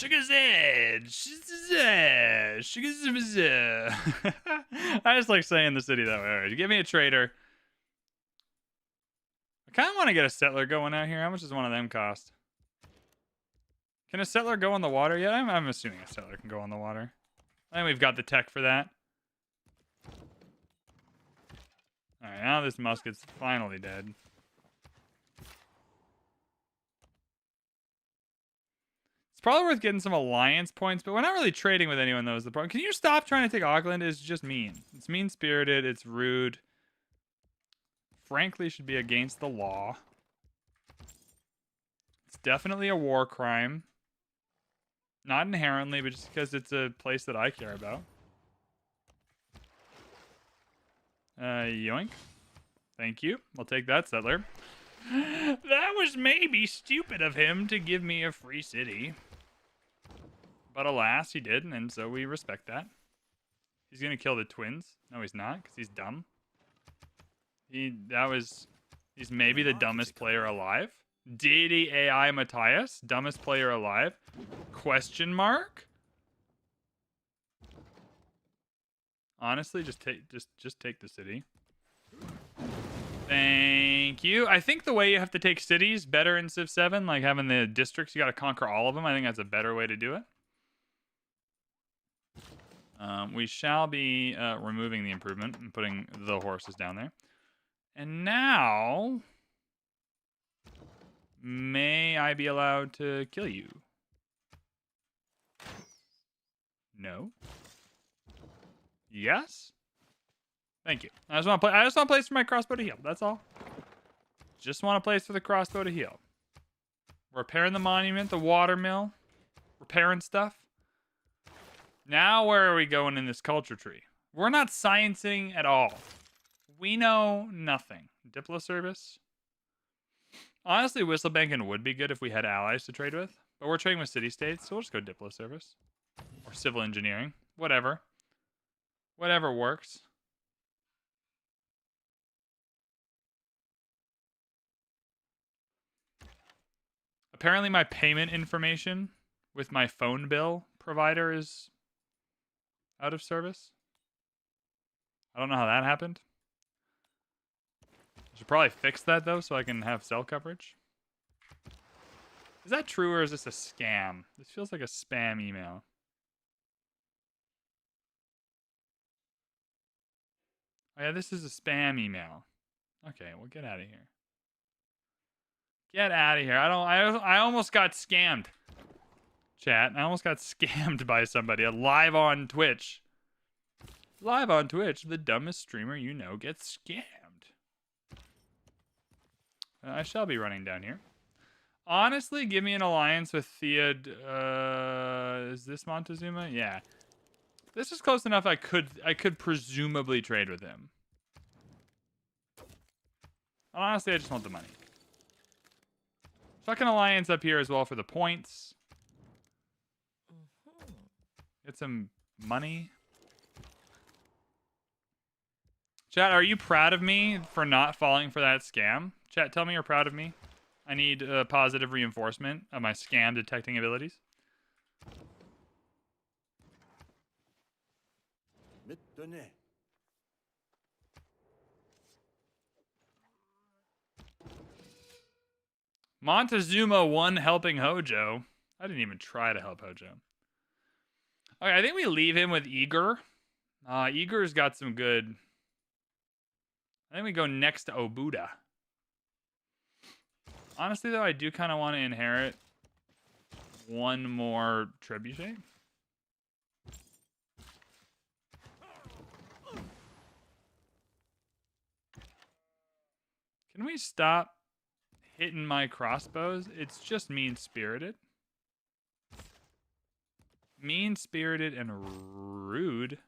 just like saying the city that way. All right, give me a trader. I kind of want to get a settler going out here. How much does one of them cost? Can a settler go on the water? Yeah, I'm assuming a settler can go on the water. I think we've got the tech for that. All right, now this musket's finally dead. It's probably worth getting some alliance points, but we're not really trading with anyone, though, is the problem. Can you stop trying to take Auckland? It's just mean. It's mean-spirited. It's rude. Frankly, should be against the law. It's definitely a war crime. Not inherently, but just because it's a place that I care about. Yoink. Thank you. I'll take that, settler. That was maybe stupid of him to give me a free city. But alas, he did, and so we respect that. He's gonna kill the twins. No, he's not, because he's dumb. He's maybe the dumbest player alive. Deity AI Matthias, dumbest player alive? Question mark? Honestly, just take the city. Thank you. I think the way you have to take cities better in Civ 7, like having the districts, you got to conquer all of them. I think that's a better way to do it. We shall be removing the improvement and putting the horses down there. And now, may I be allowed to kill you? No. Yes. Thank you. I just want a place for my crossbow to heal. That's all. Just want a place for the crossbow to heal. Repairing the monument, the water mill, repairing stuff. Now where are we going in this culture tree? We're not sciencing at all. We know nothing. Diplo service. Honestly, Whistlebanking would be good if we had allies to trade with. But we're trading with city-states, so we'll just go Diplo service. Or civil engineering. Whatever. Whatever works. Apparently my payment information with my phone bill provider is out of service. I don't know how that happened. I should probably fix that, though, so I can have cell coverage. Is that true, or is this a scam? This feels like a spam email. Oh, yeah, this is a spam email. Okay, well, get out of here. Get out of here. I almost got scammed. Chat, I almost got scammed by somebody live on Twitch. Live on Twitch, the dumbest streamer you know gets scammed. I shall be running down here. Honestly, give me an alliance with Theod. Is this Montezuma? Yeah. This is close enough I could presumably trade with him. Honestly, I just want the money. Fucking alliance up here as well for the points. Get some money. Chat, are you proud of me for not falling for that scam? Chat, tell me you're proud of me. I need positive reinforcement of my scam detecting abilities. Montezuma won helping Hojo. I didn't even try to help Hojo. Okay, I think we leave him with Eager. Eager's got some good... I think we go next to Obuda. Honestly, though, I do kind of want to inherit one more trebuchet. Can we stop hitting my crossbows? It's just mean-spirited. Mean-spirited and rude.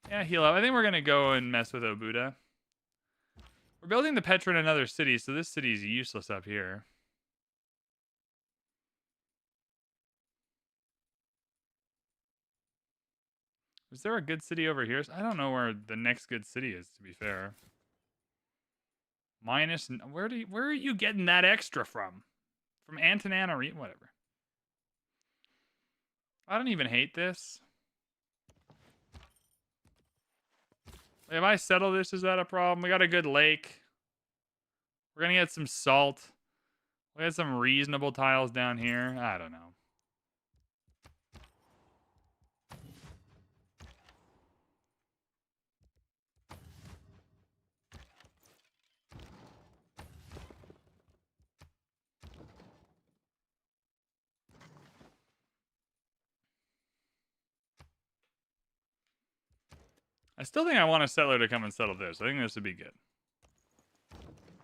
Yeah, heal up. I think we're going to go and mess with Obuda. We're building the Petra in another city, so this city is useless up here. Is there a good city over here? I don't know where the next good city is, to be fair. Minus... Where are you getting that extra from? From Antananarivo, whatever. I don't even hate this. If I settle this, is that a problem? We got a good lake. We're gonna get some salt. We got some reasonable tiles down here. I don't know. I still think I want a settler to come and settle this. I think this would be good.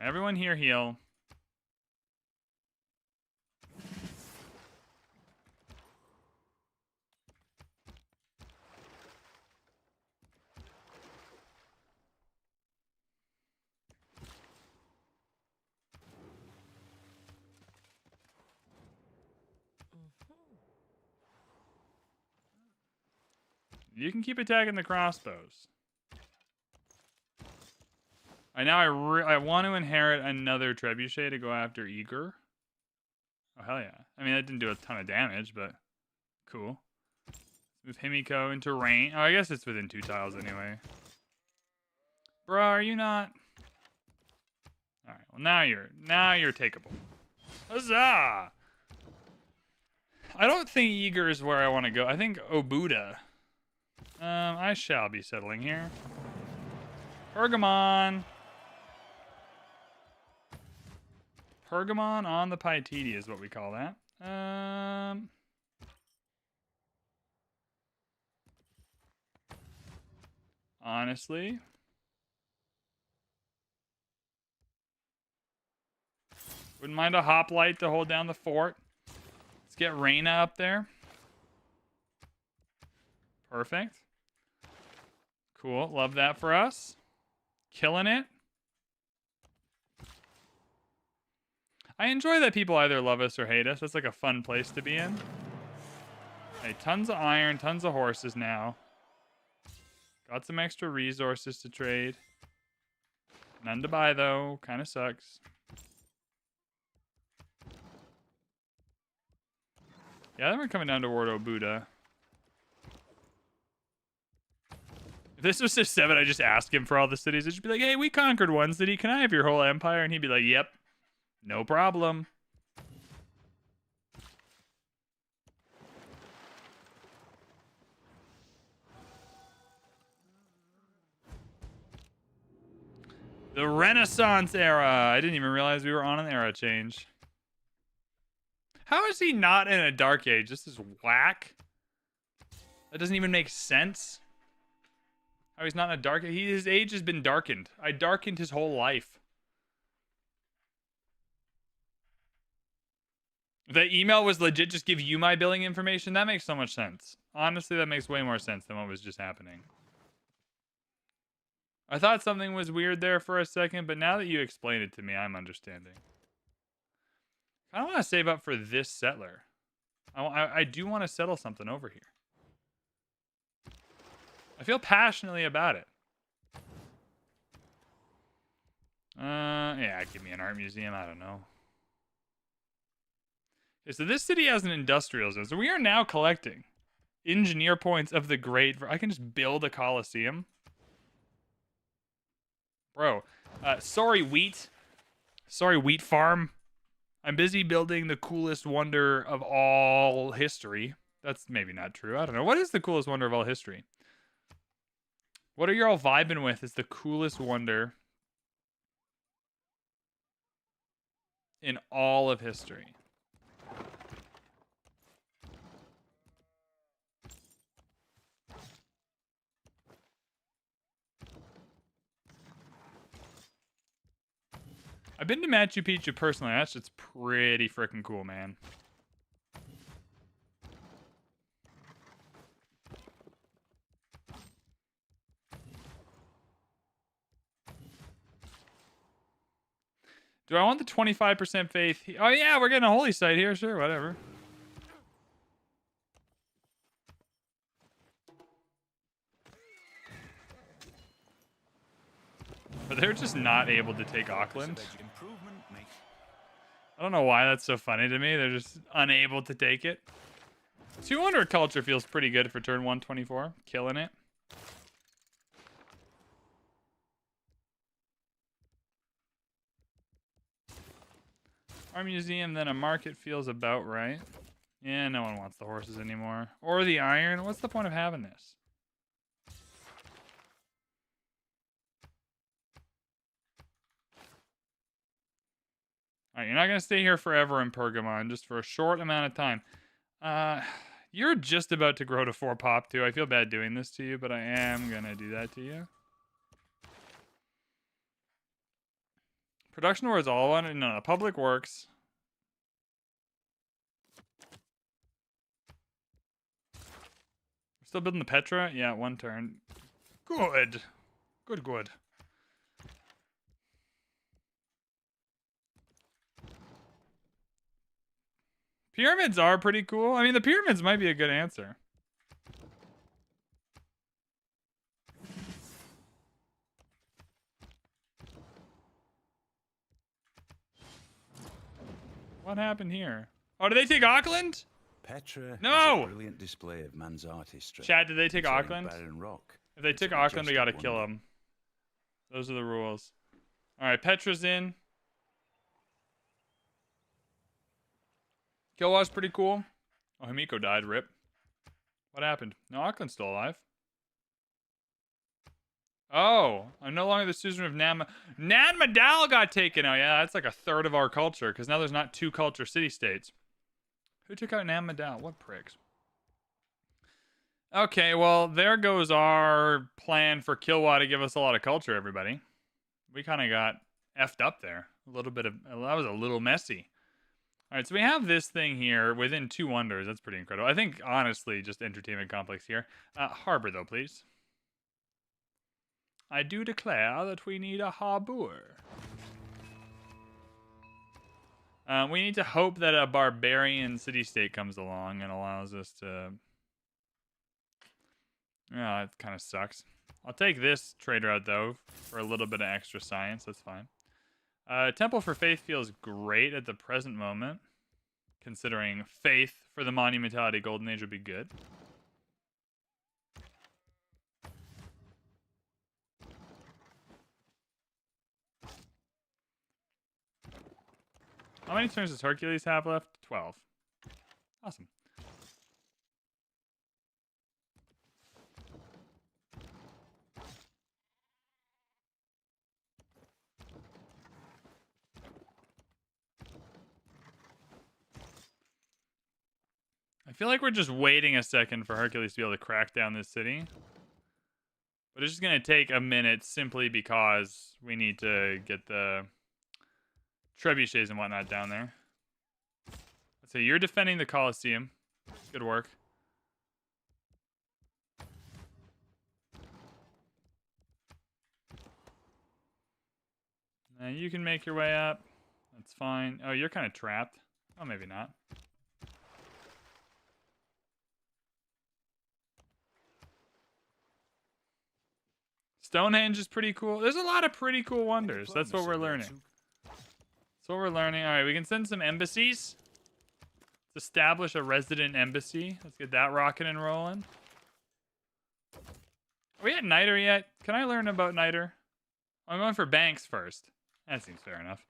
Everyone here heal. You can keep attacking the crossbows. Right now, I want to inherit another trebuchet to go after Eager. Oh, hell yeah. I mean, that didn't do a ton of damage, but cool. Move Himiko into rain. Oh, I guess it's within 2 tiles anyway. Bruh, are you not? All right, well, now you're takeable. Huzzah! I don't think Eager is where I want to go. I think Obuda. I shall be settling here. Pergamon. Pergamon on the Paititi is what we call that. Honestly. Wouldn't mind a hoplite to hold down the fort. Let's get Reyna up there. Perfect. Cool. Love that for us. Killing it. I enjoy that people either love us or hate us. That's like a fun place to be in. Hey, tons of iron, tons of horses now. Got some extra resources to trade. None to buy, though. Kind of sucks. Yeah, then we're coming down toward Obuda. If this was Civ 7, I'd just ask him for all the cities. It'd just be like, hey, we conquered one city. Can I have your whole empire? And he'd be like, yep. No problem. The Renaissance era. I didn't even realize we were on an era change. How is he not in a dark age? This is whack. That doesn't even make sense. How he's not in a dark age. His age has been darkened. I darkened his whole life. The email was legit just give you my billing information. That makes so much sense. Honestly, that makes way more sense than what was just happening. I thought something was weird there for a second, but now that you explained it to me, I'm understanding. I don't want to save up for this settler. I do want to settle something over here. I feel passionately about it. Yeah, give me an art museum. I don't know. Okay, so this city has an industrial zone. So we are now collecting engineer points of the great. I can just build a coliseum. Bro, sorry, wheat. Sorry, wheat farm. I'm busy building the coolest wonder of all history. That's maybe not true. I don't know. What is the coolest wonder of all history? What are you all vibing with is the coolest wonder in all of history? I've been to Machu Picchu personally. That's just pretty freaking cool, man. Do I want the 25% faith? Oh, yeah, we're getting a holy site here. Sure, whatever. But they're just not able to take Auckland. I don't know why that's so funny to me. They're just unable to take it. 200 culture feels pretty good for turn 124. Killing it. Our museum, then a market feels about right. Yeah, no one wants the horses anymore. Or the iron. What's the point of having this? Alright, you're not going to stay here forever in Pergamon, just for a short amount of time. You're just about to grow to 4 pop, too. I feel bad doing this to you, but I am going to do that to you. Production Awards all one? No, Public Works. We're still building the Petra? Yeah, 1 turn. Good. Good. Pyramids are pretty cool. I mean, the pyramids might be a good answer. What happened here? Oh, did they take Auckland? Petra No! is a brilliant display of man's artistry. Chad, did they take featuring Auckland? barren rock. If they It's took a Auckland, we gotta majestic kill wonder. them. Those are the rules. Alright, Petra's in. Kilwa's pretty cool. Oh, Himiko died, rip. What happened? No, Auckland's still alive. Oh, I'm no longer the suzerain of Nan Madal got taken out. Yeah, that's like a third of our culture, because now there's not 2 culture city-states. Who took out Nan Madal? What pricks? Okay, well, there goes our plan for Kilwa to give us a lot of culture, everybody. We kind of got effed up there. A little bit of... That was a little messy. All right, so we have this thing here within 2 wonders. That's pretty incredible. I think, honestly, just entertainment complex here. Harbor, though, please. I do declare that we need a harbor. We need to hope that a barbarian city-state comes along and allows us to... Yeah, it kind of sucks. I'll take this trader out, though, for a little bit of extra science. That's fine. Temple for Faith feels great at the present moment, considering Faith for the Monumentality Golden Age would be good. How many turns does Hercules have left? 12. Awesome. I feel like we're just waiting a second for Hercules to be able to crack down this city. But it's just going to take a minute simply because we need to get the trebuchets and whatnot down there. So you're defending the Colosseum. Good work. Now you can make your way up. That's fine. Oh, you're kind of trapped. Oh, maybe not. Stonehenge is pretty cool. There's a lot of pretty cool wonders. That's what we're learning. That's what we're learning. All right, we can send some embassies. Let's establish a resident embassy. Let's get that rocking and rolling. Are we at Niter yet? Can I learn about Niter? I'm going for banks first. That seems fair enough.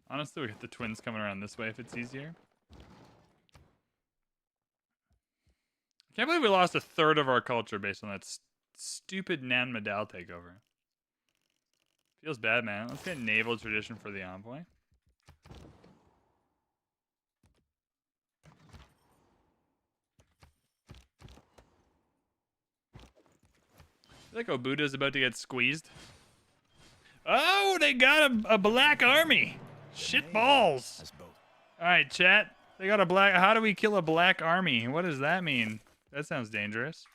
Honestly, we get the twins coming around this way if it's easier. I can't believe we lost a third of our culture based on that stupid Nan Madal takeover. Feels bad, man. Let's get naval tradition for the envoy. I feel like Obuda's about to get squeezed. Oh, they got a black army. Shit balls. All right, chat. They got a black... How do we kill a black army? What does that mean? That sounds dangerous.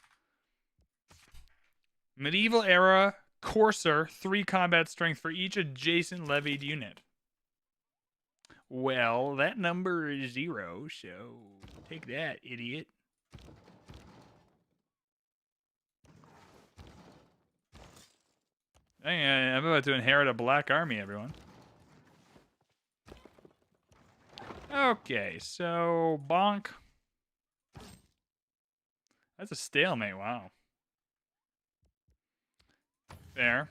Medieval era Courser, 3 combat strength for each adjacent levied unit. Well, that number is 0, so take that, idiot. Dang, I'm about to inherit a black army, everyone. Okay, so bonk. That's a stalemate, wow. Fair.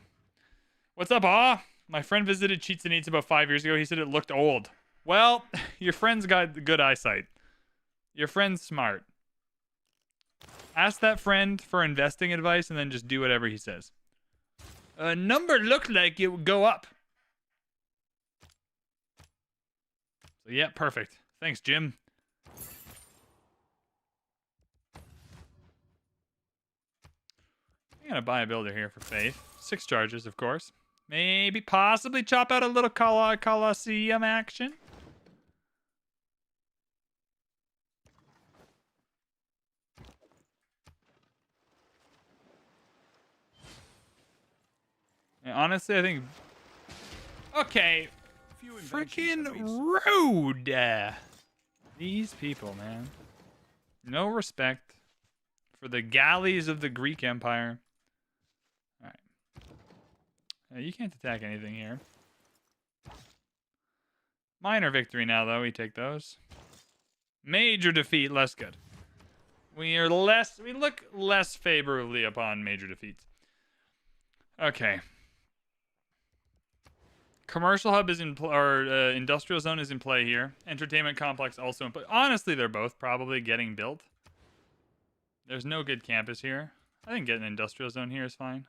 What's up, Ah? My friend visited Cheats and Eats about 5 years ago. He said it looked old. Well, your friend's got good eyesight. Your friend's smart. Ask that friend for investing advice and then just do whatever he says. A number looked like it would go up. So yeah, perfect. Thanks, Jim. I'm gonna buy a builder here for faith. 6 charges, of course. Maybe, possibly chop out a little Colosseum action. And honestly, I think... Okay. Freaking rude. These people, man. No respect for the galleys of the Greek Empire. Alright. You can't attack anything here. Minor victory now, though. We take those. Major defeat, less good. We look less favorably upon major defeats. Okay. Commercial hub is in industrial zone is in play here. Entertainment complex also in play. Honestly, they're both probably getting built. There's no good campus here. I think getting an industrial zone here is fine.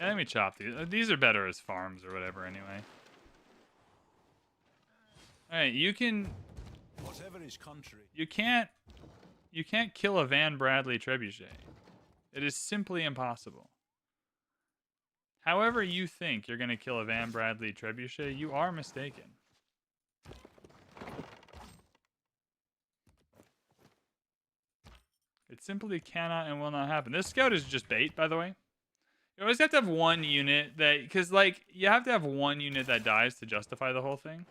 Yeah, let me chop these. These are better as farms or whatever anyway. Alright, you can... Whatever is contrary. You can't kill a VanBradley trebuchet. It is simply impossible. However you think you're going to kill a VanBradley trebuchet, you are mistaken. It simply cannot and will not happen. This scout is just bait, by the way. You always have to have one unit that... Because, like, you have to have one unit that dies to justify the whole thing.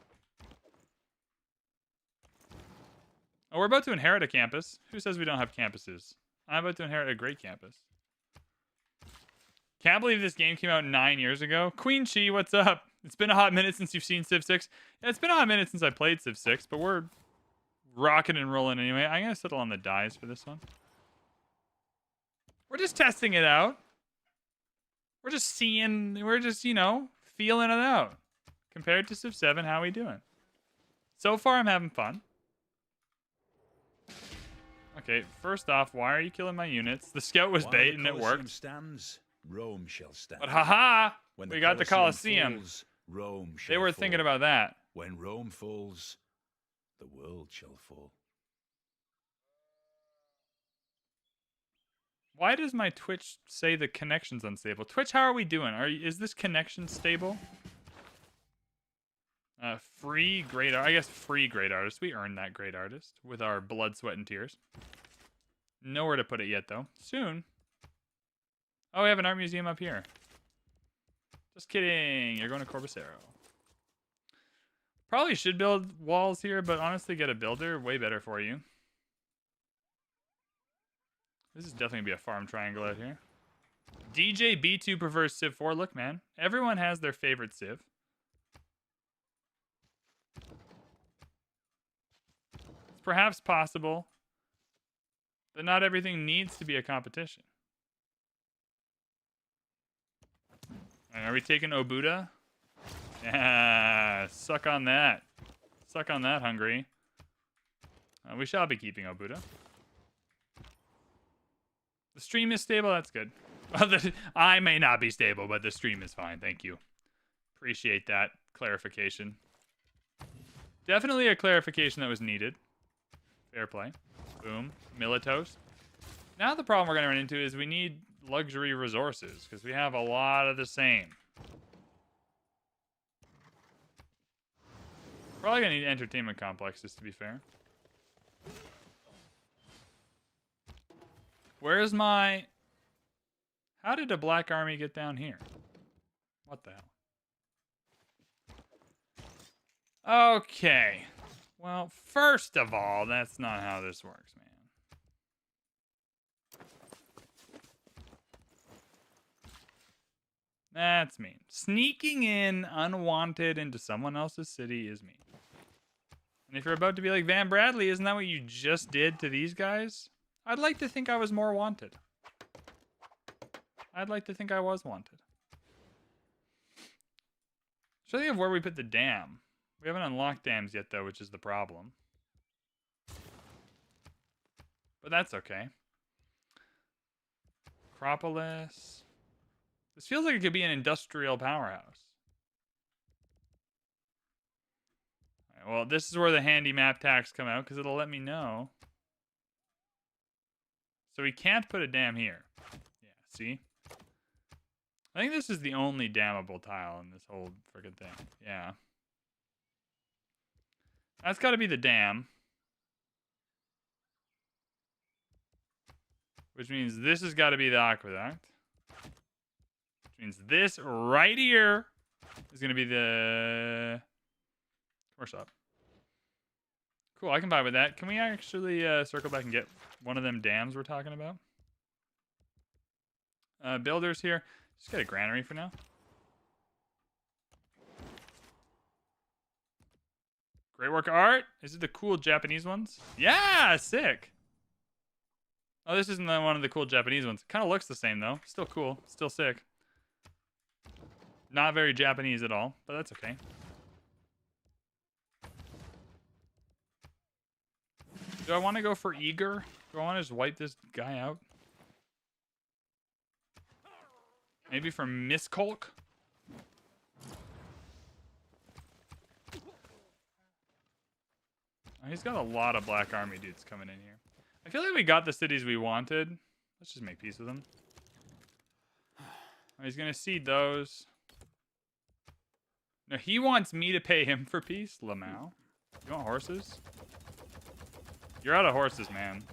Oh, we're about to inherit a campus. Who says we don't have campuses? I'm about to inherit a great campus. Can't believe this game came out 9 years ago. Queen Chi, what's up? It's been a hot minute since you've seen Civ 6. Yeah, it's been a hot minute since I played Civ 6, but we're rocking and rolling anyway. I'm going to settle on the dies for this one. We're just testing it out. We're just seeing, we're just, you know, feeling it out. Compared to Civ 7, how are we doing? So far, I'm having fun. Okay, first off, why are you killing my units? The scout was bait and it worked. Stands, Rome shall stand. But haha, When we got the Colosseum. Falls, Rome shall They were fall. thinking about that. When Rome falls, the world shall fall. Why does my Twitch say the connection's unstable? Twitch, how are we doing? Is this connection stable? Free great art. I guess free great artist. We earned that great artist with our blood, sweat, and tears. Nowhere to put it yet, though. Soon. Oh, we have an art museum up here. Just kidding. You're going to Corbacero. Probably should build walls here, but honestly, get a builder. Way better for you. This is definitely going to be a farm triangle out here. DJ B2 prefers Civ 4. Look, man. Everyone has their favorite Civ. It's perhaps possible that not everything needs to be a competition. And are we taking Obuda? Yeah, suck on that. Suck on that, Hungary. We shall be keeping Obuda. The stream is stable, that's good. I may not be stable, but the stream is fine, thank you. Appreciate that clarification. Definitely a clarification that was needed. Fair play. Boom. Militos. Now the problem we're going to run into is we need luxury resources, because we have a lot of the same. Probably gonna need entertainment complexes, to be fair. Where's my... How did a black army get down here? What the hell? Okay. Well, first of all, that's not how this works, man. That's mean. Sneaking in unwanted into someone else's city is mean. And if you're about to be like VanBradley, isn't that what you just did to these guys? I'd like to think I was more wanted. I'd like to think I was wanted. So think of where we put the dam. We haven't unlocked dams yet, though, which is the problem. But that's okay. Acropolis. This feels like it could be an industrial powerhouse. All right, well, this is where the handy map tags come out, because it'll let me know. So we can't put a dam here. Yeah, see? I think this is the only dammable tile in this whole freaking thing. Yeah. That's got to be the dam. Which means this has got to be the aqueduct. Which means this right here is going to be the core shop. Cool, I can buy with that. Can we actually circle back and get one of them dams we're talking about? Builders here. Just get a granary for now. Great work of art. Is it the cool Japanese ones? Yeah, sick. Oh, this isn't one of the cool Japanese ones. Kind of looks the same, though. Still cool. Still sick. Not very Japanese at all, but that's okay. Do I want to go for eager? Do I want to just wipe this guy out? Maybe for miscolk? Oh, he's got a lot of black army dudes coming in here. I feel like we got the cities we wanted. Let's just make peace with them. Oh, he's going to cede those. No, he wants me to pay him for peace, Lamau. You want horses? You're out of horses, man.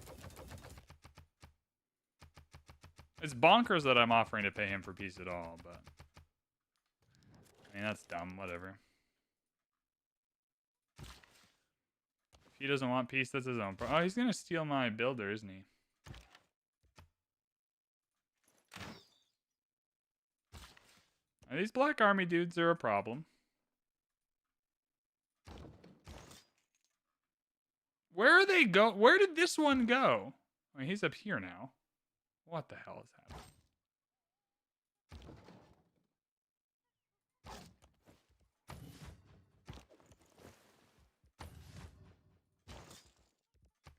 It's bonkers that I'm offering to pay him for peace at all, but... I mean, that's dumb. Whatever. If he doesn't want peace, that's his own problem. Oh, he's going to steal my builder, isn't he? Now, these black army dudes are a problem. Where are they go? Where did this one go? I mean, he's up here now. What the hell is happening?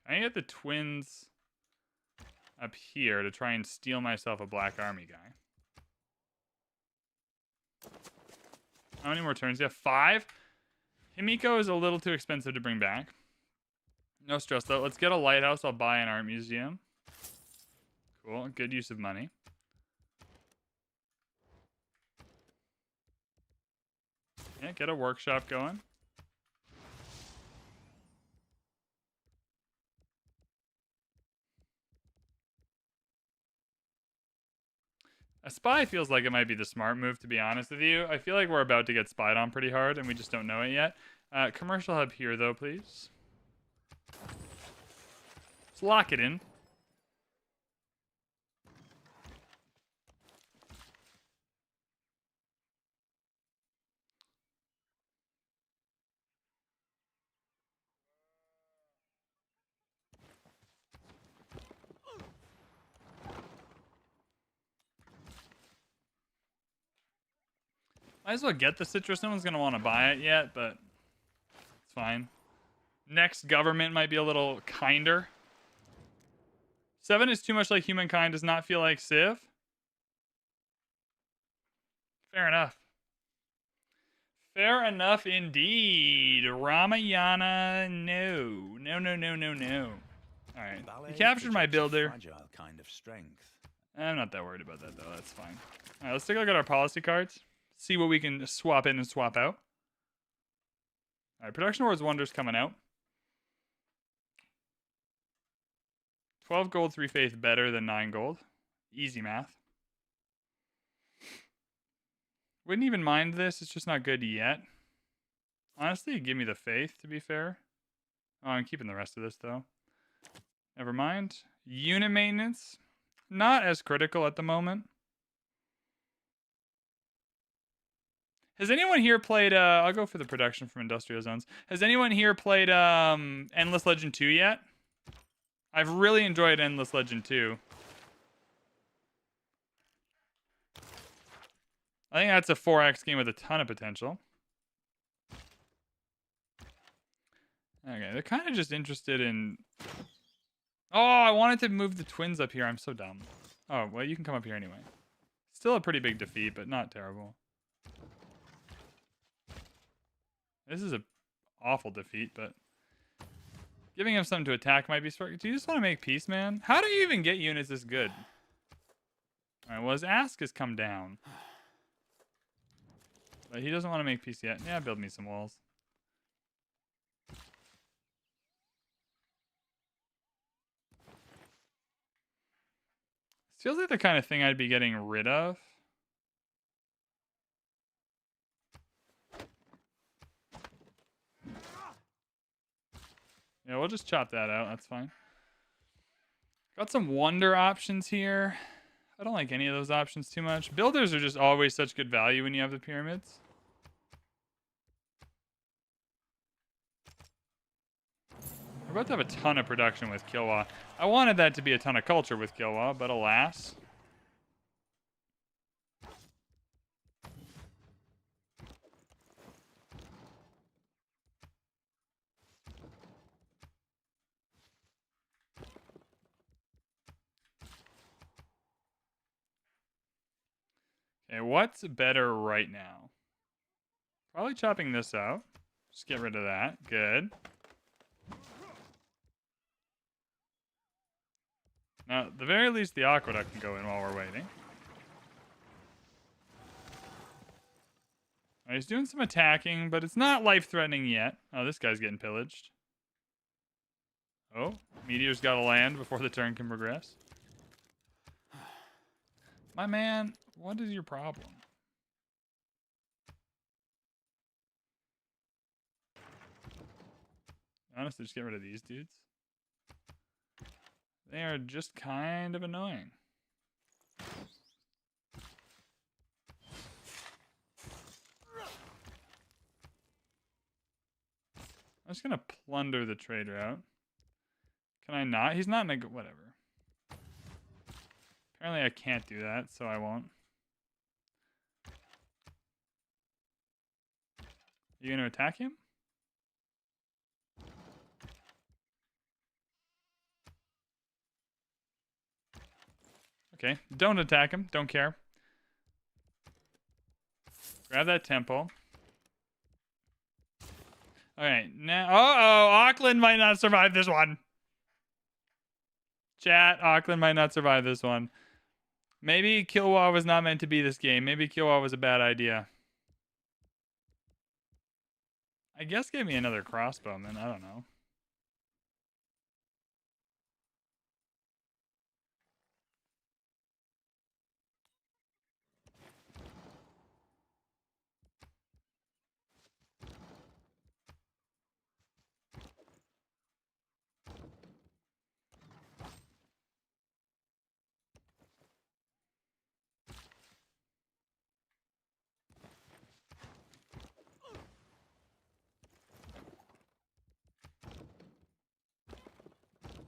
I get the twins up here to try and steal myself a black army guy. How many more turns do you have? 5? Himiko is a little too expensive to bring back. No stress, though. Let's get a lighthouse. I'll buy an art museum. Cool. Good use of money. Yeah, get a workshop going. A spy feels like it might be the smart move, to be honest with you. I feel like we're about to get spied on pretty hard, and we just don't know it yet. Commercial hub here, though, please. Let's lock it in. Might as well get the citrus. No one's going to want to buy it yet, but it's fine. Next government might be a little kinder. 7 is too much like humankind. Does not feel like Civ. Fair enough. Fair enough indeed. Ramayana, no. No, no, no, no, no. All right. You captured my builder. Fragile kind of strength. I'm not that worried about that, though. That's fine. All right, let's take a look at our policy cards. See what we can swap in and swap out. All right, Production Wars Wonders coming out. 12 gold, 3 faith better than 9 gold. Easy math. Wouldn't even mind this. It's just not good yet. Honestly, give me the faith, to be fair. Oh, I'm keeping the rest of this, though. Never mind. Unit maintenance. Not as critical at the moment. Has anyone here played, I'll go for the production from Industrial Zones. Has anyone here played Endless Legend 2 yet? I've really enjoyed Endless Legend 2. I think that's a 4X game with a ton of potential. Okay, they're kind of just interested in... Oh, I wanted to move the twins up here. I'm so dumb. Oh, well, you can come up here anyway. Still a pretty big defeat, but not terrible. This is an awful defeat, but... Giving him something to attack might be smart. Do you just want to make peace, man? How do you even get units this good? Alright, well, his ask has come down. But he doesn't want to make peace yet. Yeah, build me some walls. This feels like the kind of thing I'd be getting rid of. Yeah, we'll just chop that out. That's fine. Got some wonder options here. I don't like any of those options too much. Builders are just always such good value when you have the pyramids. We're about to have a ton of production with Kilwa. I wanted that to be a ton of culture with Kilwa, but alas. Okay, what's better right now? Probably chopping this out. Just get rid of that. Good. Now, at the very least, the aqueduct can go in while we're waiting. Right, he's doing some attacking, but it's not life-threatening yet. Oh, this guy's getting pillaged. Oh, meteor's got to land before the turn can progress. My man, what is your problem? Honestly, just get rid of these dudes. They are just kind of annoying. I'm just going to plunder the trade route. Can I not? He's not in a... Whatever. Apparently I can't do that, so I won't. You going to attack him? Okay, don't attack him. Don't care. Grab that temple. Alright, now... Uh-oh! Auckland might not survive this one. Chat, Auckland might not survive this one. Maybe Kilwa was not meant to be this game. Maybe Kilwa was a bad idea. I guess give me another crossbowman. I don't know.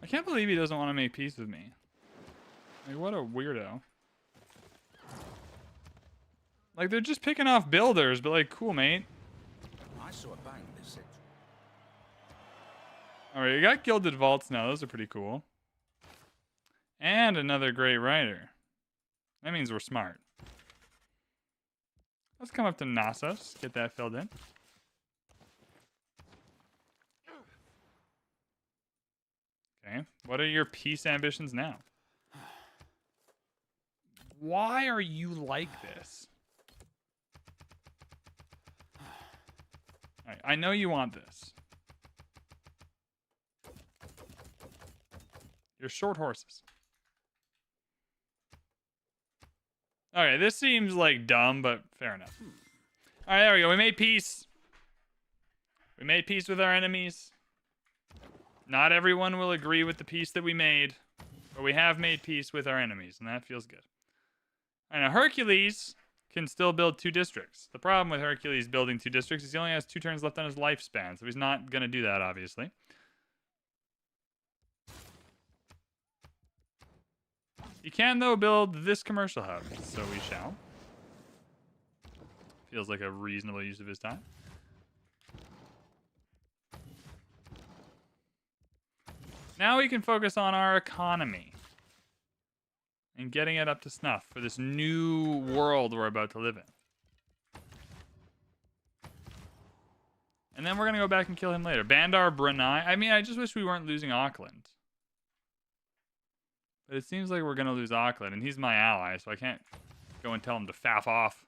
I can't believe he doesn't want to make peace with me. Like, what a weirdo. Like, they're just picking off builders, but like, cool, mate. I saw a bang this it. Alright, you got Gilded Vaults now. Those are pretty cool. And another great writer. That means we're smart. Let's come up to Knossos. Get that filled in. Okay. What are your peace ambitions now? Why are you like this? All right, I know you want this. You're short horses. Okay, this seems like dumb, but fair enough. All right, there we go. We made peace. We made peace with our enemies. Not everyone will agree with the peace that we made, but we have made peace with our enemies, and that feels good. All right, now Hercules can still build 2 districts. The problem with Hercules building 2 districts is he only has 2 turns left on his lifespan, so he's not going to do that, obviously. He can, though, build this commercial hub, so we shall. Feels like a reasonable use of his time. Now we can focus on our economy and getting it up to snuff for this new world we're about to live in. And then we're going to go back and kill him later. Bandar Brunei. I mean, I just wish we weren't losing Auckland. But it seems like we're going to lose Auckland, and he's my ally, so I can't go and tell him to faff off.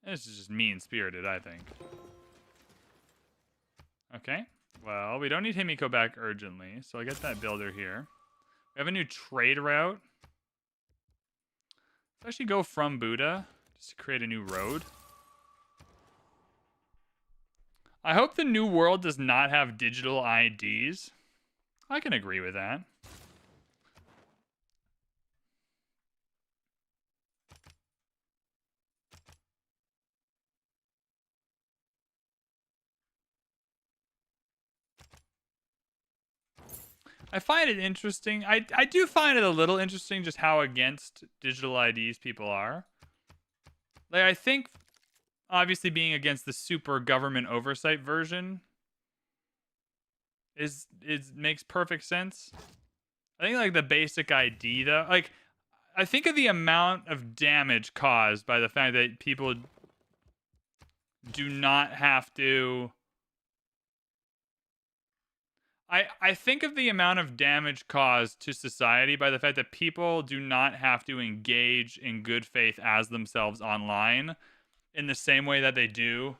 This is just mean-spirited, I think. Okay. Well, we don't need Himiko back urgently, so I get that builder here. We have a new trade route. Let's actually go from Buddha just to create a new road. I hope the new world does not have digital IDs. I can agree with that. I find it interesting. I do find it a little interesting just how against digital IDs people are. Like, I think, obviously, being against the super government oversight version makes perfect sense. I think, like, the basic ID, though, like, I think of the amount of damage caused by the fact that people do not have to... I think of the amount of damage caused to society by the fact that people do not have to engage in good faith as themselves online in the same way that they do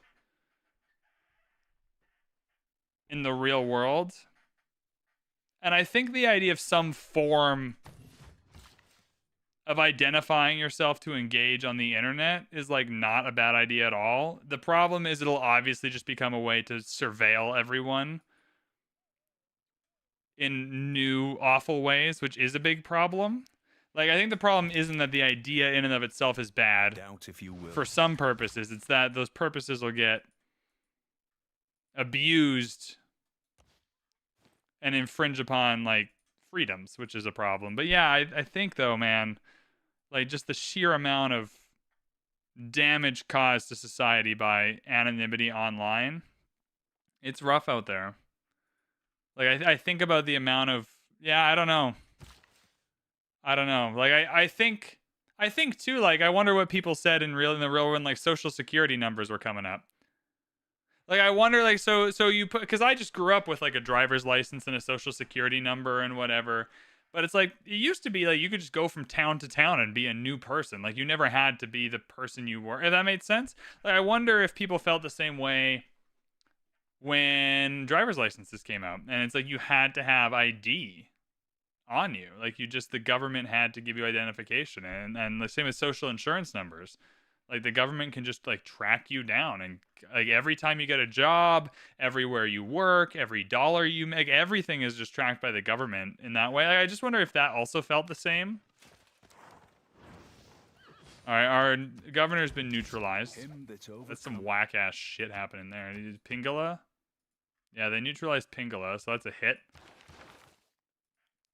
in the real world. And I think the idea of some form of identifying yourself to engage on the internet is, like, not a bad idea at all. The problem is it'll obviously just become a way to surveil everyone in new awful ways, which is a big problem. Like, I think the problem isn't that the idea in and of itself is bad. Doubt if you will. For some purposes, it's that those purposes will get abused and infringe upon, like, freedoms, which is a problem. But yeah, I think, though, man, like, just the sheer amount of damage caused to society by anonymity online, it's rough out there. Like, I think about the amount of... Yeah, I don't know. Like, I think too, like, I wonder what people said in the real world when, like, social security numbers were coming up. Like, I wonder, like, so you put... Because I just grew up with, like, a driver's license and a social security number and whatever. But it's like, it used to be, like, you could just go from town to town and be a new person. Like, you never had to be the person you were. If that made sense? Like, I wonder if people felt the same way when driver's licenses came out, and it's like you had to have ID on you. Like, the government had to give you identification, and the same with social insurance numbers. Like, the government can just, like, track you down, and, like, every time you get a job, everywhere you work, every dollar you make, everything is just tracked by the government in that way. I just wonder if that also felt the same. All right, our governor's been neutralized. That's some whack-ass shit happening there. Pingala? Yeah, they neutralized Pingala, so that's a hit.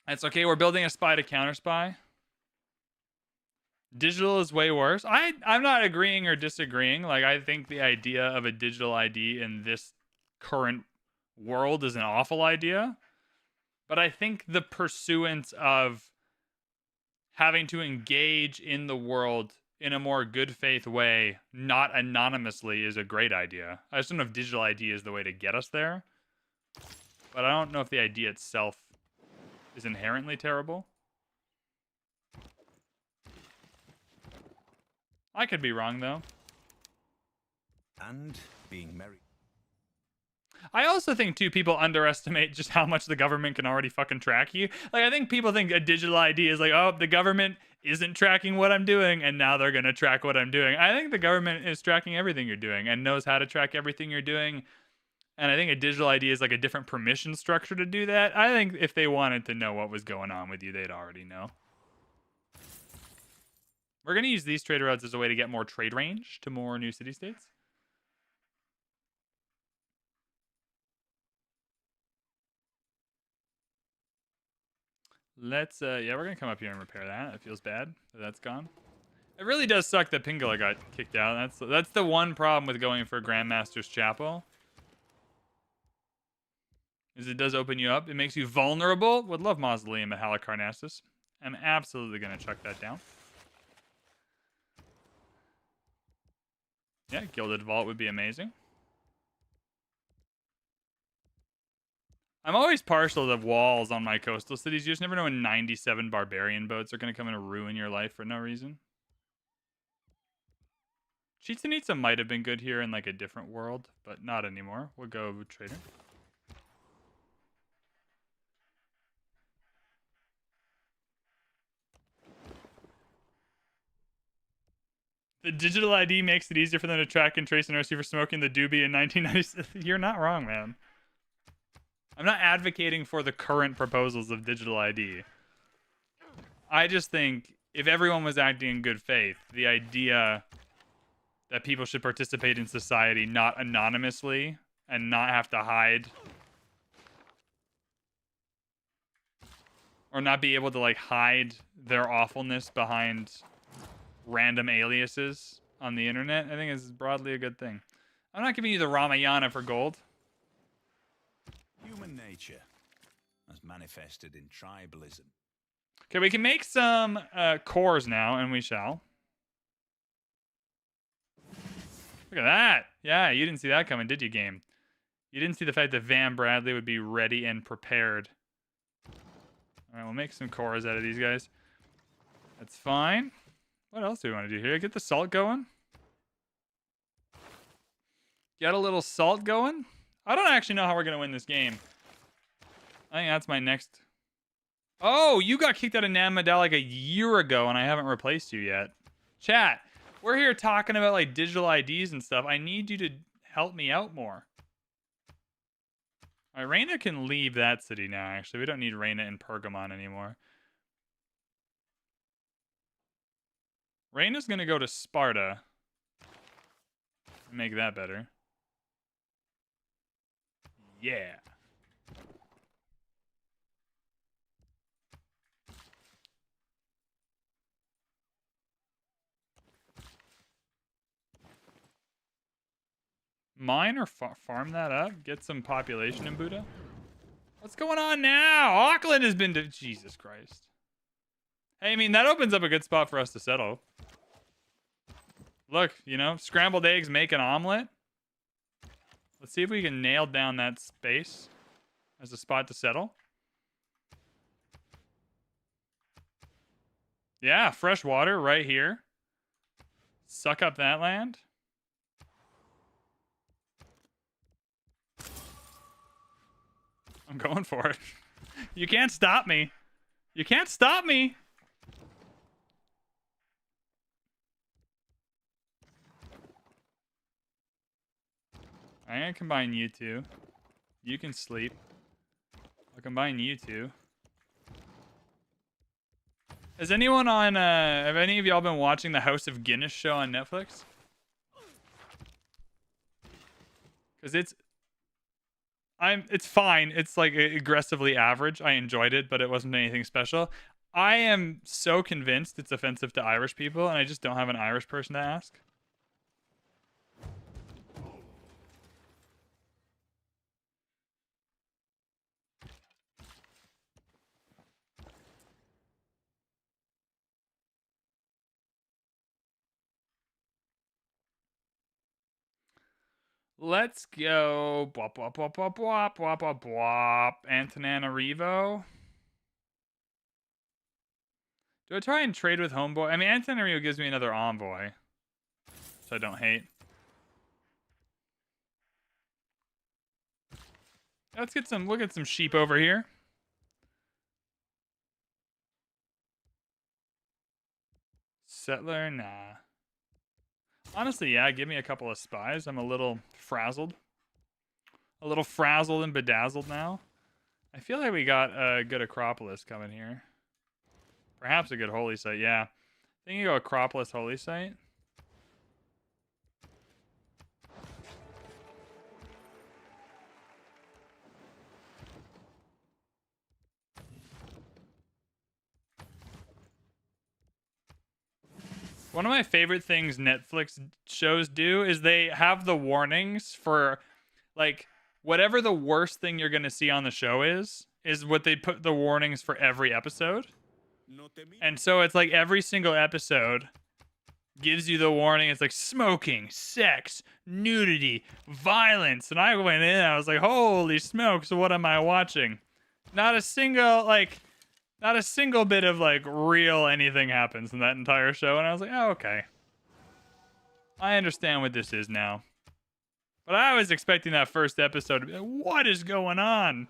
That's okay. We're building a spy to counter-spy. Digital is way worse. I'm not agreeing or disagreeing. Like, I think the idea of a digital ID in this current world is an awful idea. But I think the pursuance of having to engage in the world in a more good faith way, not anonymously, is a great idea. I just don't know if digital ID is the way to get us there. But I don't know if the idea itself is inherently terrible. I could be wrong, though. And being merry. I also think, too, people underestimate just how much the government can already fucking track you. Like, I think people think a digital ID is like, oh, the government isn't tracking what I'm doing, and now they're going to track what I'm doing. I think the government is tracking everything you're doing and knows how to track everything you're doing. And I think a digital ID is like a different permission structure to do that. I think if they wanted to know what was going on with you, they'd already know. We're going to use these trade routes as a way to get more trade range to more new city-states. Let's, yeah, we're going to come up here and repair that. It feels bad that that's gone. It really does suck that Pingala got kicked out. That's the one problem with going for Grandmaster's Chapel. Is it does open you up. It makes you vulnerable. Would love Mausoleum at Halicarnassus. I'm absolutely going to chuck that down. Yeah, Gilded Vault would be amazing. I'm always partial to walls on my coastal cities. You just never know when 97 barbarian boats are going to come and ruin your life for no reason. Chichen Itza might have been good here in like a different world, but not anymore. We'll go Trader. The digital ID makes it easier for them to track and trace an RC for smoking the doobie in 1996. You're not wrong, man. I'm not advocating for the current proposals of digital ID. I just think if everyone was acting in good faith, the idea that people should participate in society not anonymously and not have to hide or not be able to like hide their awfulness behind random aliases on the internet, I think is broadly a good thing. I'm not giving you the Ramayana for gold. Human nature, as manifested in tribalism. Okay, we can make some cores now, and we shall. Look at that. Yeah, you didn't see that coming, did you, game? You didn't see the fact that VanBradley would be ready and prepared. All right, we'll make some cores out of these guys. That's fine. What else do we want to do here? Get the salt going. Get a little salt going. I don't actually know how we're going to win this game. I think that's my next... Oh, you got kicked out of Namadal like a year ago, and I haven't replaced you yet. Chat, we're here talking about like digital IDs and stuff. I need you to help me out more. All right, Reina can leave that city now, actually. We don't need Reina in Pergamon anymore. Reina's going to go to Sparta. Make that better. Yeah. Mine or farm that up? Get some population in Buddha? What's going on now? Auckland has been... Jesus Christ. Hey, I mean, that opens up a good spot for us to settle. Look, you know, scrambled eggs make an omelet. Let's see if we can nail down that space as a spot to settle. Yeah, fresh water right here. Suck up that land. I'm going for it. You can't stop me. You can't stop me. I'm gonna combine you two. You can sleep. I'll combine you two. Has anyone on, have any of y'all been watching the House of Guinness show on Netflix? Because it's fine. It's like aggressively average. I enjoyed it, but it wasn't anything special. I am so convinced it's offensive to Irish people, and I just don't have an Irish person to ask. Let's go. Bwop, bwop, bwop, bwop, bwop, bwop, bwop, bwop. Antananarivo. Do I try and trade with Homeboy? I mean, Antananarivo gives me another envoy, which I don't hate. Let's get some. We'll get some sheep over here. Settler, nah. Honestly, yeah. Give me a couple of spies. I'm a little frazzled. A little frazzled and bedazzled now. I feel like we got a good Acropolis coming here. Perhaps a good holy site. Yeah. I think you go Acropolis holy site. One of my favorite things Netflix shows do is they have the warnings for, like, whatever the worst thing you're going to see on the show is what they put the warnings for every episode. And so it's like every single episode gives you the warning. It's like smoking, sex, nudity, violence. And I went in, I was like, holy smokes, what am I watching? Not a single bit of like real anything happens in that entire show. And I was like, oh, okay. I understand what this is now. But I was expecting that first episode to be like, what is going on?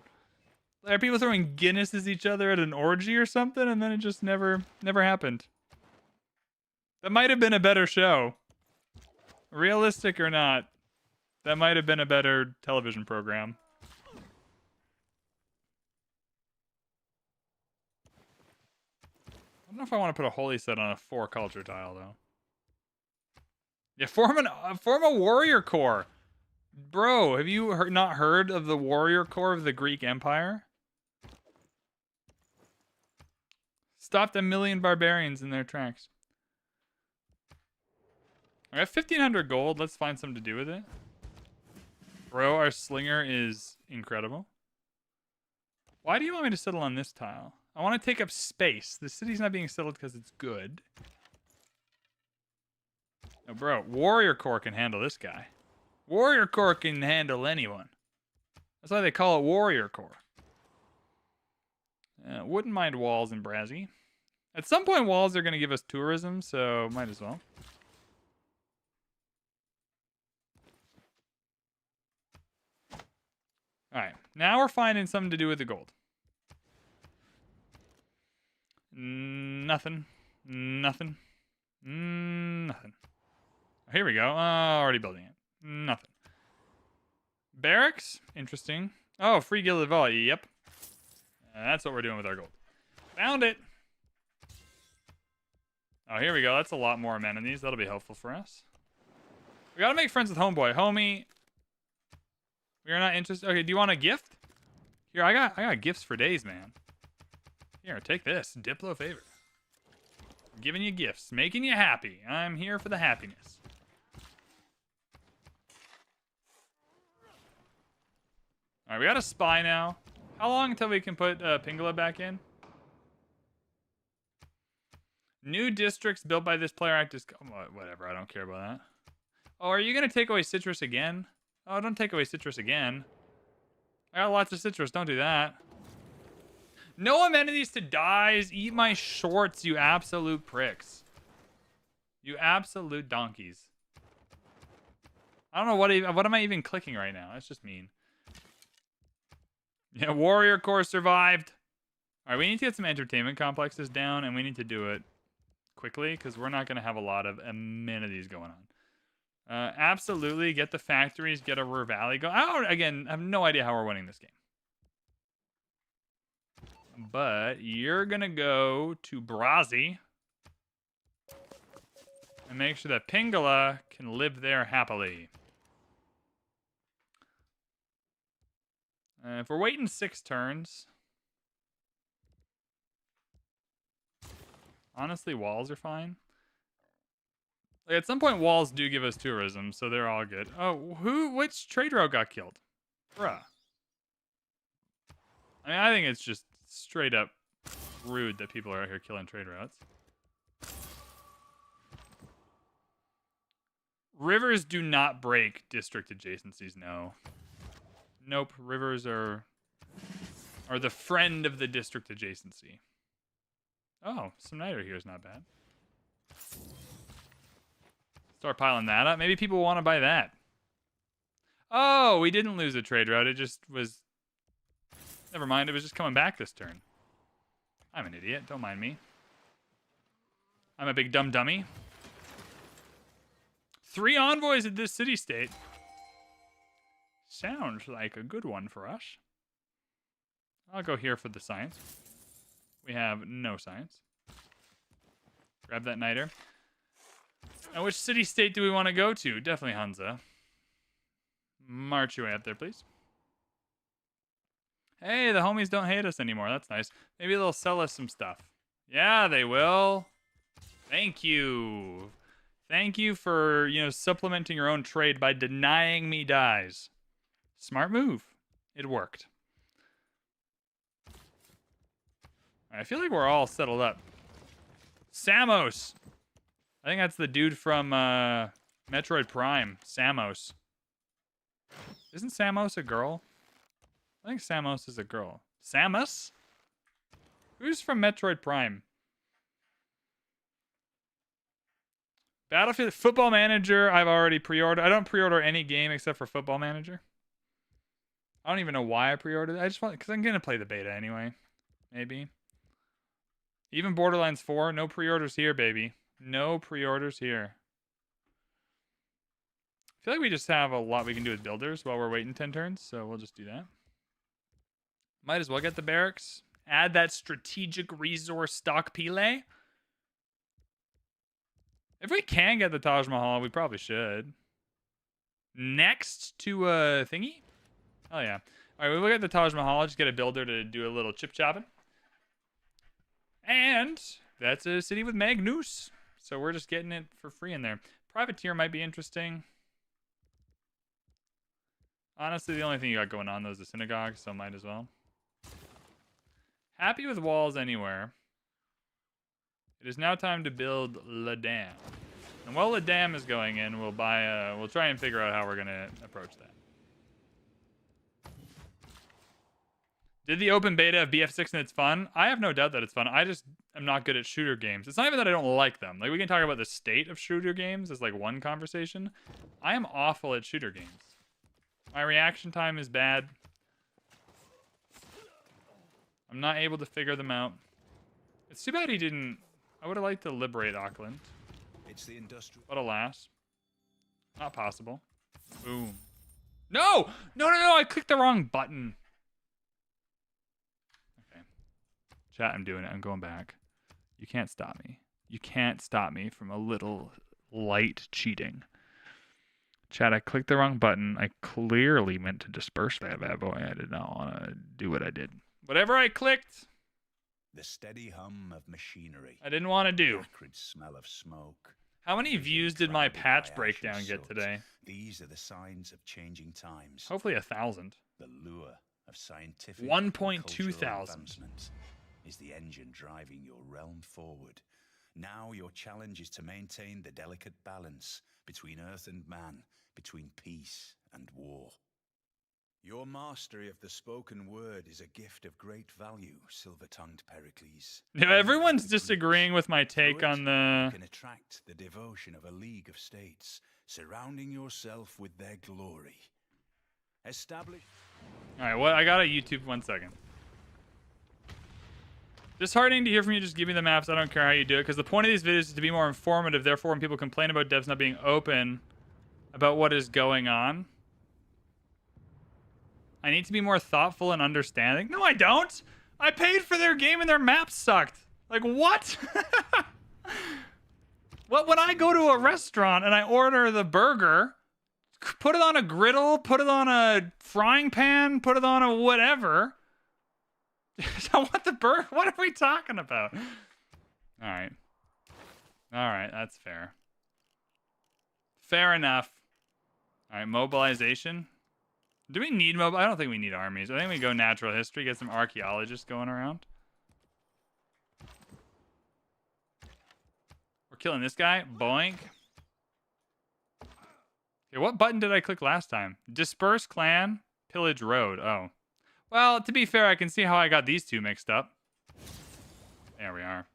Are people throwing Guinnesses each other at an orgy or something? And then it just never happened. That might have been a better show. Realistic or not, that might have been a better television program. I don't know if I want to put a holy set on a 4 culture tile though. Yeah, form a warrior core. Bro, have you not heard of the warrior core of the Greek Empire? Stopped 1 million barbarians in their tracks. I got 1,500 gold. Let's find something to do with it. Bro, our slinger is incredible. Why do you want me to settle on this tile? I want to take up space. The city's not being settled because it's good. No, bro, warrior core can handle this guy. Warrior core can handle anyone. That's why they call it warrior core. Wouldn't mind walls in Brazzy. At some point, walls are going to give us tourism, so might as well. Alright, now we're finding something to do with the gold. Nothing. Nothing. Nothing. Here we go. Already building it. Nothing. Barracks? Interesting. Oh, free gilded volley. Yep. That's what we're doing with our gold. Found it. Oh, here we go. That's a lot more amenities. That'll be helpful for us. We gotta make friends with Homeboy. Homie. We are not interested. Okay, do you want a gift? Here, I got gifts for days, man. Here, take this. Diplo favor. I'm giving you gifts. Making you happy. I'm here for the happiness. Alright, we got a spy now. How long until we can put Pingala back in? New districts built by this player act is... Whatever, I don't care about that. Oh, are you going to take away citrus again? Oh, don't take away citrus again. I got lots of citrus. Don't do that. No amenities to dyes. Eat my shorts, you absolute pricks. You absolute donkeys. I don't know what am I even clicking right now? That's just mean. Yeah, warrior core survived. All right, we need to get some entertainment complexes down, and we need to do it quickly because we're not going to have a lot of amenities going on. Absolutely, get the factories, get a Ruhr Valley go. Again, I have no idea how we're winning this game. But you're going to go to Brazzy and make sure that Pingala can live there happily. If we're waiting 6 turns, honestly, walls are fine. Like at some point, walls do give us tourism, so they're all good. Oh, which trade route got killed? Bruh. I mean, I think it's just straight up rude that people are out here killing trade routes. Rivers do not break district adjacencies, no. Nope, rivers are the friend of the district adjacency. Oh, some niter here is not bad. Start piling that up. Maybe people want to buy that. Oh, we didn't lose a trade route. It just was Never mind, it was just coming back this turn. I'm an idiot. Don't mind me. I'm a big dumb dummy. 3 envoys at this city-state. Sounds like a good one for us. I'll go here for the science. We have no science. Grab that niter. Now, which city-state do we want to go to? Definitely Hunza. March your way up there, please. Hey, the homies don't hate us anymore. That's nice. Maybe they'll sell us some stuff. Yeah, they will. Thank you. Thank you for, supplementing your own trade by denying me dies. Smart move. It worked. I feel like we're all settled up. Samos. I think that's the dude from Metroid Prime. Samos. Isn't Samos a girl? I think Samos is a girl. Samus? Who's from Metroid Prime? Battlefield Football Manager, I've already pre-ordered. I don't pre-order any game except for Football Manager. I don't even know why I pre-ordered it. I just want, because I'm going to play the beta anyway. Maybe. Even Borderlands 4, no pre-orders here, baby. No pre-orders here. I feel like we just have a lot we can do with builders while we're waiting 10 turns, so we'll just do that. Might as well get the barracks. Add that strategic resource stock pile. If we can get the Taj Mahal, we probably should. Next to a thingy? Oh, yeah. All right, we look at the Taj Mahal. Just get a builder to do a little chip chopping. And that's a city with Magnus. So we're just getting it for free in there. Privateer might be interesting. Honestly, the only thing you got going on, though, is the synagogue, so might as well. Happy with walls anywhere. It is now time to build La Dame. And while La Dame is going in, we'll try and figure out how we're going to approach that. Did the open beta of BF6 and it's fun? I have no doubt that it's fun. I just am not good at shooter games. It's not even that I don't like them. Like, we can talk about the state of shooter games as like one conversation. I am awful at shooter games. My reaction time is bad. I'm not able to figure them out. It's too bad he didn't... I would have liked to liberate Auckland. It's the industrial... But alas. Not possible. Boom. No! No, no, no! I clicked the wrong button. Okay. Chat, I'm doing it. I'm going back. You can't stop me. You can't stop me from a little light cheating. Chat, I clicked the wrong button. I clearly meant to disperse that bad boy. I did not want to do what I did. Whatever I clicked... The steady hum of machinery. I didn't want to do. Acrid smell of smoke. How many views did my patch breakdown get today? These are the signs of changing times. Hopefully 1,000. The lure of scientific 1.2 thousand advancement is the engine driving your realm forward. Now your challenge is to maintain the delicate balance between earth and man, between peace and war. Your mastery of the spoken word is a gift of great value, silver-tongued Pericles. Yeah, everyone's disagreeing with my take on the... You can attract the devotion of a league of states, surrounding yourself with their glory. Establish... Alright, what? I got a YouTube, 1 second. Disheartening to hear from you, just give me the maps. I don't care how you do it, because the point of these videos is to be more informative. Therefore, when people complain about devs not being open about what is going on, I need to be more thoughtful and understanding. No, I don't. I paid for their game and their maps sucked. Like, what? What, when I go to a restaurant and I order the burger, put it on a griddle, put it on a frying pan, put it on a whatever. I want the burger. What are we talking about? All right. All right, that's fair. Fair enough. All right, mobilization. Do we need mobile? I don't think we need armies. I think we go natural history, get some archaeologists going around. We're killing this guy. Boink. Okay, what button did I click last time? Disperse clan, pillage road. Oh. Well, to be fair, I can see how I got these two mixed up. There we are.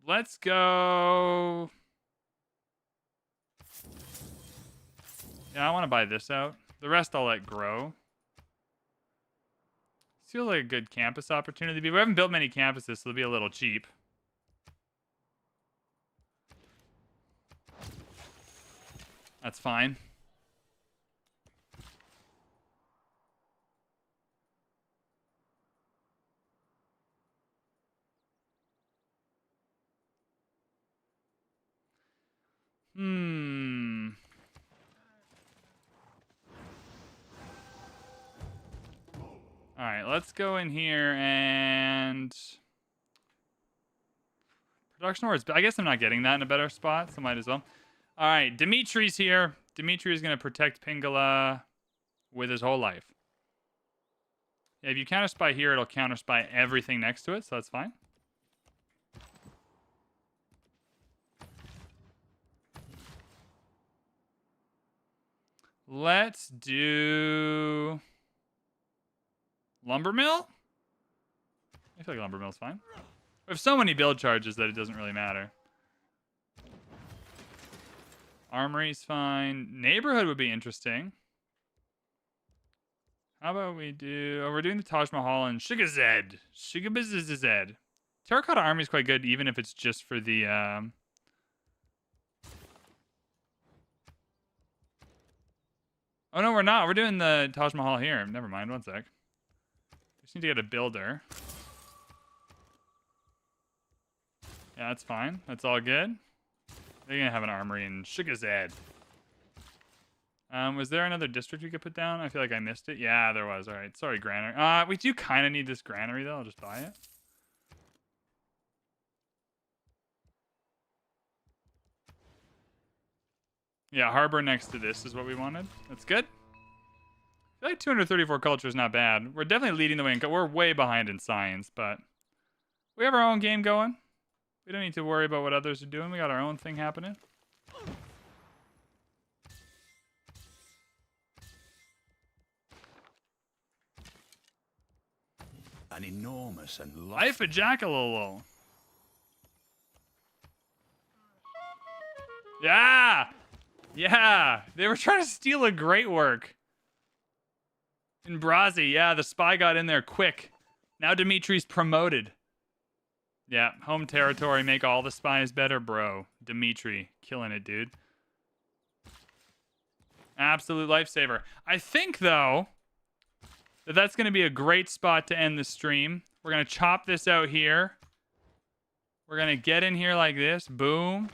Let's go. Yeah, I want to buy this out. The rest I'll let grow. This feels like a good campus opportunity. We haven't built many campuses, so they'll be a little cheap. That's fine. All right, let's go in here and production orders. I guess I'm not getting that in a better spot, so might as well. All right, Dimitri's here. Dimitri is going to protect Pingala with his whole life. Yeah, if you counter spy here, it'll counter spy everything next to it, so that's fine. Let's do lumber mill. I feel like lumber mill's fine. We have so many build charges that it doesn't really matter. Armory's fine. Neighborhood would be interesting. How about we do... Oh, we're doing the Taj Mahal and Shigazed. Shigabizized. Terracotta Army is quite good, even if it's just for the... Oh, no, we're not. We're doing the Taj Mahal here. Never mind. One sec. Just need to get a builder. Yeah, that's fine. That's all good. They're going to have an armory in Shigazed. Was there another district we could put down? I feel like I missed it. Yeah, there was. All right. Sorry, granary. We do kind of need this granary, though. I'll just buy it. Yeah, harbor next to this is what we wanted. That's good. I feel like 234 culture is not bad. We're definitely leading the way. We're way behind in science, but we have our own game going. We don't need to worry about what others are doing. We got our own thing happening. An enormous and Life of Jackalolo. Yeah! Yeah! They were trying to steal a great work. In Brazi, yeah, the spy got in there quick. Now Dimitri's promoted. Yeah, home territory, make all the spies better, bro. Dimitri, killing it, dude. Absolute lifesaver. I think, though, that that's going to be a great spot to end the stream. We're going to chop this out here. We're going to get in here like this. Boom.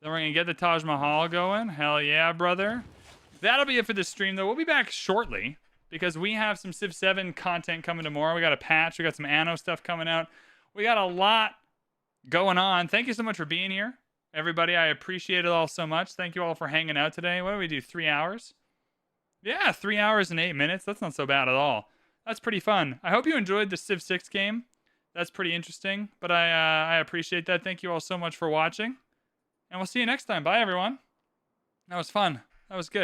Then we're going to get the Taj Mahal going. Hell yeah, brother. That'll be it for this stream, though. We'll be back shortly because we have some Civ 7 content coming tomorrow. We got a patch. We got some Anno stuff coming out. We got a lot going on. Thank you so much for being here, everybody. I appreciate it all so much. Thank you all for hanging out today. What do we do, 3 hours? Yeah, 3 hours and 8 minutes. That's not so bad at all. That's pretty fun. I hope you enjoyed the Civ 6 game. That's pretty interesting, but I appreciate that. Thank you all so much for watching, and we'll see you next time. Bye, everyone. That was fun. That was good.